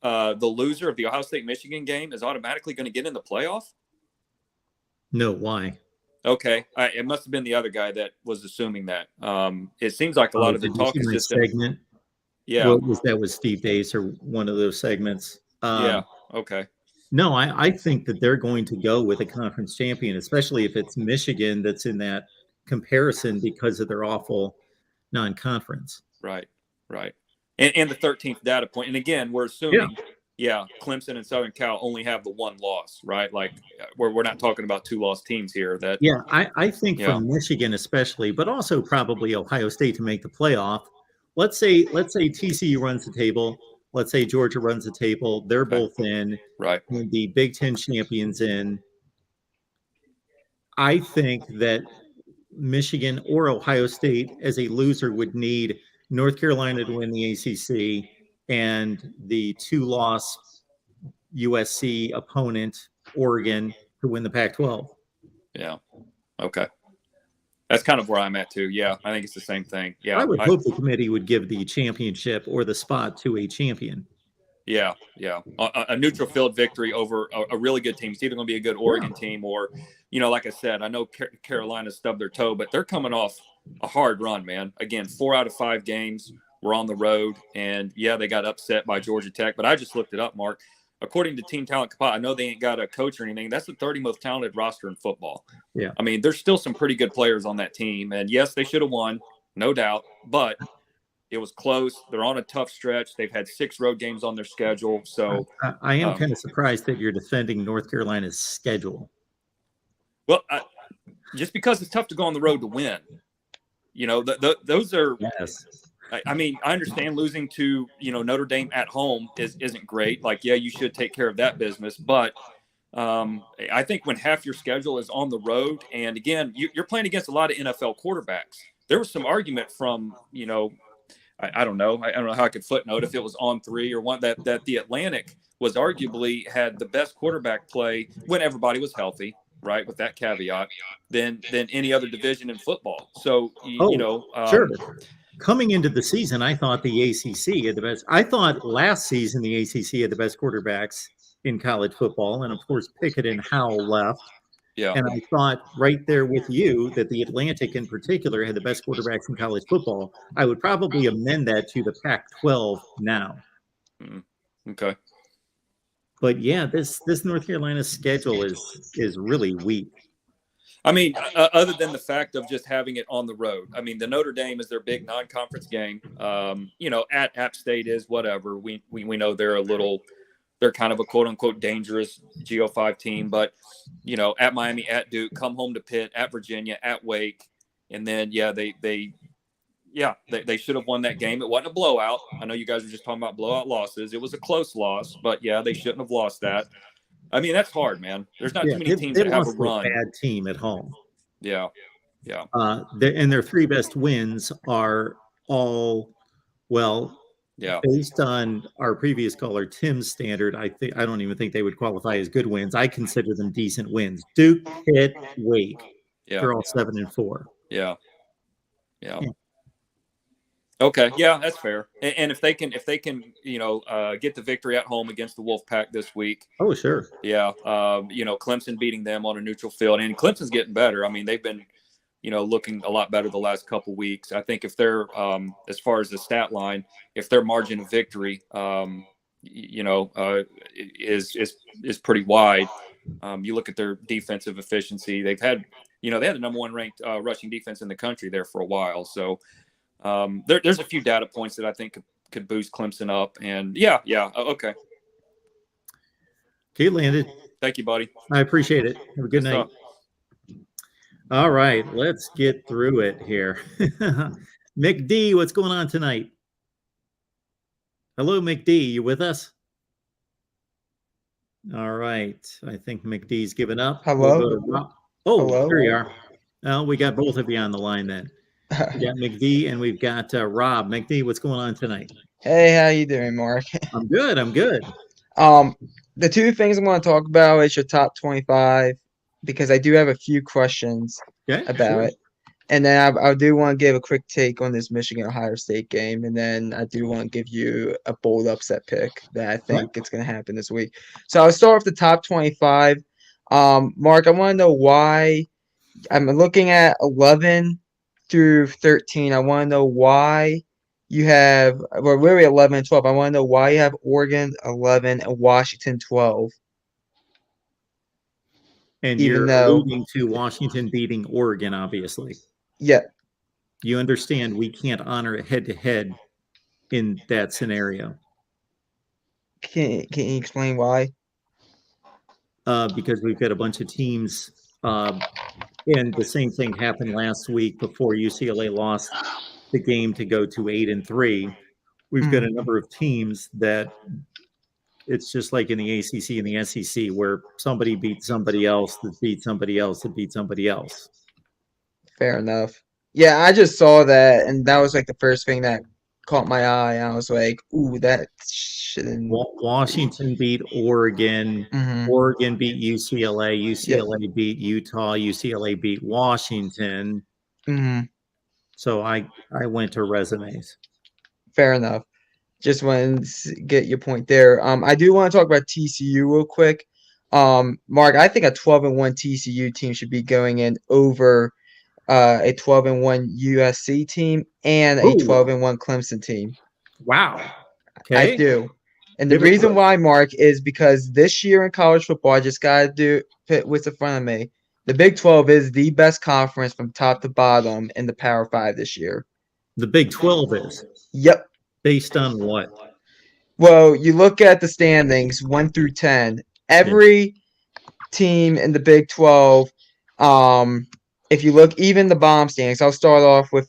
Speaker 7: the loser of the Ohio State-Michigan game is automatically going to get in the playoff?
Speaker 1: No, why?
Speaker 7: Okay. It must have been the other guy that was assuming that. It seems like a lot of the talk is just
Speaker 1: segment.
Speaker 7: Yeah.
Speaker 1: What was that? Was Steve Dace or one of those segments?
Speaker 7: Yeah. Okay.
Speaker 1: No, I think that they're going to go with a conference champion, especially if it's Michigan that's in that comparison because of their awful non-conference.
Speaker 7: Right. And the 13th data point. And again, we're assuming, Clemson and Southern Cal only have the one loss, right? Like we're not talking about 2-loss teams here. That
Speaker 1: I think for Michigan especially, but also probably Ohio State to make the playoff. Let's say TCU runs the table. Let's say Georgia runs the table. They're both in.
Speaker 7: Right.
Speaker 1: And the Big Ten champions in. I think that Michigan or Ohio State as a loser would need North Carolina to win the ACC and the 2-loss USC opponent, Oregon, to win the Pac-12.
Speaker 7: Yeah. Okay. That's kind of where I'm at too. Yeah, I think it's the same thing. Yeah,
Speaker 1: I would hope the committee would give the championship or the spot to a champion.
Speaker 7: Yeah. A neutral field victory over a really good team. It's either going to be a good Oregon team or, like I said, I know Carolina stubbed their toe, but they're coming off a hard run, man. Again, 4 out of 5 games were on the road, and they got upset by Georgia Tech. But I just looked it up, Mark. According to Team Talent Kappa, I know they ain't got a coach or anything. That's the 30th most talented roster in football.
Speaker 1: Yeah.
Speaker 7: I mean, there's still some pretty good players on that team, and yes, they should have won, no doubt, but it was close. They're on a tough stretch. They've had 6 road games on their schedule. So
Speaker 1: I am kind of surprised that you're defending North Carolina's schedule.
Speaker 7: Well, just because it's tough to go on the road to win, those are.
Speaker 1: Yes.
Speaker 7: I mean, I understand losing to Notre Dame at home isn't great. Like, you should take care of that business, but I think when half your schedule is on the road, and again, you're playing against a lot of NFL quarterbacks. There was some argument from I don't know how I could footnote if it was on 3 or 1 that the Atlantic was arguably had the best quarterback play when everybody was healthy, right? With that caveat, than any other division in football. So
Speaker 1: sure. Coming into the season, I thought the ACC had the best. I thought last season the ACC had the best quarterbacks in college football, and of course Pickett and Howell left.
Speaker 7: Yeah.
Speaker 1: And I thought right there with you that the Atlantic in particular had the best quarterbacks in college football. I would probably amend that to the Pac-12 now.
Speaker 7: Okay.
Speaker 1: But yeah, this North Carolina schedule is really weak.
Speaker 7: I mean, other than the fact of just having it on the road. I mean, the Notre Dame is their big non-conference game. At App State is whatever. We know they're kind of a quote unquote dangerous Go5 team, but at Miami, at Duke, come home to Pitt, at Virginia, at Wake, and then they should have won that game. It wasn't a blowout. I know you guys were just talking about blowout losses. It was a close loss, but they shouldn't have lost that. I mean, that's hard, man. There's not too many teams that have a run.
Speaker 1: A bad team at home.
Speaker 7: Yeah.
Speaker 1: And their 3 best wins are all based on our previous caller Tim's standard. I don't even think they would qualify as good wins. I consider them decent wins. Duke, Pitt, Wake.
Speaker 7: Yeah.
Speaker 1: They're all 7-4.
Speaker 7: Yeah. Okay, that's fair. And if they can, get the victory at home against the Wolfpack this week.
Speaker 1: Oh, sure.
Speaker 7: Yeah. Clemson beating them on a neutral field, and Clemson's getting better. I mean, they've been, looking a lot better the last couple weeks. I think if they're, as far as the stat line, if their margin of victory, is pretty wide. You look at their defensive efficiency. They've had, they had the number 1 ranked rushing defense in the country there for a while. So. There's a few data points that I think could boost Clemson up, and okay.
Speaker 1: Okay, Landon.
Speaker 7: Thank you, buddy.
Speaker 1: I appreciate it. Have a good night. All right, let's get through it here. McD, what's going on tonight? Hello, McD. You with us? All right. I think McD's given up.
Speaker 8: Hello.
Speaker 1: Hello. There you are. Well, we got both of you on the line then. We got McD and we've got Rob. McD, what's going on tonight?
Speaker 8: Hey, how you doing, Mark?
Speaker 1: I'm good.
Speaker 8: The 2 things I want to talk about is your top 25, because I do have a few questions about it. And then I do want to give a quick take on this Michigan-Ohio State game. And then I do want to give you a bold upset pick that I think it's going to happen this week. So I'll start with the top 25. Mark, I want to know why I'm looking at 11 through 13. I want to know why you have, well, really 11 and 12. I want to know why you have Oregon 11 and Washington 12.
Speaker 1: And you're alluding to Washington beating Oregon, obviously.
Speaker 8: Yeah.
Speaker 1: You understand we can't honor a head-to-head in that scenario.
Speaker 8: Can you explain why?
Speaker 1: Because we've got a bunch of teams, and the same thing happened last week before UCLA lost the game to go to 8-3. We've got a number of teams that it's just like in the ACC and the SEC where somebody beats somebody else that beat somebody else that beat somebody else.
Speaker 8: Fair enough. Yeah, I just saw that, and that was like the first thing that caught my eye. I was like, ooh, that shouldn't.
Speaker 1: Washington beat Oregon. Oregon beat UCLA. UCLA beat Utah. UCLA beat Washington.
Speaker 8: Mhm.
Speaker 1: So I went to resumes.
Speaker 8: Fair enough. Just wanted to get your point there. I do want to talk about TCU real quick. Mark, I think a 12-1 TCU team should be going in over a 12-1 USC team and a
Speaker 1: Ooh.
Speaker 8: 12-1 Clemson team.
Speaker 1: Wow.
Speaker 8: I
Speaker 1: Okay.
Speaker 8: do. And the
Speaker 1: Give it to
Speaker 8: reason
Speaker 1: us.
Speaker 8: why, Mark, is because this year in college football, I just got to put what's in front of me. The Big 12 is the best conference from top to bottom in the Power 5 this year.
Speaker 1: The Big 12 is.
Speaker 8: Yep.
Speaker 1: Based on what?
Speaker 8: Well, you look at the standings 1 through 10. Every team in the Big 12, if you look even the bomb standings, I'll start off with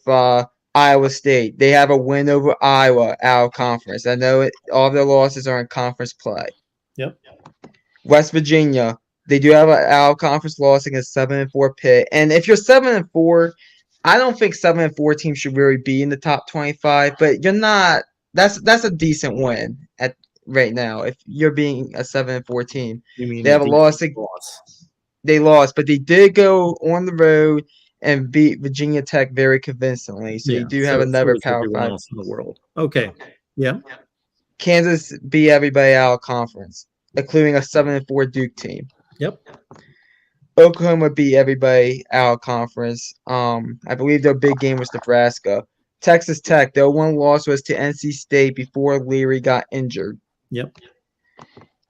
Speaker 8: Iowa State. They have a win over Iowa out of conference. I know all of their losses are in conference play.
Speaker 1: Yep.
Speaker 8: West Virginia, they do have an out of conference loss against 7-4 Pitt. And if you're 7-4, I don't think 7-4 teams should really be in the top 25, but you're not. That's a decent win at right now. If you're being a 7-4 team,
Speaker 1: You mean
Speaker 8: they have a loss. They lost, but they did go on the road and beat Virginia Tech very convincingly. So you do have another
Speaker 1: does
Speaker 8: Power
Speaker 1: everyone
Speaker 8: 5.
Speaker 1: else in the world. Okay. Yeah.
Speaker 8: Kansas beat everybody out of conference, including a 7-4 Duke team.
Speaker 1: Yep.
Speaker 8: Oklahoma beat everybody out of conference. I believe their big game was Nebraska. Texas Tech, their one loss was to NC State before Leary got injured.
Speaker 1: Yep.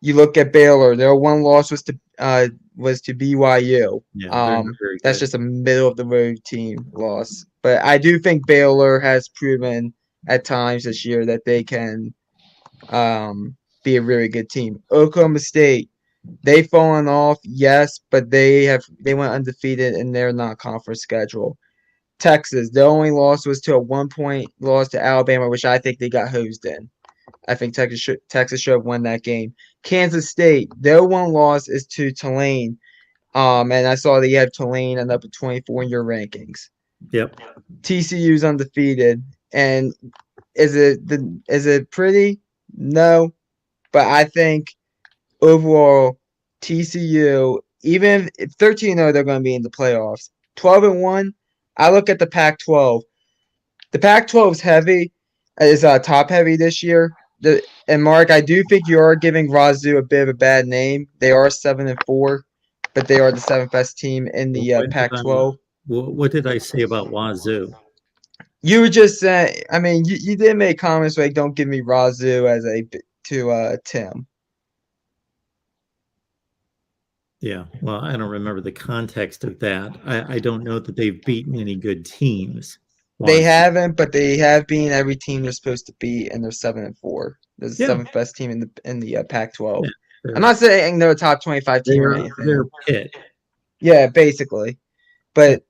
Speaker 8: You look at Baylor, their one loss was to BYU.
Speaker 1: Yeah, they're not very
Speaker 8: That's
Speaker 1: good.
Speaker 8: just a middle of the road team loss. But I do think Baylor has proven at times this year that they can be a really good team. Oklahoma State, they've fallen off, yes, but they went undefeated in their non-conference schedule. Texas, their only loss was to a 1-point loss to Alabama, which I think they got hosed in. I think Texas should have won that game. Kansas State, their one loss is to Tulane. And I saw that you have Tulane at number 24 in your rankings.
Speaker 1: Yep.
Speaker 8: TCU's undefeated. And is it pretty? No. But I think overall, TCU, even if 13-0, they're going to be in the playoffs. 12-1, I look at the Pac-12. The Pac-12 is heavy, is top heavy this year. And Mark, I do think you are giving Wazoo a bit of a bad name. They are 7-4, but they are the 7th best team in the Pac-12.
Speaker 1: What did I say about Wazoo?
Speaker 8: You were just saying. I mean, you did make comments like, "Don't give me Wazoo as to Tim."
Speaker 1: Yeah, well, I don't remember the context of that. I don't know that they've beaten any good teams.
Speaker 8: They haven't, but they have beaten every team they're supposed to beat, and they're 7-4. They're the 7th best team in the Pac-12. Yeah, I'm not saying they're a top 25 team or anything.
Speaker 1: They're Pitt.
Speaker 8: Yeah, basically. But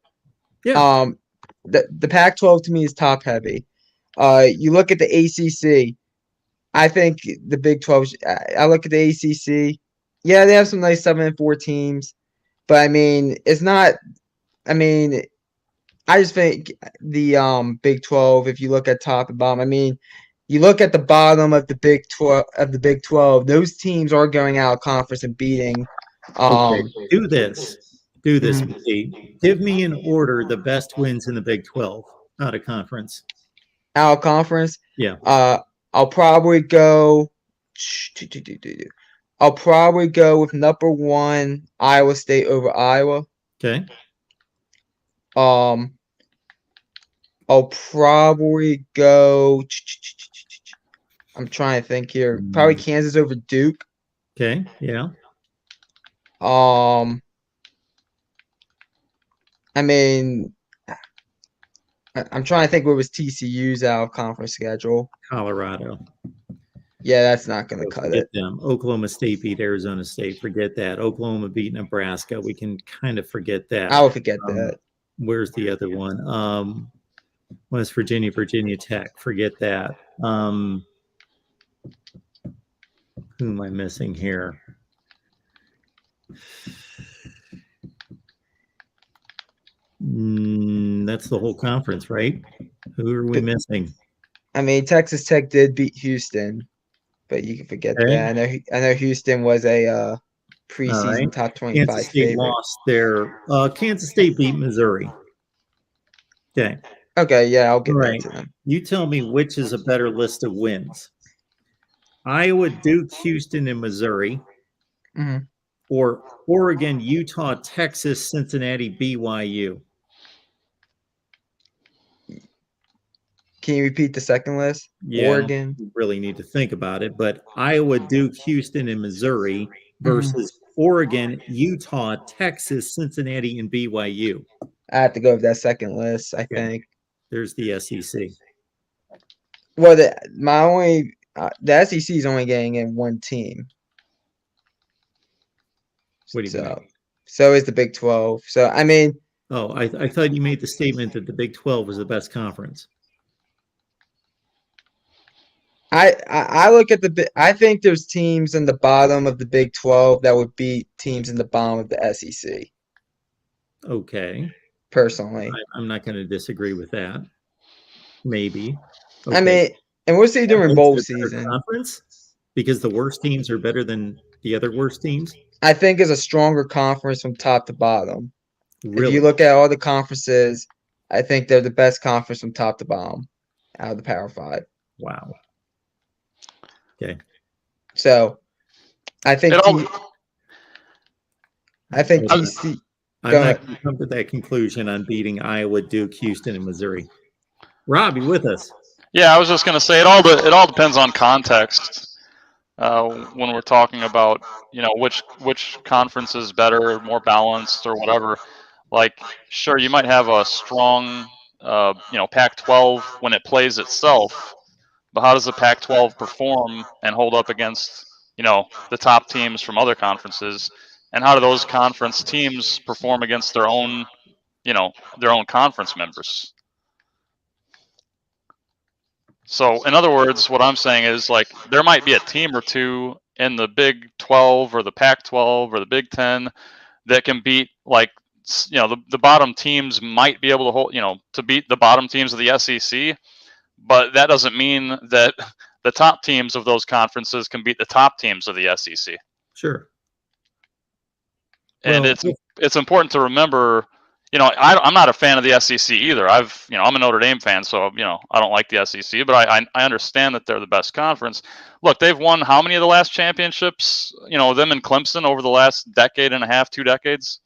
Speaker 8: the Pac-12 to me is top heavy. You look at the ACC. I think the Big 12. I look at the ACC. Yeah, they have some nice 7-4 teams, but I mean, it's not. I mean, I just think the Big 12. If you look at top and bottom, I mean, you look at the bottom of the Big 12. Those teams are going out of conference and beating.
Speaker 1: Okay, do this, Pete. Give me in order the best wins in the Big 12 out of conference.
Speaker 8: Out of conference,
Speaker 1: yeah.
Speaker 8: I'll probably go. I'll probably go with number 1 Iowa State over Iowa.
Speaker 1: Okay.
Speaker 8: I'll probably go. I'm trying to think here. Probably Kansas over Duke.
Speaker 1: Okay. Yeah.
Speaker 8: I mean, I'm trying to think what was TCU's out of conference schedule.
Speaker 1: Colorado.
Speaker 8: Yeah, that's not going to cut it.
Speaker 1: Them. Oklahoma State beat Arizona State. Forget that. Oklahoma beat Nebraska. We can kind of forget that.
Speaker 8: I would forget that.
Speaker 1: Where's the other one? West Virginia, Virginia Tech. Forget that. Who am I missing here? That's the whole conference, right? Who are we missing?
Speaker 8: I mean, Texas Tech did beat Houston, but you can forget that. I know Houston was a preseason top 25
Speaker 1: Kansas State
Speaker 8: favorite.
Speaker 1: lost their. Kansas State beat Missouri. Okay.
Speaker 8: Okay, yeah, I'll get
Speaker 1: All
Speaker 8: that
Speaker 1: right.
Speaker 8: to them.
Speaker 1: You tell me which is a better list of wins. Iowa, Duke, Houston, and Missouri,
Speaker 8: Mhm.
Speaker 1: or Oregon, Utah, Texas, Cincinnati, BYU.
Speaker 8: Can you repeat the second list?
Speaker 1: Yeah, I don't
Speaker 8: Oregon.
Speaker 1: really need to think about it, but Iowa, Duke, Houston, and Missouri
Speaker 8: Mm-hmm.
Speaker 1: versus Oregon, Utah, Texas, Cincinnati, and BYU.
Speaker 8: I have to go with that second list, I
Speaker 1: Okay.
Speaker 8: think.
Speaker 1: There's the SEC.
Speaker 8: Well, the SEC is only getting in one team.
Speaker 1: What do you mean?
Speaker 8: So is the Big 12. So I mean,
Speaker 1: Oh, I thought you made the statement that the Big 12 was the best conference.
Speaker 8: I look at I think there's teams in the bottom of the Big 12 that would beat teams in the bottom of the SEC.
Speaker 1: Okay.
Speaker 8: Personally,
Speaker 1: I'm not going to disagree with that. Maybe.
Speaker 8: Okay. I mean, and we'll see during bowl season.
Speaker 1: Conference? Because the worst teams are better than the other worst teams?
Speaker 8: I think it's a stronger conference from top to bottom.
Speaker 1: Really?
Speaker 8: If you look at all the conferences, I think they're the best conference from top to bottom out of the Power 5.
Speaker 1: Wow. Okay.
Speaker 8: So, I think TC.
Speaker 1: I'm not going to come to that conclusion on beating Iowa, Duke, Houston, and Missouri. Rob, you with us?
Speaker 9: Yeah, I was just going to say it all depends on context. When we're talking about, which conference is better, more balanced, or whatever. Like, sure, you might have a strong, Pac-12 when it plays itself, but how does the Pac-12 perform and hold up against, the top teams from other conferences, and how do those conference teams perform against their own conference members? So, in other words, what I'm saying is, like, there might be a team or two in the Big 12 or the Pac-12 or the Big 10 that can beat, like, the bottom teams might be able to hold, to beat the bottom teams of the SEC, but that doesn't mean that the top teams of those conferences can beat the top teams of the SEC.
Speaker 1: Sure.
Speaker 9: And it's important to remember. I'm not a fan of the SEC either. I'm a Notre Dame fan, so I don't like the SEC, but I understand that they're the best conference. Look, they've won how many of the last championships? Them and Clemson over the last decade and a half, 2 decades.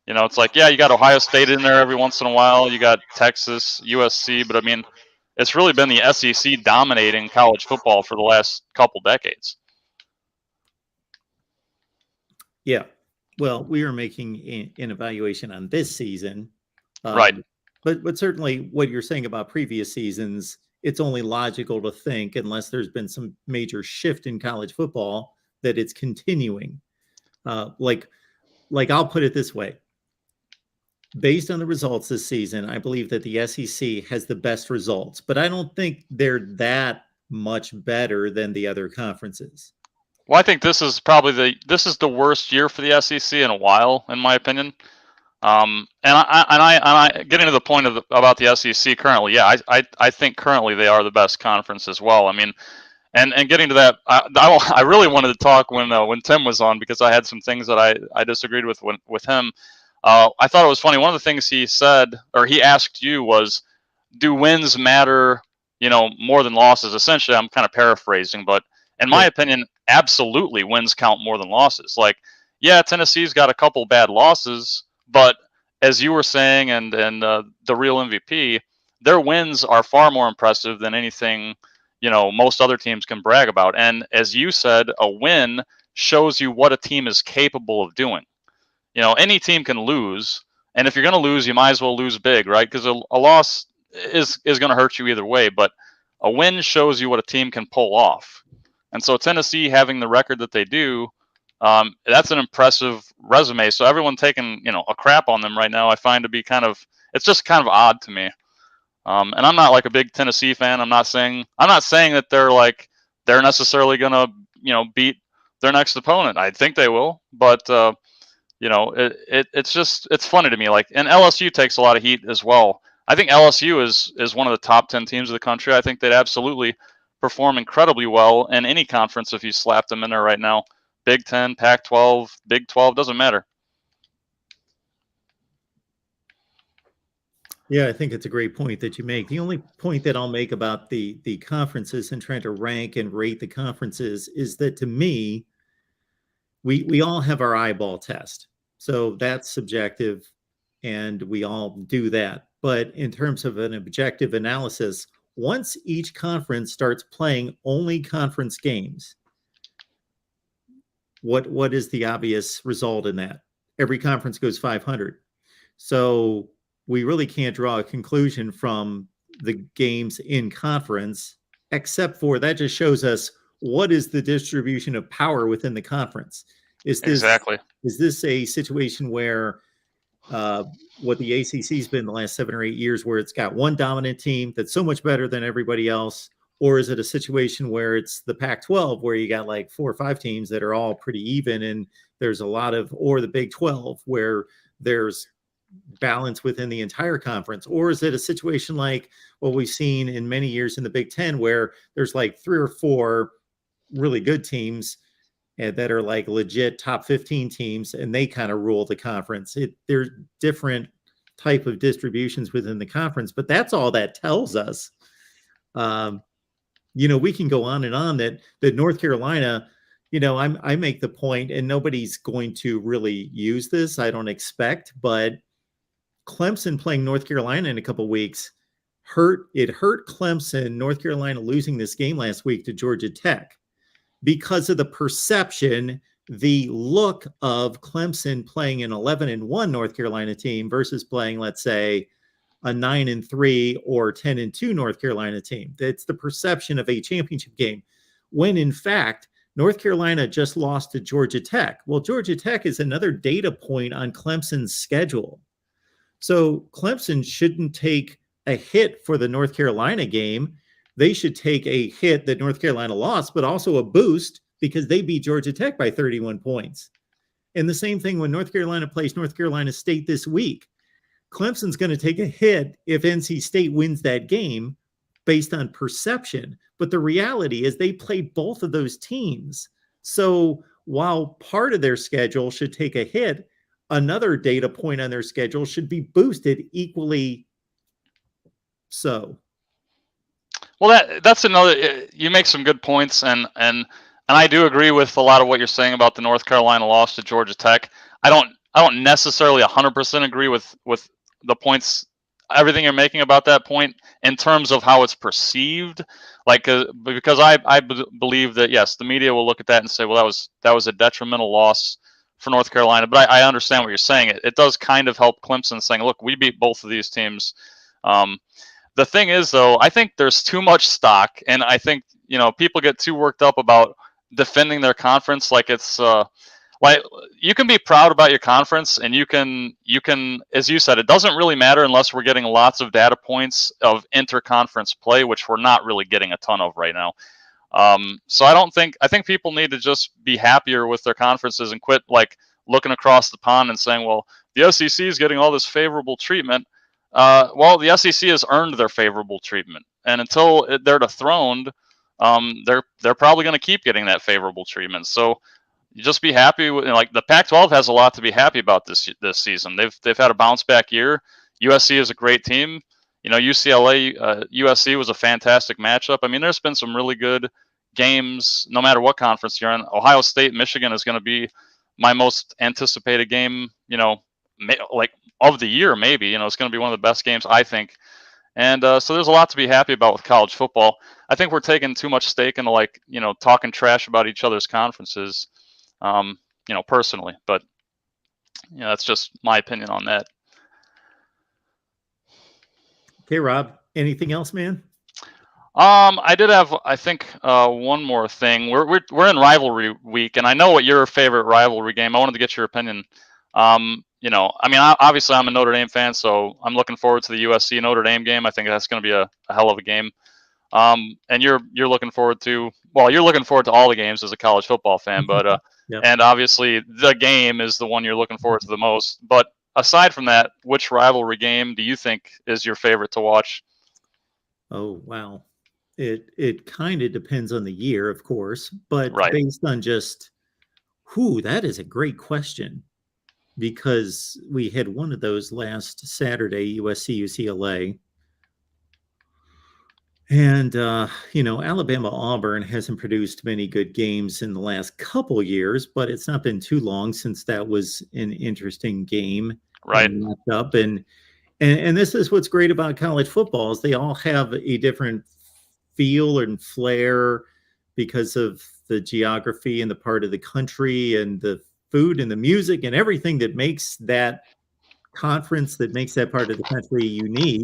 Speaker 9: It's like, yeah, you got Ohio State in there every once in a while. You got Texas, USC, but I mean, it's really been the SEC dominating college football for the last couple decades.
Speaker 1: Yeah. Well, we are making an evaluation on this season.
Speaker 9: Right.
Speaker 1: But certainly what you're saying about previous seasons, it's only logical to think, unless there's been some major shift in college football, that it's continuing. Like I'll put it this way. Based on the results this season, I believe that the SEC has the best results, but I don't think they're that much better than the other conferences.
Speaker 9: Well, I think this is probably the worst year for the SEC in a while, in my opinion. And I getting to the point about the SEC currently. Yeah, I think currently they are the best conference as well. I mean, and getting to that, I really wanted to talk when Tim was on, because I had some things that I disagreed with him. I thought it was funny. One of the things he said, or he asked you, was, do wins matter, more than losses? Essentially, I'm kind of paraphrasing, but in my opinion, absolutely wins count more than losses. Like, yeah, Tennessee's got a couple bad losses, but as you were saying, and the real MVP, their wins are far more impressive than anything, most other teams can brag about. And as you said, a win shows you what a team is capable of doing. Any team can lose, and if you're going to lose, you might as well lose big, right? Because a loss is going to hurt you either way, but a win shows you what a team can pull off. And so Tennessee having the record that they do, that's an impressive resume. So everyone taking, a crap on them right now, I find to be it's just kind of odd to me. And I'm not like a big Tennessee fan. I'm not saying that they're necessarily going to, beat their next opponent. I think they will, but it's funny to me. Like, and LSU takes a lot of heat as well. I think LSU is one of the top 10 teams of the country. I think they'd absolutely perform incredibly well in any conference if you slapped them in there right now. Big 10, Pac-12, Big 12, doesn't matter.
Speaker 1: Yeah, I think it's a great point that you make. The only point that I'll make about the conferences and trying to rank and rate the conferences is that, to me, we all have our eyeball test. So that's subjective, and we all do that. But in terms of an objective analysis, once each conference starts playing only conference games, what is the obvious result in that? Every conference goes 500. So we really can't draw a conclusion from the games in conference, except for that just shows us what is the distribution of power within the conference. Is this a situation where what the ACC's been the last 7 or 8 years, where it's got one dominant team that's so much better than everybody else? Or is it a situation where it's the Pac-12, where you got like 4 or 5 teams that are all pretty even, and there's a lot of, or the Big 12, where there's balance within the entire conference? Or is it a situation like what we've seen in many years in the Big 10, where there's like 3 or 4 really good teams that are like legit top 15 teams, and they kind of rule the conference? There's different type of distributions within the conference, but that's all that tells us. We can go on and on that North Carolina, I make the point, and nobody's going to really use this, I don't expect, but Clemson playing North Carolina in a couple of weeks hurt Clemson, North Carolina losing this game last week to Georgia Tech, because of the perception, the look of Clemson playing an 11-1 North Carolina team versus playing, let's say, a 9-3 or 10-2 North Carolina team. That's the perception of a championship game, when in fact, North Carolina just lost to Georgia Tech. Well, Georgia Tech is another data point on Clemson's schedule. So Clemson shouldn't take a hit for the North Carolina game. They should take a hit that North Carolina lost, but also a boost because they beat Georgia Tech by 31 points. And the same thing when North Carolina plays North Carolina State this week. Clemson's going to take a hit if NC State wins that game based on perception. But the reality is they played both of those teams. So while part of their schedule should take a hit, another data point on their schedule should be boosted equally so.
Speaker 9: Well, that's another. You make some good points, and I do agree with a lot of what you're saying about the North Carolina loss to Georgia Tech. I don't necessarily 100% agree with the points, everything you're making about that point in terms of how it's perceived. Like, because I believe that, yes, the media will look at that and say, well, that was a detrimental loss for North Carolina. But I understand what you're saying. It does kind of help Clemson, saying, look, we beat both of these teams. The thing is, though, I think there's too much stock, and I think people get too worked up about defending their conference like it's like, you can be proud about your conference, and you can, as you said, it doesn't really matter unless we're getting lots of data points of interconference play, which we're not really getting a ton of right now. So I think people need to just be happier with their conferences and quit like looking across the pond and saying, well, the SEC is getting all this favorable treatment. Well, the SEC has earned their favorable treatment, and until they're dethroned, they're probably going to keep getting that favorable treatment. So you just be happy with, like, the Pac-12 has a lot to be happy about this season. They've had a bounce back year. USC is a great team. UCLA, USC was a fantastic matchup. I mean, there's been some really good games, no matter what conference you're in. Ohio State, Michigan is going to be my most anticipated game, like of the year, maybe. It's going to be one of the best games, I think. And so there's a lot to be happy about with college football. I think we're taking too much stake into talking trash about each other's conferences, personally. But that's just my opinion on that.
Speaker 1: Okay, Rob, anything else, man?
Speaker 9: I did have, I think, one more thing. We're in rivalry week, and I know what your favorite rivalry game. I wanted to get your opinion. I mean, obviously I'm a Notre Dame fan, so I'm looking forward to the USC Notre Dame game. I think that's going to be a hell of a game. And you're looking forward to, well, you're looking forward to all the games as a college football fan, but
Speaker 1: Yep.
Speaker 9: And obviously the game is the one you're looking forward to the most. But aside from that, which rivalry game do you think is your favorite to watch?
Speaker 1: Oh, wow. It kind of depends on the year, of course, but
Speaker 9: Right.
Speaker 1: based on just that is a great question. because we had one of those last Saturday, USC UCLA. And, Alabama Auburn hasn't produced many good games in the last couple years, but it's not been too long since that was an interesting game.
Speaker 9: Right.
Speaker 1: Up. And this is what's great about college football is they all have a different feel and flair because of the geography and the part of the country and the food and the music and everything that makes that conference, that makes that part of the country unique.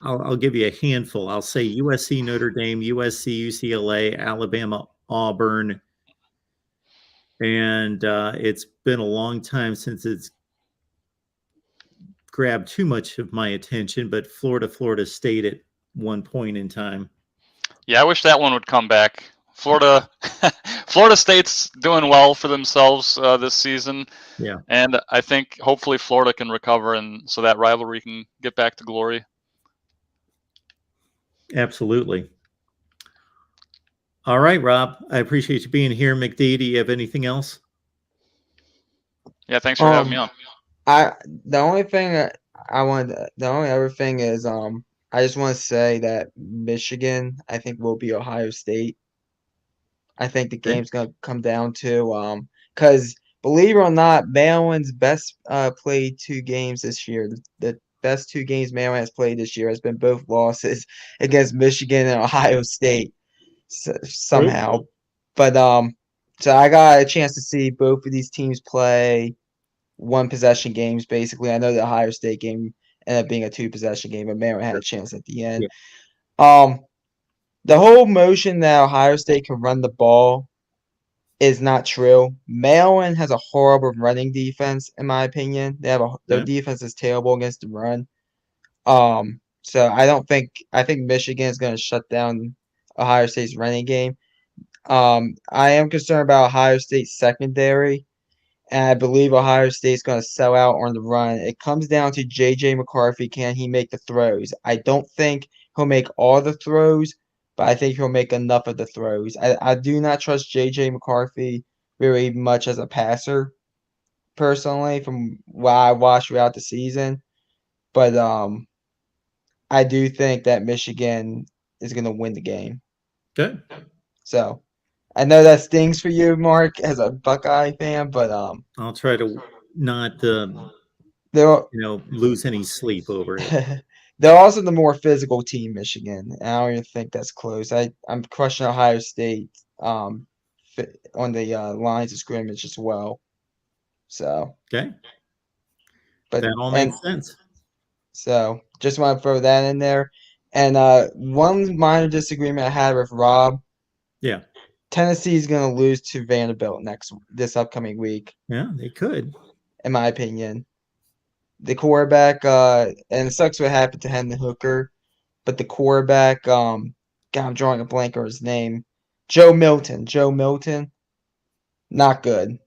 Speaker 1: I'll give you a handful. I'll say USC, Notre Dame, USC, UCLA, Alabama, Auburn. And it's been a long time since it's grabbed too much of my attention, but Florida State at one point in time.
Speaker 9: Yeah, I wish that one would come back. Florida State's doing well for themselves this season.
Speaker 1: Yeah.
Speaker 9: And I think hopefully Florida can recover and so that rivalry can get back to glory.
Speaker 1: Absolutely. All right, Rob. I appreciate you being here. McD, do you have anything else?
Speaker 9: Yeah, thanks for having me on.
Speaker 8: The only other thing is I just want to say that Michigan, I think, will be Ohio State. I think the game's gonna come down to because believe it or not, Maryland's best played 2 games this year. The best 2 games Maryland has played this year has been both losses against Michigan and Ohio State somehow. But so I got a chance to see both of these teams play 1-possession games. Basically, I know the Ohio State game ended up being a 2-possession game, but Maryland had a chance at the end. Yeah. The whole motion that Ohio State can run the ball is not true. Maryland has a horrible running defense, in my opinion. Their defense is terrible against the run. So I think Michigan is going to shut down Ohio State's running game. I am concerned about Ohio State's secondary, and I believe Ohio State's going to sell out on the run. It comes down to J.J. McCarthy. Can he make the throws? I don't think he'll make all the throws, but I think he'll make enough of the throws. I do not trust J.J. McCarthy very much as a passer, personally, from what I watched throughout the season. But I do think that Michigan is going to win the game.
Speaker 1: Good.
Speaker 8: So I know that stings for you, Mark, as a Buckeye fan, but
Speaker 1: I'll try to not lose any sleep over it.
Speaker 8: They're also the more physical team, Michigan. I don't even think that's close. I'm questioning Ohio State on the lines of scrimmage as well. So
Speaker 1: okay,
Speaker 8: but
Speaker 1: that all makes sense.
Speaker 8: So just want to throw that in there. And one minor disagreement I had with Rob.
Speaker 1: Yeah.
Speaker 8: Tennessee is going to lose to Vanderbilt this upcoming week.
Speaker 1: Yeah, they could,
Speaker 8: in my opinion. The quarterback, and it sucks what happened to Hendon Hooker, but the quarterback, God, I'm drawing a blank on his name. Joe Milton, not good.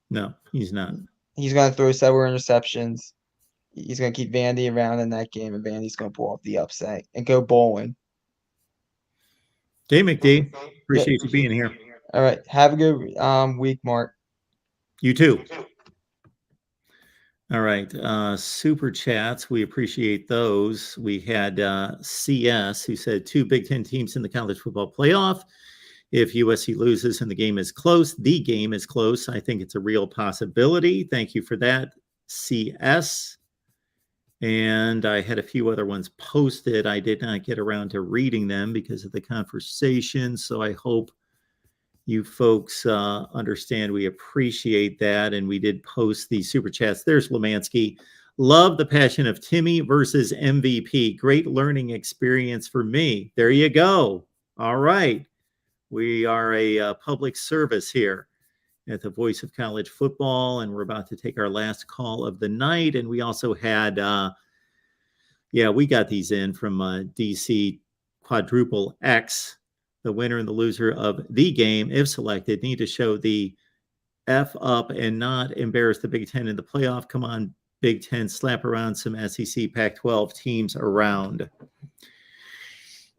Speaker 1: No, he's not.
Speaker 8: He's going to throw several interceptions. He's going to keep Vandy around in that game, and Vandy's going to pull off the upset and go bowling.
Speaker 1: Okay, McD. Appreciate you being here.
Speaker 8: All right. Have a good week, Mark.
Speaker 1: You too. All right. Super chats. We appreciate those. We had CS who said 2 Big Ten teams in the college football playoff. If USC loses and the game is close, I think it's a real possibility. Thank you for that, CS. And I had a few other ones posted. I did not get around to reading them because of the conversation. So I hope you folks understand we appreciate that. And we did post the super chats. There's Lemansky. Love the passion of Timmy versus MVP. Great learning experience for me. There you go. All right. We are a public service here at the Voice of College Football, and we're about to take our last call of the night. And we also had, we got these in from DC Quadruple X. The winner and the loser of the game, if selected, need to show the F up and not embarrass the Big Ten in the playoff. Come on, Big Ten, slap around some SEC Pac-12 teams around.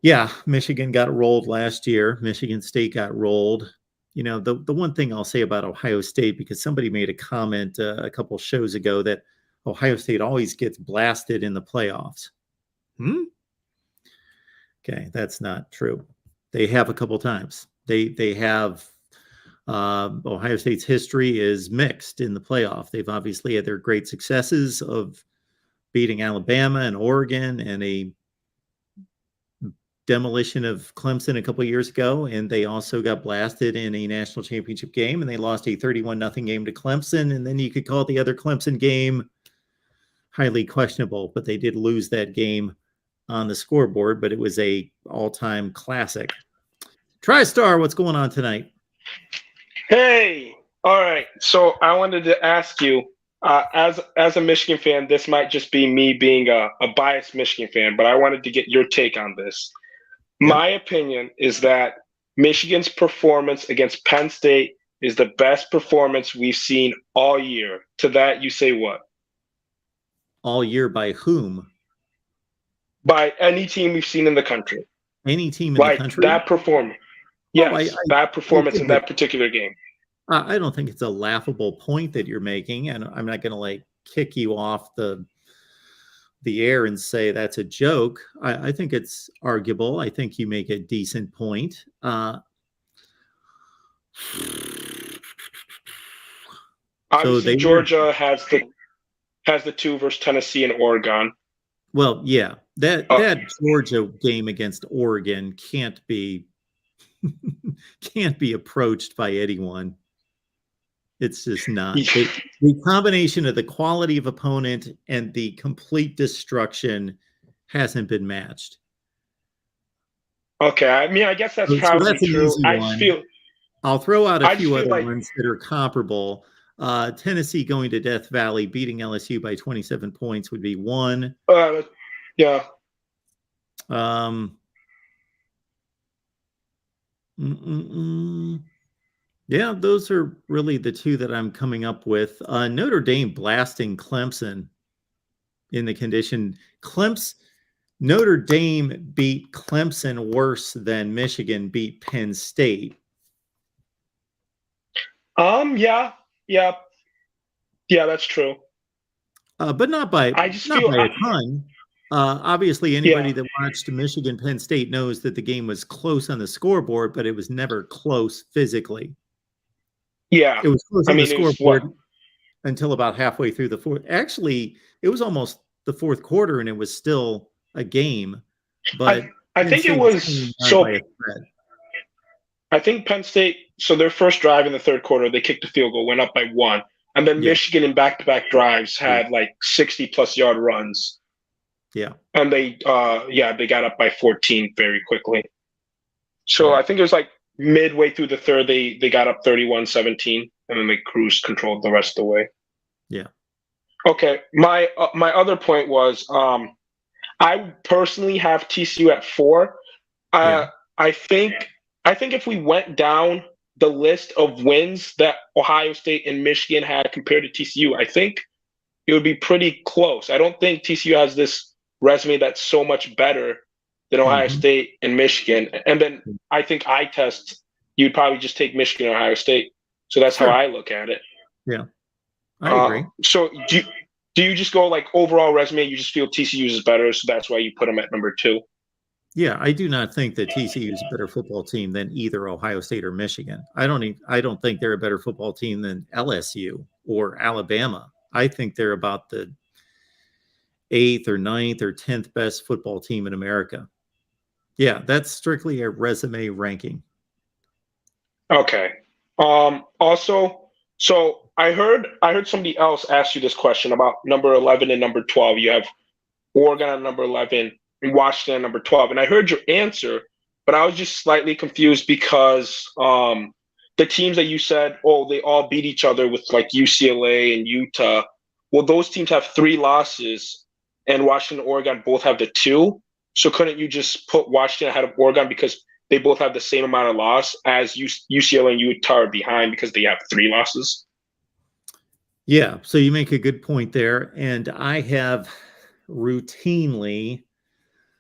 Speaker 1: Yeah, Michigan got rolled last year. Michigan State got rolled. You know, the one thing I'll say about Ohio State, because somebody made a comment a couple shows ago that Ohio State always gets blasted in the playoffs. Okay, that's not true. They have a couple times. They have Ohio State's history is mixed in the playoff. They've obviously had their great successes of beating Alabama and Oregon and a demolition of Clemson a couple of years ago, and they also got blasted in a national championship game, and they lost a 31-0 game to Clemson, and then you could call the other Clemson game highly questionable, but they did lose that game on the scoreboard, but it was a all-time classic. TriStar, what's going on tonight?
Speaker 10: Hey, all right. So I wanted to ask you, as a Michigan fan, this might just be me being a biased Michigan fan, but I wanted to get your take on this. My opinion is that Michigan's performance against Penn State is the best performance we've seen all year. To that, you say what?
Speaker 1: All year by whom?
Speaker 10: By any team we've seen in the country.
Speaker 1: Any team in the country?
Speaker 10: That performance. Yes, that performance in that particular game.
Speaker 1: I don't think it's a laughable point that you're making, and I'm not going to like kick you off the air and say that's a joke. I think it's arguable. I think you make a decent point.
Speaker 10: Obviously, Georgia has the 2 versus Tennessee and Oregon.
Speaker 1: Well, yeah, that Georgia game against Oregon can't be approached by anyone. It's just not. The combination of the quality of opponent and the complete destruction hasn't been matched.
Speaker 10: Okay, I mean, I guess that's probably true. I just feel
Speaker 1: I'll throw out a few other ones that are comparable. Tennessee going to Death Valley, beating LSU by 27 points would be one.
Speaker 10: Yeah.
Speaker 1: Yeah, those are really the two that I'm coming up with. Notre Dame blasting Clemson in the condition. Notre Dame beat Clemson worse than Michigan beat Penn State.
Speaker 10: Yeah, that's true.
Speaker 1: But not by a ton. Obviously, anybody that watched Michigan Penn State knows that the game was close on the scoreboard, but it was never close physically.
Speaker 10: Yeah,
Speaker 1: it was close on the scoreboard until about halfway through the fourth. Actually, it was almost the fourth quarter, and it was still a game. But
Speaker 10: I think it was so. I think Penn State. So their first drive in the third quarter, they kicked a field goal, went up by 1, and then Michigan in back-to-back drives had like 60+ yard runs.
Speaker 1: Yeah,
Speaker 10: and they got up by 14 very quickly. So I think it was like midway through the third, they got up 31-17, and then they cruise controlled the rest of the way.
Speaker 1: Yeah.
Speaker 10: Okay. My other point was I personally have TCU at 4. I think if we went down the list of wins that Ohio State and Michigan had compared to TCU, I think it would be pretty close. I don't think TCU has this resume that's so much better than Ohio State and Michigan. And then I think eye test, you'd probably just take Michigan and Ohio State. So that's how I look at it.
Speaker 1: Yeah, I agree.
Speaker 10: So do you just go like overall resume? You just feel TCU is better, so that's why you put them at number 2.
Speaker 1: Yeah, I do not think that TCU is a better football team than either Ohio State or Michigan. I don't think they're a better football team than LSU or Alabama. I think they're about the 8th or 9th or 10th best football team in America. Yeah, that's strictly a resume ranking.
Speaker 10: Okay. Also, so I heard somebody else ask you this question about number 11 and number 12. You have Oregon on number 11 and Washington on number 12. And I heard your answer, but I was just slightly confused because the teams that you said, they all beat each other with like UCLA and Utah. Well, those teams have 3 losses, and Washington and Oregon both have the 2. So couldn't you just put Washington ahead of Oregon because they both have the same amount of loss as UCLA and Utah are behind because they have 3 losses?
Speaker 1: Yeah, so you make a good point there. And I have routinely,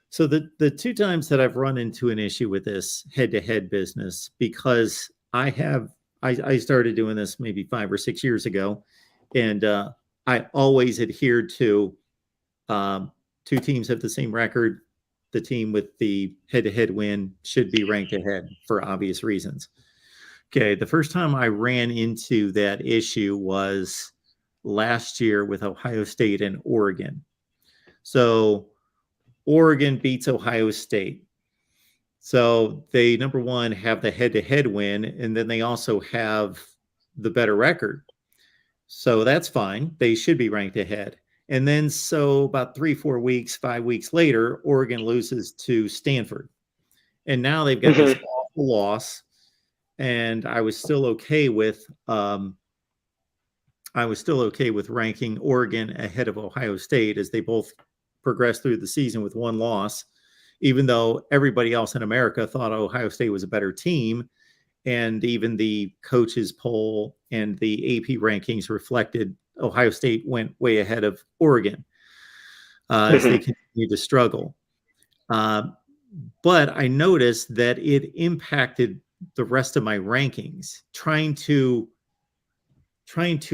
Speaker 1: so the 2 times that I've run into an issue with this head-to-head business, because I started doing this maybe 5 or 6 years ago, and I always adhered to 2 teams have the same record. The team with the head-to-head win should be ranked ahead for obvious reasons. Okay, the first time I ran into that issue was last year with Ohio State and Oregon. So Oregon beats Ohio State. So they, number one, have the head-to-head win, and then they also have the better record. So that's fine. They should be ranked ahead. And then so about 3, 4 weeks, 5 weeks later, Oregon loses to Stanford. And now they've got this awful loss. And I was still okay with ranking Oregon ahead of Ohio State, as they both progressed through the season with 1 loss, even though everybody else in America thought Ohio State was a better team. And even the coaches poll and the AP rankings reflected Ohio State went way ahead of Oregon as they continue to struggle. But I noticed that it impacted the rest of my rankings. Trying to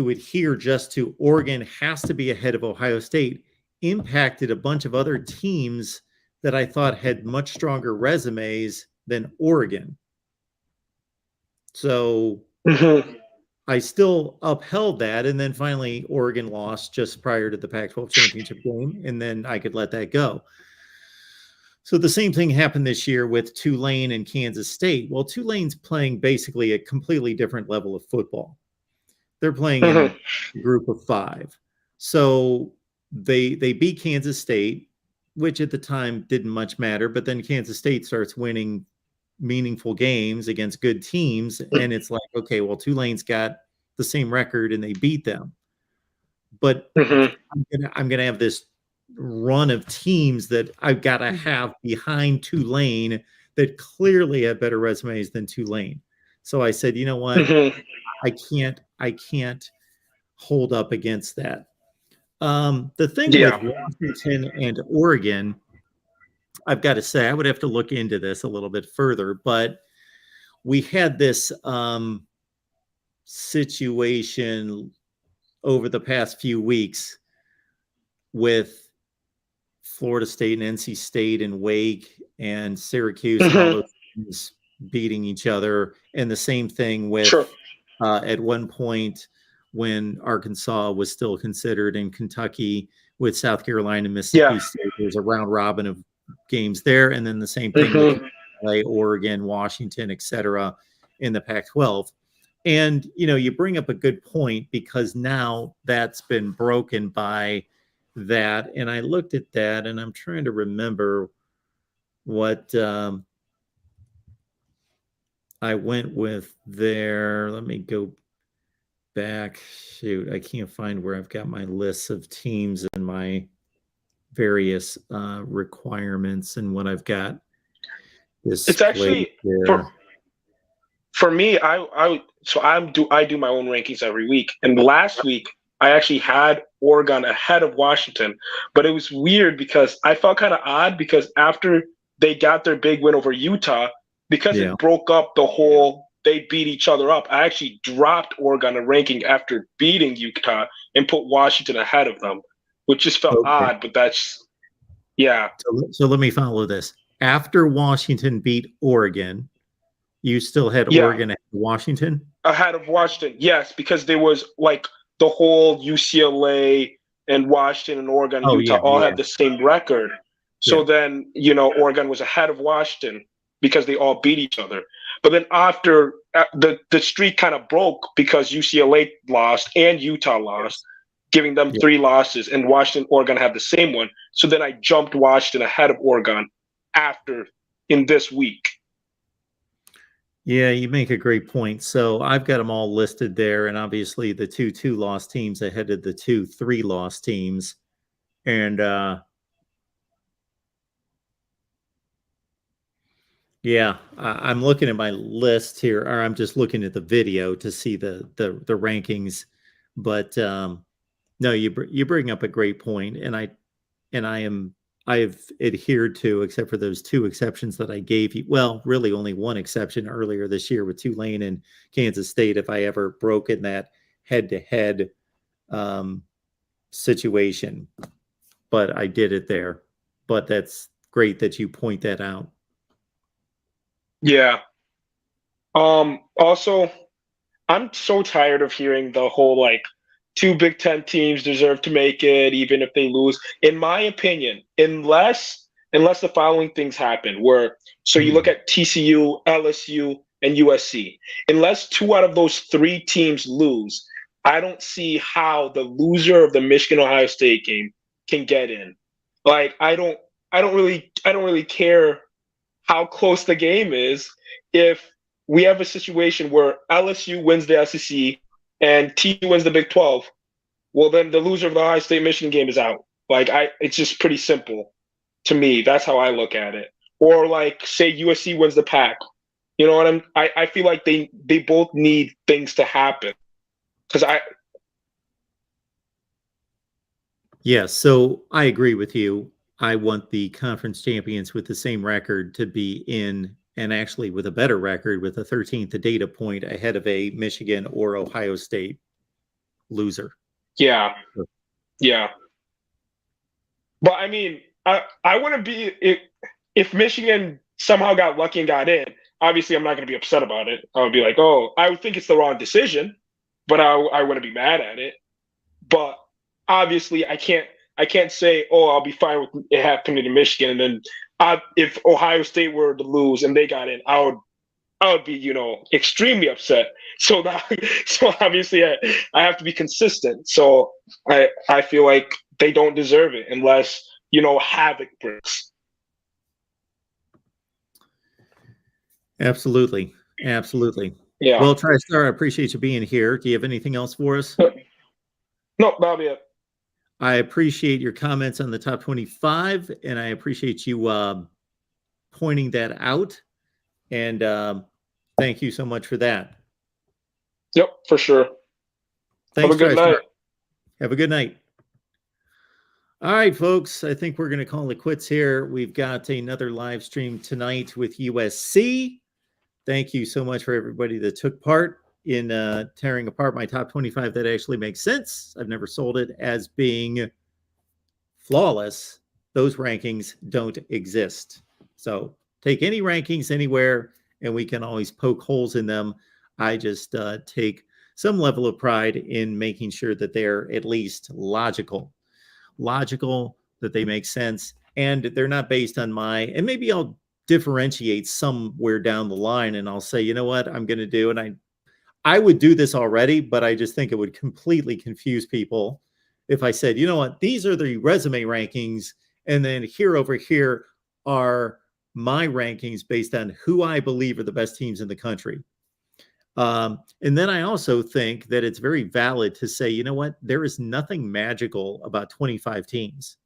Speaker 1: adhere just to Oregon has to be ahead of Ohio State impacted a bunch of other teams that I thought had much stronger resumes than Oregon. So I still upheld that, and then finally Oregon lost just prior to the Pac-12 championship game, and then I could let that go. So the same thing happened this year with Tulane and Kansas State. Well, Tulane's playing basically a completely different level of football. They're playing in a group of 5. So they beat Kansas State, which at the time didn't much matter, but then Kansas State starts winning meaningful games against good teams, and it's like, okay, well, Tulane's got the same record and they beat them, but I'm gonna have this run of teams that I've got to have behind Tulane that clearly have better resumes than Tulane. So I said, you know what, I can't hold up against that. The thing with Washington and Oregon, I've got to say, I would have to look into this a little bit further, but we had this situation over the past few weeks with Florida State and NC State and Wake and Syracuse and all those teams beating each other. And the same thing with at one point when Arkansas was still considered in Kentucky with South Carolina and Mississippi State. There's a round robin of games there, and then the same thing with LA, Oregon, Washington, etc. in the Pac-12. And you bring up a good point, because now that's been broken by that. And I looked at that, and I'm trying to remember what I went with there. Let me go back. Shoot, I can't find where I've got my lists of teams and my various requirements and what I've got.
Speaker 10: It's actually for me. I do my own rankings every week, and last week I actually had Oregon ahead of Washington, but it was weird because I felt kind of odd, because after they got their big win over Utah, because it broke up the whole, they beat each other up, I actually dropped Oregon a ranking after beating Utah and put Washington ahead of them, which just felt odd, but that's,
Speaker 1: So let me follow this. After Washington beat Oregon, you still had Oregon ahead of Washington?
Speaker 10: Ahead of Washington, yes, because there was like the whole UCLA and Washington and Oregon and Utah all had the same record. So then, Oregon was ahead of Washington because they all beat each other. But then after the streak kind of broke, because UCLA lost and Utah lost, giving them 3 losses, and Washington, Oregon had the same one. So then I jumped Washington ahead of Oregon in this week.
Speaker 1: Yeah, you make a great point. So I've got them all listed there, and obviously the 2 2-loss teams ahead of the 2 3-loss teams. And I'm looking at my list here, or I'm just looking at the video to see the rankings. But no, you bring up a great point, and I am I've adhered to, except for those 2 exceptions that I gave you. Well, really only 1 exception earlier this year with Tulane and Kansas State. If I ever broke in that head-to-head situation, but I did it there. But that's great that you point that out.
Speaker 10: Yeah. Also, I'm so tired of hearing the whole like 2 Big Ten teams deserve to make it, even if they lose. In my opinion, unless the following things happen, where so you look at TCU, LSU, and USC. Unless 2 out of those 3 teams lose, I don't see how the loser of the Michigan Ohio State game can get in. Like I don't really care how close the game is if we have a situation where LSU wins the SEC and TCU wins the Big 12. Well, then the loser of the Ohio State Michigan game is out. Like it's just pretty simple to me. That's how I look at it. Or like say USC wins the Pac. You know what I feel like they both need things to happen.
Speaker 1: Yeah, so I agree with you. I want the conference champions with the same record to be in, and actually with a better record, with a 13th data point ahead of a Michigan or Ohio State loser.
Speaker 10: Yeah. But I mean, I wouldn't be if Michigan somehow got lucky and got in. Obviously, I'm not going to be upset about it. I would be like, oh, I would think it's the wrong decision, but I wouldn't be mad at it. But obviously, I can't say, oh, I'll be fine with it happening to Michigan, and then if Ohio State were to lose and they got in, I would be, extremely upset. So obviously I have to be consistent. So I feel like they don't deserve it unless, havoc breaks.
Speaker 1: Absolutely.
Speaker 10: Yeah.
Speaker 1: Well, TriStar, I appreciate you being here. Do you have anything else for us?
Speaker 10: No, that'll be it.
Speaker 1: I appreciate your comments on the top 25, and I appreciate you pointing that out. And thank you so much for that.
Speaker 10: Yep, for sure.
Speaker 1: Thanks,
Speaker 10: Have a good night.
Speaker 1: Have a good night. All right, folks, I think we're going to call it quits here. We've got another live stream tonight with USC. Thank you so much for everybody that took part in tearing apart my top 25 that actually makes sense. I've never sold it as being flawless. Those rankings don't exist. So take any rankings anywhere, and we can always poke holes in them. I just take some level of pride in making sure that they're at least logical, that they make sense, and they're not based on and maybe I'll differentiate somewhere down the line, and I'll say, you know what, I'm going to do, and I would do this already, but I just think it would completely confuse people if I said, you know what, these are the resume rankings, and then over here are my rankings based on who I believe are the best teams in the country. And then I also think that it's very valid to say, you know what, there is nothing magical about 25 teams.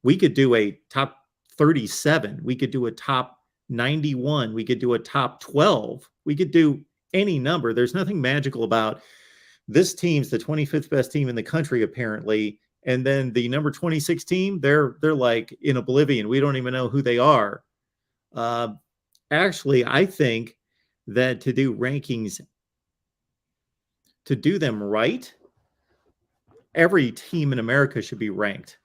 Speaker 1: We could do a top 37. We could do a top 91. We could do a top 12. We could do any number. There's nothing magical about this team's the 25th best team in the country, apparently. And then the number 26 team, they're like in oblivion. We don't even know who they are. Actually, I think that to do rankings, to do them right, every team in America should be ranked.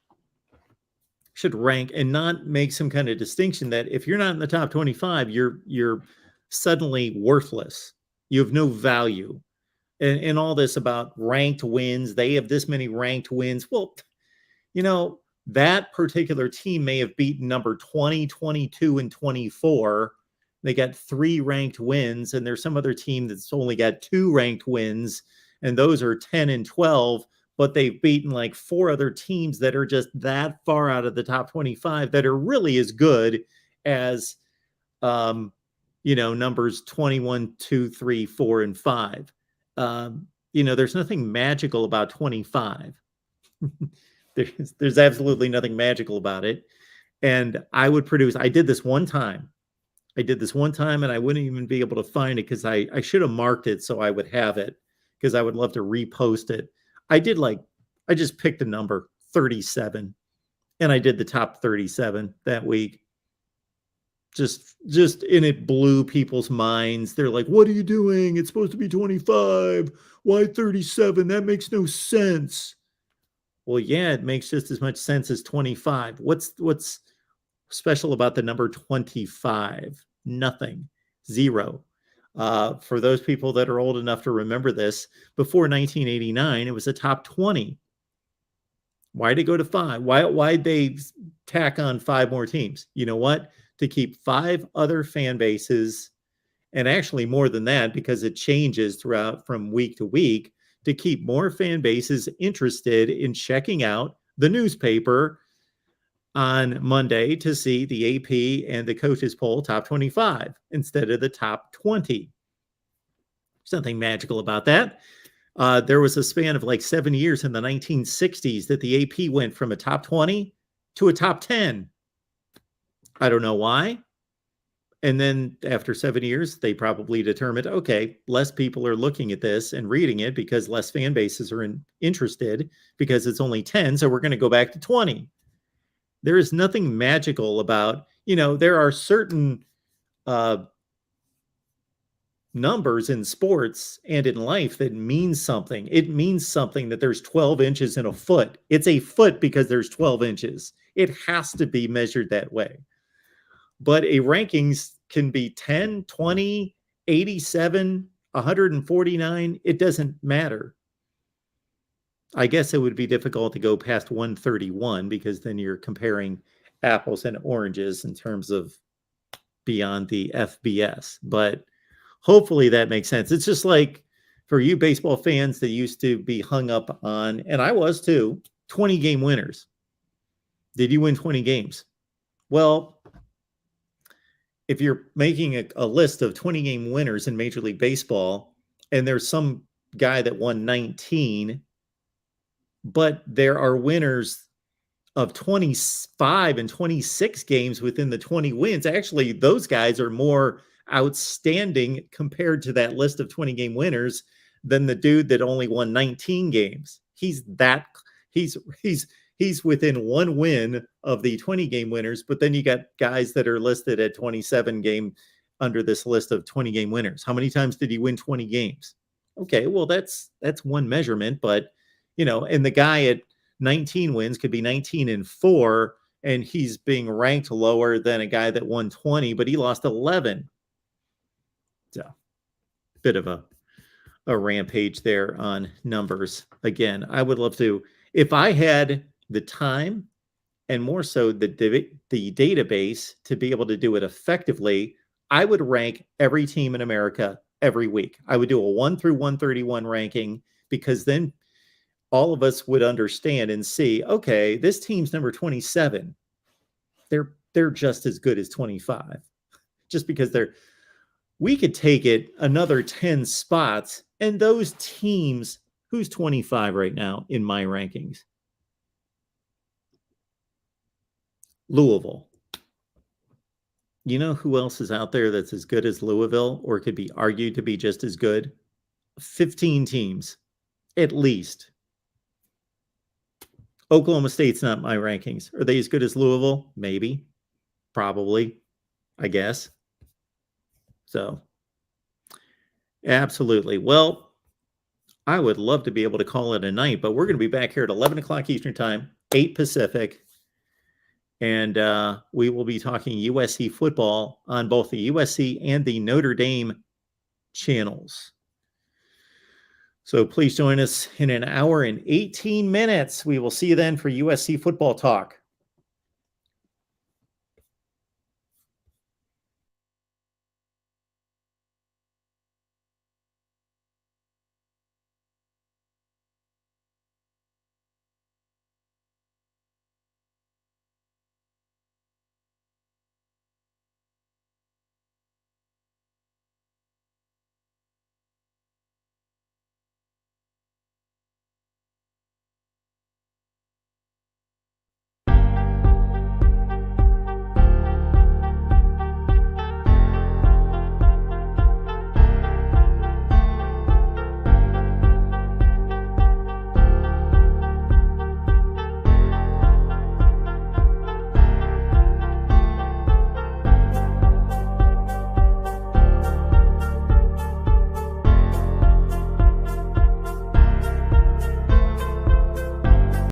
Speaker 1: Should rank and not make some kind of distinction that if you're not in the top 25, you're suddenly worthless. You have no value. And all this about ranked wins, they have this many ranked wins. Well, that particular team may have beaten number 20, 22, and 24. They got 3 ranked wins, and there's some other team that's only got 2 ranked wins, and those are 10 and 12, but they've beaten like 4 other teams that are just that far out of the top 25 that are really as good as, numbers 21, 2, 3, 4, and 5. There's nothing magical about 25. There's absolutely nothing magical about it. And I did this one time, and I wouldn't even be able to find it because I should have marked it so I would have it, because I would love to repost it. I just picked a number, 37. And I did the top 37 that week. Just and it blew people's minds. They're like, what are you doing? It's supposed to be 25. Why 37? That makes no sense. Well, yeah, it makes just as much sense as 25. What's special about the number 25? Nothing. Zero. For those people that are old enough to remember this, before 1989, it was a top 20. Why'd it go to 5? Why'd they tack on 5 more teams? You know what? To keep 5 other fan bases, and actually more than that, because it changes throughout from week to week, to keep more fan bases interested in checking out the newspaper on Monday to see the AP and the coaches poll top 25 instead of the top 20. There's nothing magical about that. There was a span of like 7 years in the 1960s that the AP went from a top 20 to a top 10. I don't know why. And then after 7 years, they probably determined, okay, less people are looking at this and reading it because less fan bases are interested because it's only 10. So we're going to go back to 20. There is nothing magical about, there are certain numbers in sports and in life that means something. It means something that there's 12 inches in a foot. It's a foot because there's 12 inches. It has to be measured that way. But a rankings can be 10, 20, 87, 149. It doesn't matter. I guess it would be difficult to go past 131 because then you're comparing apples and oranges in terms of beyond the FBS. But hopefully that makes sense. It's just like for you baseball fans that used to be hung up on, and I was too, 20 game winners. Did you win 20 games? Well, if you're making a list of 20 game winners in Major League Baseball, and there's some guy that won 19, but there are winners of 25 and 26 games within the 20 wins. Actually, those guys are more outstanding compared to that list of 20 game winners than the dude that only won 19 games. He's within 1 win of the 20 game winners, but then you got guys that are listed at 27 game under this list of 20 game winners. How many times did he win 20 games? Okay, well that's one measurement, but and the guy at 19 wins could be 19-4, and he's being ranked lower than a guy that won 20, but he lost 11. So, bit of a rampage there on numbers. Again, I would love to, if I had the time and more so the database to be able to do it effectively, I would rank every team in America every week. I would do a 1 through 131 ranking, because then all of us would understand and see, okay, this team's number 27. They're just as good as 25. Just because we could take it another 10 spots, and those teams, who's 25 right now in my rankings? Louisville. You know who else is out there that's as good as Louisville, or could be argued to be just as good? 15 teams, at least. Oklahoma State's not my rankings. Are they as good as Louisville? Maybe. Probably. I guess. So, absolutely. Well, I would love to be able to call it a night, but we're going to be back here at 11 o'clock Eastern Time, 8 Pacific. And we will be talking USC football on both the USC and the Notre Dame channels. So please join us in an hour and 18 minutes. We will see you then for USC football talk.